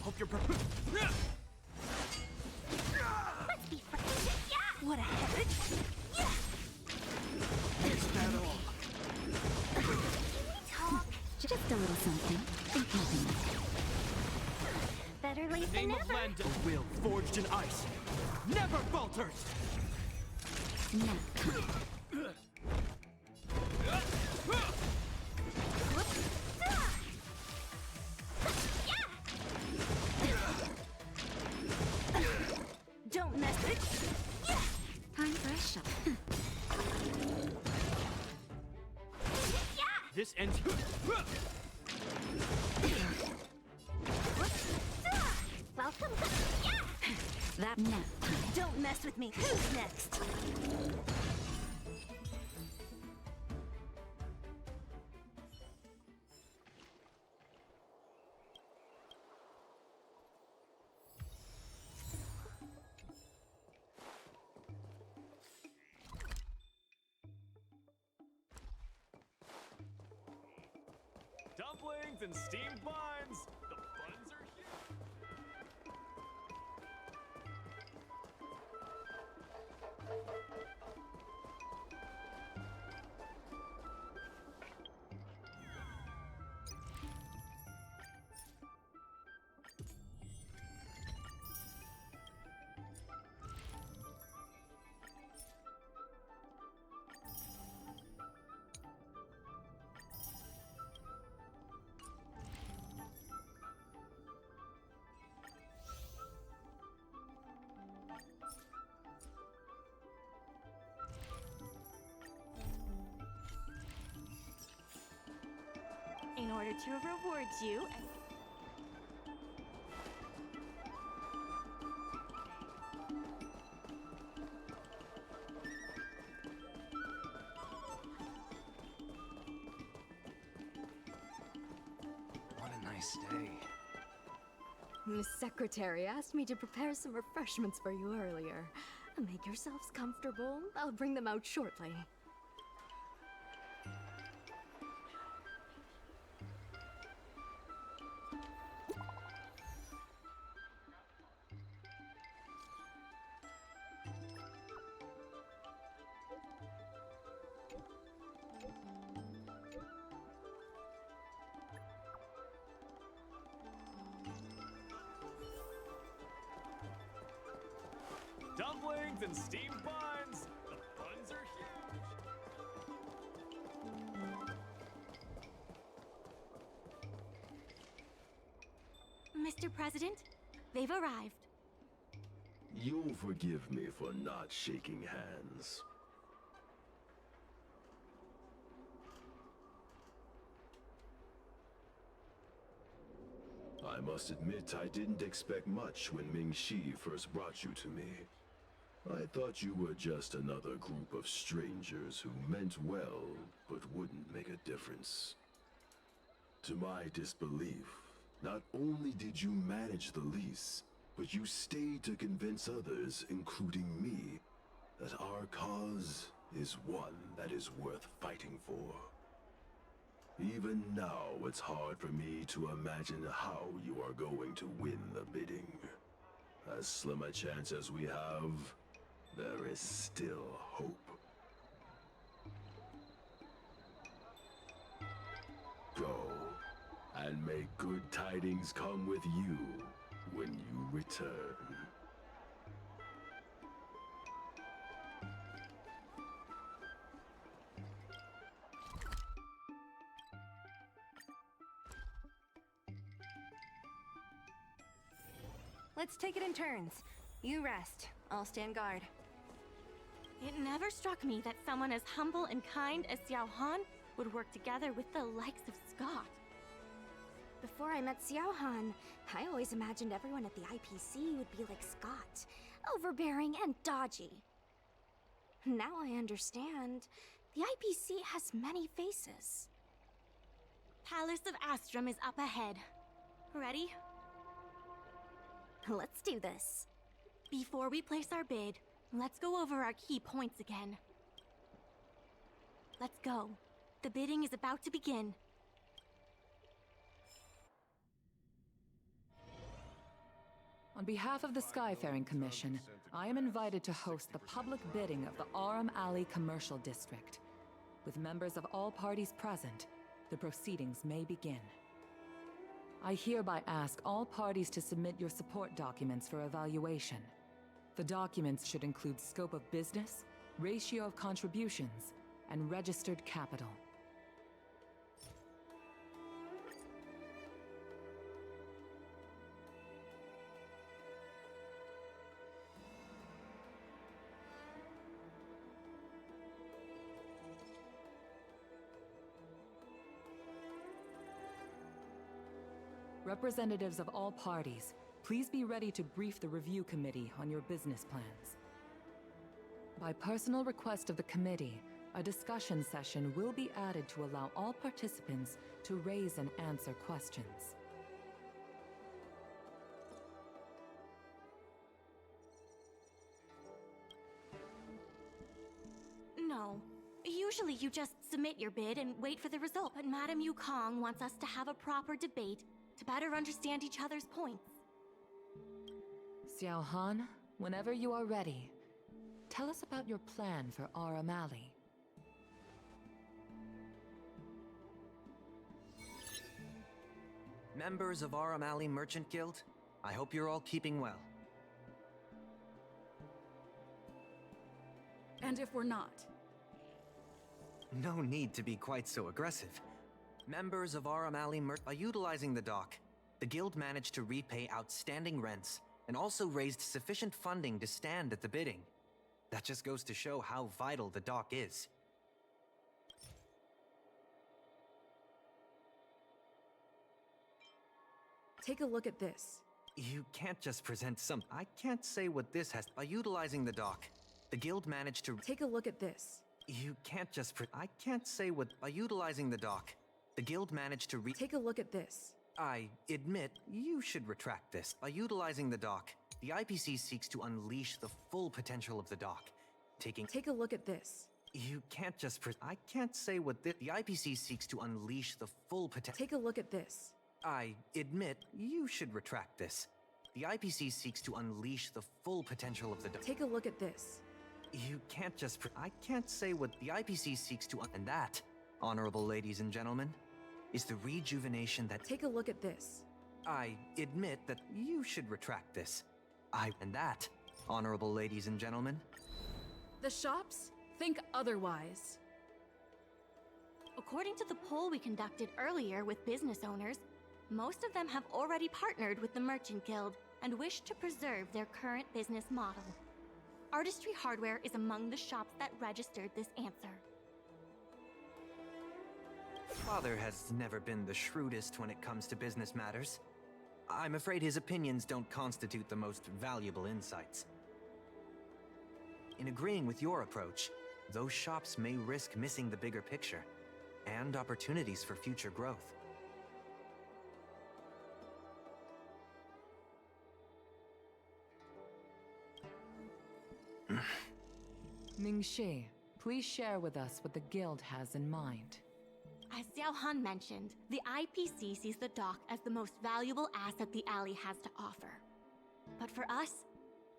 Hope you're prepared. Let's be friends. Yeah! What a head! Is that all? Can we talk? Just a little something. Think nothing of it. Better late The than name of never. Lando, a will forged in ice, never falters. Now, Don't mess it! time for a shot. This ends. Welcome. Yeah! That now. Don't mess with me. Who's next? Dumplings and steamed buns! The buns are huge! in order to reward you. What a nice day. Miss Secretary asked me to prepare some refreshments for you earlier. Make yourselves comfortable. I'll bring them out shortly. Dumplings and steamed buns! The buns are huge! Mr. President, they've arrived. You'll forgive me for not shaking hands. I must admit I didn't expect much when Ming-Shi first brought you to me. I thought you were just another group of strangers who meant well, but wouldn't make a difference. To my disbelief, not only did you manage the lease, but you stayed to convince others, including me, that our cause is one that is worth fighting for. Even now, it's hard for me to imagine how you are going to win the bidding. As slim a chance as we have, there is still hope. Go, and may good tidings come with you when you return. Let's take it in turns. You rest. I'll stand guard. It never struck me that someone as humble and kind as Xiao Han would work together with the likes of Scott. Before I met Xiao Han, I always imagined everyone at the IPC would be like Scott, overbearing and dodgy. Now I understand. The IPC has many faces. Palace of Astrum is up ahead. Ready? Let's do this. Before we place our bid, let's go over our key points again. Let's go. The bidding is about to begin. On behalf of the Skyfaring Commission, I am invited to host the public bidding of the Aurum Alley Commercial District. With members of all parties present, the proceedings may begin. I hereby ask all parties to submit your support documents for evaluation. The documents should include scope of business, ratio of contributions, and registered capital. Representatives of all parties, please be ready to brief the review committee on your business plans. By personal request of the committee, a discussion session will be added to allow all participants to raise and answer questions. No. Usually you just submit your bid and wait for the result, but Madame Yukong wants us to have a proper debate to better understand each other's points. Xiao Han, whenever you are ready, tell us about your plan for Aurum Alley. Members of Aurum Alley Merchant Guild, I hope you're all keeping well. And if we're not? No need to be quite so aggressive. Members of Aurum Alley by utilizing the dock, the guild managed to repay outstanding rents and also raised sufficient funding to stand at the bidding. That just goes to show how vital the dock is. Take a look at this. You can't just present some. I can't say what this has. By utilizing the dock, the guild managed to. Take a look at this. You can't just. I can't say what. By utilizing the dock, the guild managed to Take a look at this. I admit you should retract this. By utilizing the dock, the IPC seeks to unleash the full potential of the dock. Take a look at this. You can't just. I can't say what the IPC seeks to unleash the full potential. Take a look at this. I admit you should retract this. The IPC seeks to unleash the full potential of the dock. Take a look at this. You can't just. I can't say what the IPC seeks to. And that, honorable ladies and gentlemen, is the rejuvenation that. Take a look at this. I admit that you should retract this. And that, honorable ladies and gentlemen. The shops think otherwise. According to the poll we conducted earlier with business owners, most of them have already partnered with the Merchant Guild and wish to preserve their current business model. Artistry Hardware is among the shops that registered this answer. Father has never been the shrewdest when it comes to business matters. I'm afraid his opinions don't constitute the most valuable insights. In agreeing with your approach, those shops may risk missing the bigger picture and opportunities for future growth. Mingxi, please share with us what the guild has in mind. As Xiao Han mentioned, the IPC sees the dock as the most valuable asset the alley has to offer. But for us,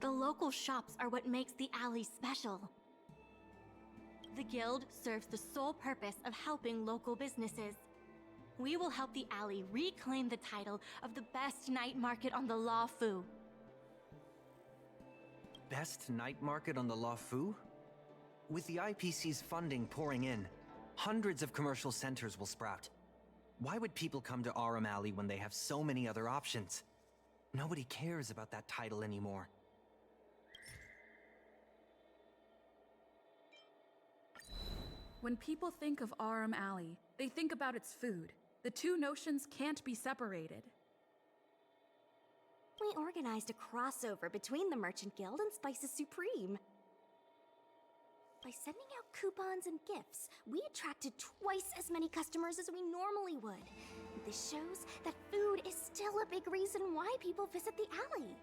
the local shops are what makes the alley special. The guild serves the sole purpose of helping local businesses. We will help the alley reclaim the title of the best night market on the Law Fu. Best night market on the Law Fu? With the IPC's funding pouring in, hundreds of commercial centers will sprout. Why would people come to Aurum Alley when they have so many other options? Nobody cares about that title anymore. When people think of Aurum Alley, they think about its food. The two notions can't be separated. We organized a crossover between the Merchant Guild and Spices Supreme. By sending out coupons and gifts, we attracted twice as many customers as we normally would. This shows that food is still a big reason why people visit the alley.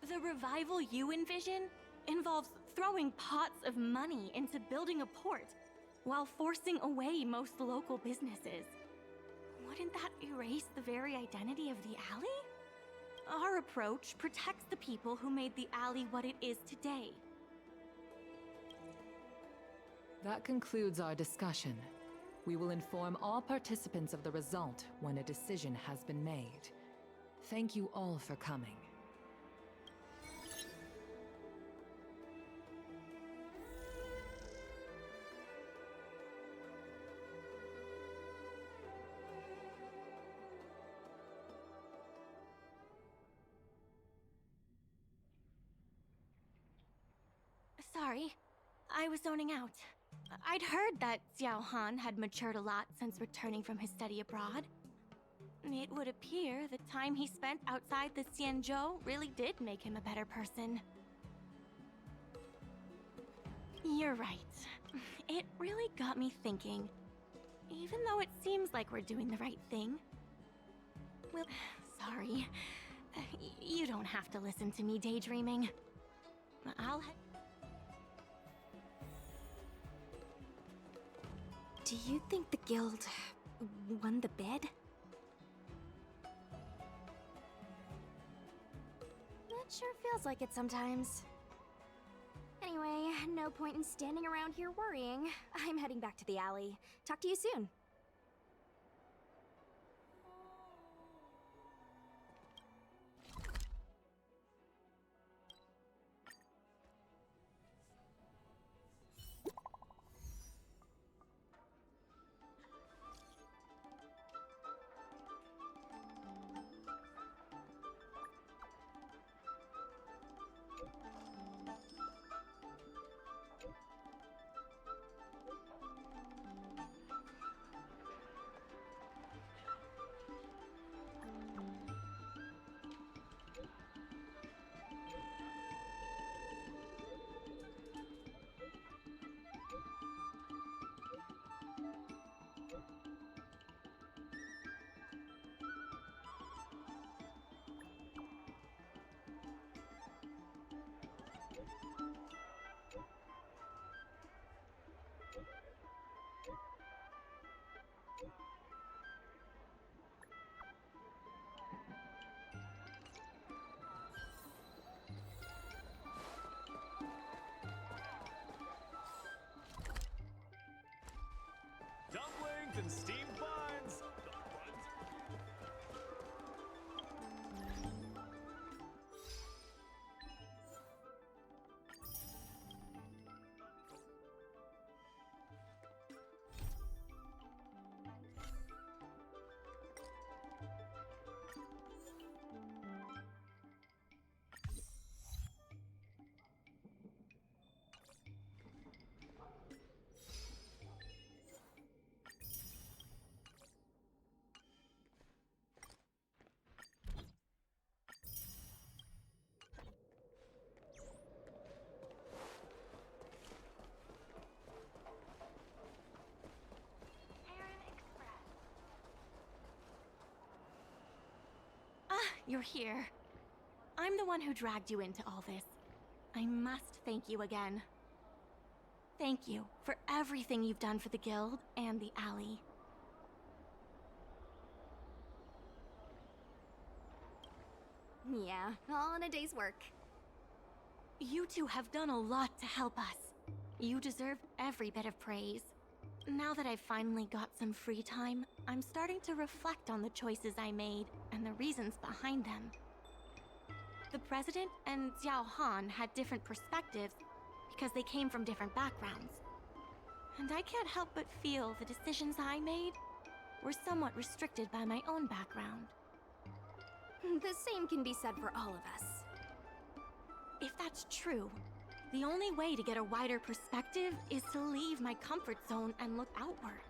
The revival you envision involves throwing pots of money into building a port, while forcing away most local businesses. Wouldn't that erase the very identity of the alley? Our approach protects the people who made the alley what it is today. That concludes our discussion. We will inform all participants of the result when a decision has been made. Thank you all for coming. Sorry, I was zoning out. I'd heard that Xiao Han had matured a lot since returning from his study abroad. It would appear the time he spent outside the Xianzhou really did make him a better person. You're right. It really got me thinking. Even though it seems like we're doing the right thing. Well, sorry. You don't have to listen to me daydreaming. I'll head. Do you think the guild won the bid? It sure feels like it sometimes. Anyway, no point in standing around here worrying. I'm heading back to the alley. Talk to you soon. you're here. I'm the one who dragged you into all this. I must thank you again. Thank you for everything you've done for the guild and the alley. Yeah, all in a day's work. You two have done a lot to help us. You deserve every bit of praise. Now that I've finally got some free time, I'm starting to reflect on the choices I made and the reasons behind them. The President and Xiao Han had different perspectives because they came from different backgrounds. And I can't help but feel the decisions I made were somewhat restricted by my own background. The same can be said for all of us. If that's true, the only way to get a wider perspective is to leave my comfort zone and look outward.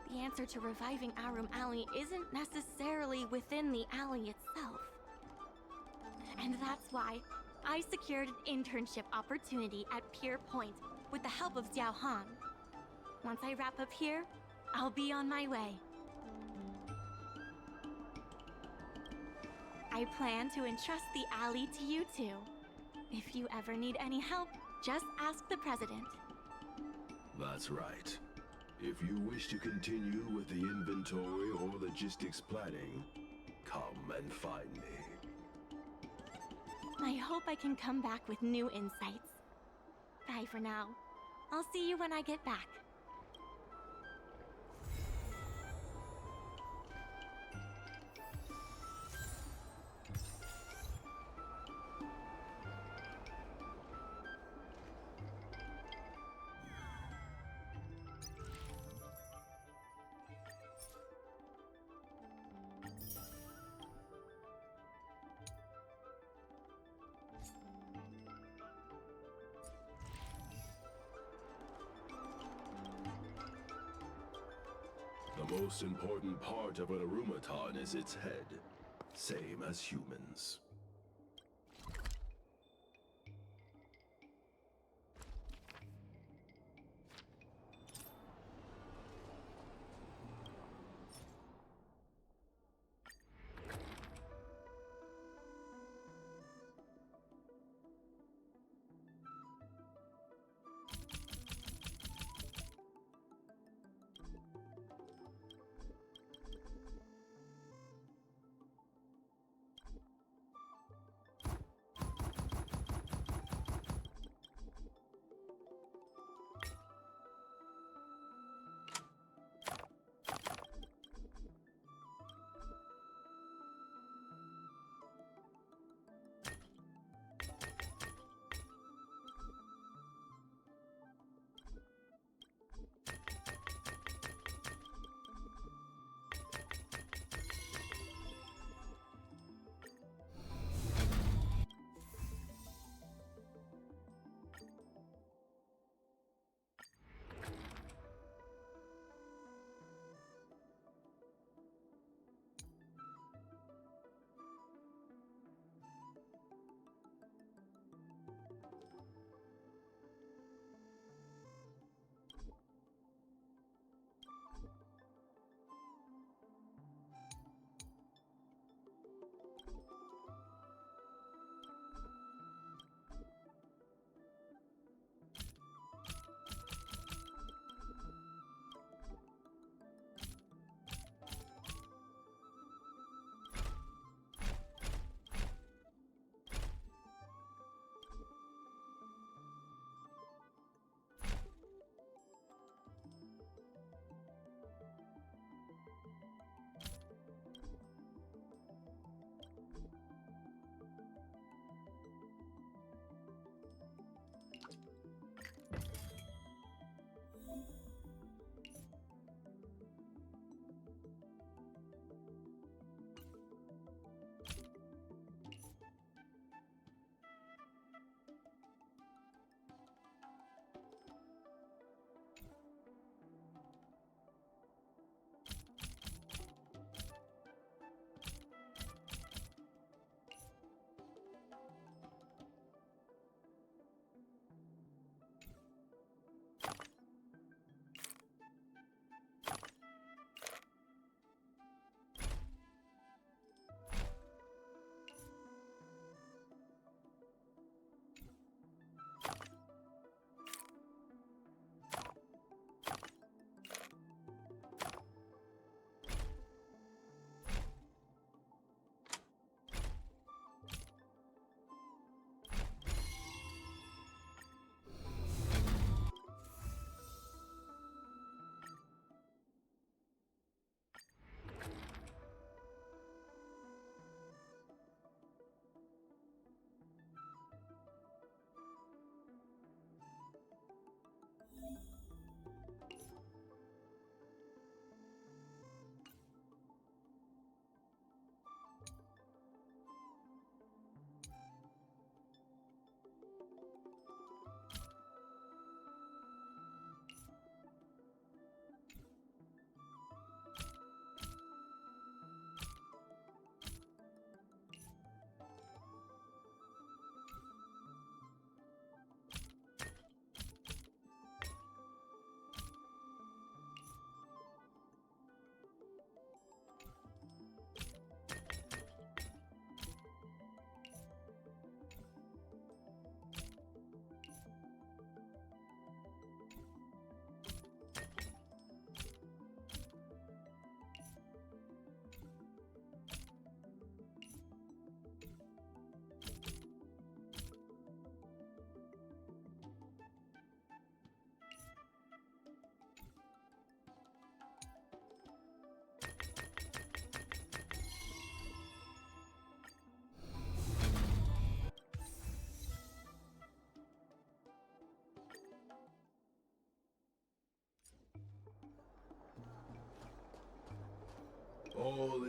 The answer to reviving Aurum Alley isn't necessarily within the alley itself. And that's why I secured an internship opportunity at Pier Point with the help of Xiao Han. Once I wrap up here, I'll be on my way. I plan to entrust the alley to you two. If you ever need any help, just ask the President. That's right. If you wish to continue with the inventory or logistics planning, come and find me. I hope I can come back with new insights. Bye for now. I'll see you when I get back. The most important part of an Arumaton is its head, same as humans.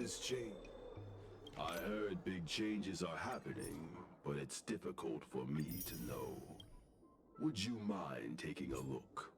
has changed? I heard big changes are happening, but it's difficult for me to know. Would you mind taking a look?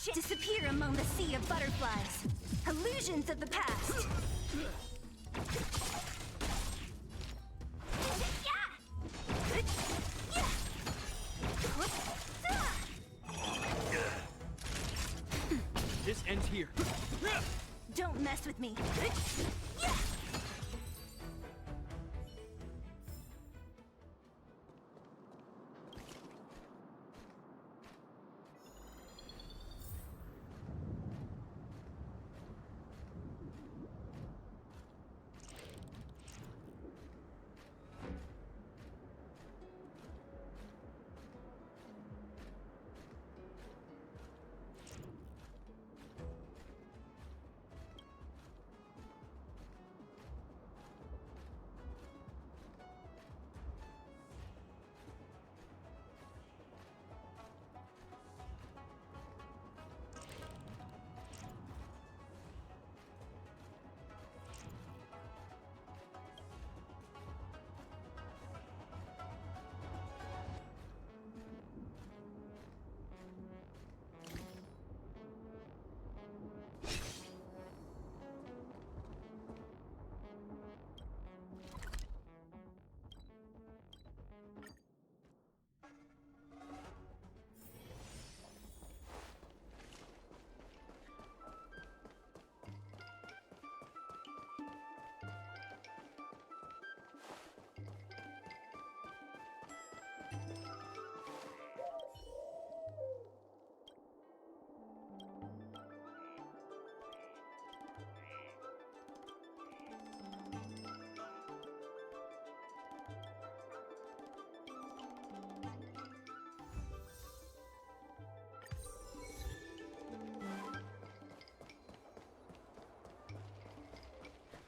Disappear among the sea of butterflies. Illusions of the past. This ends here. Don't mess with me.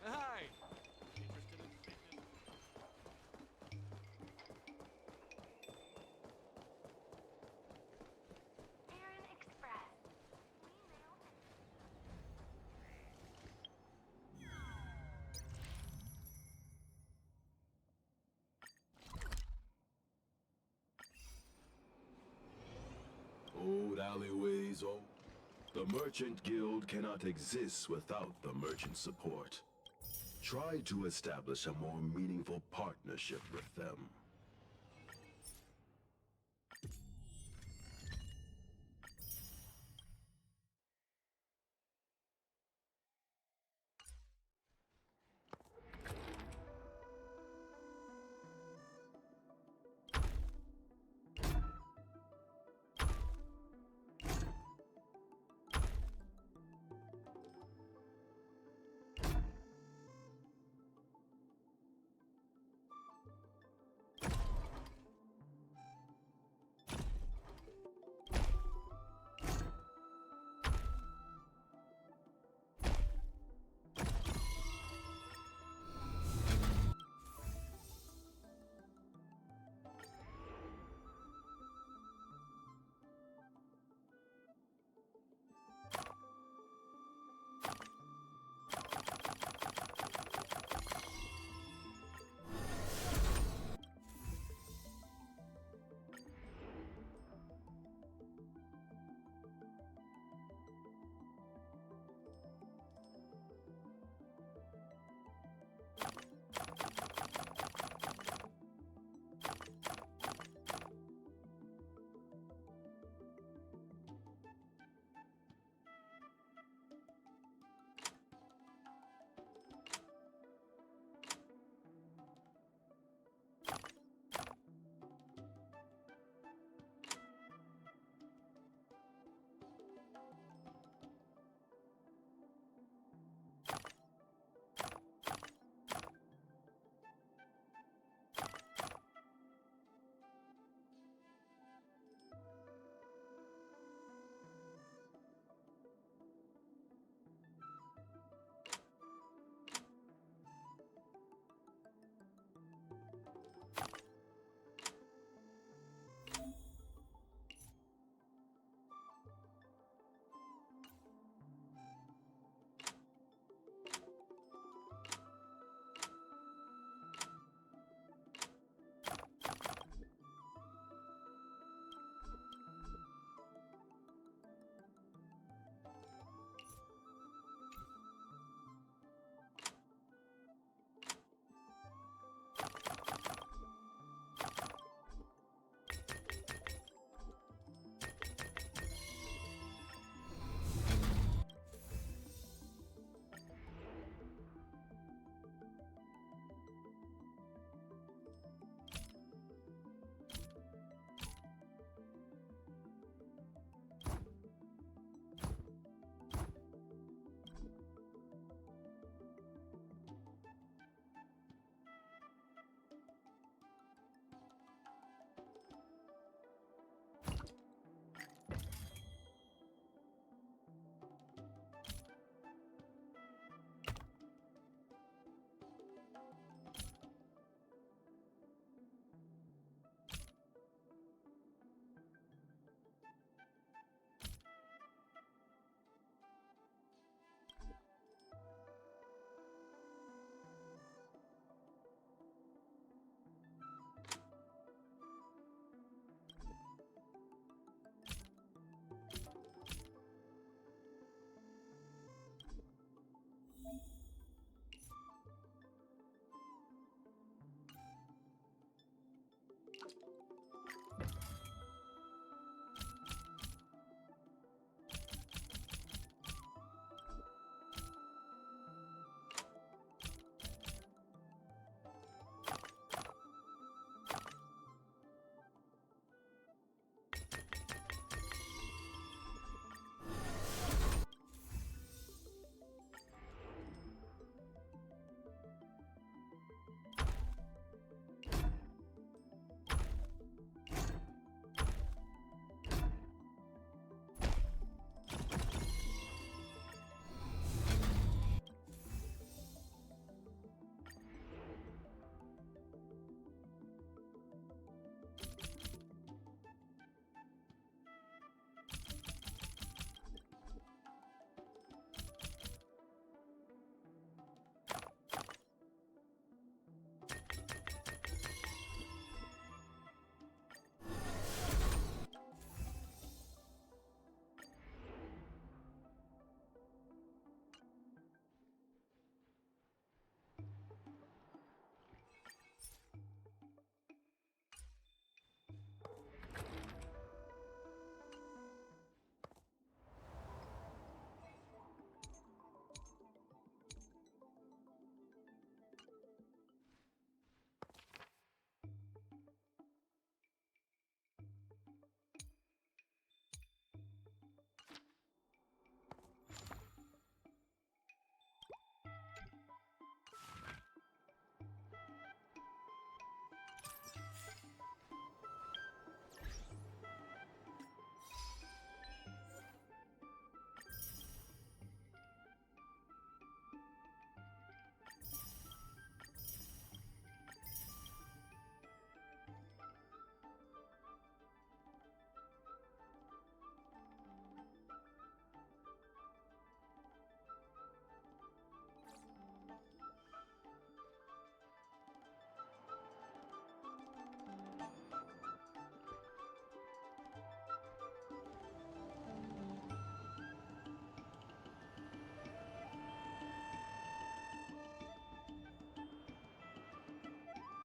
Hi. Interested in fitness? Old alleyways, oh. The Merchant Guild cannot exist without the merchant support. Try to establish a more meaningful partnership with them.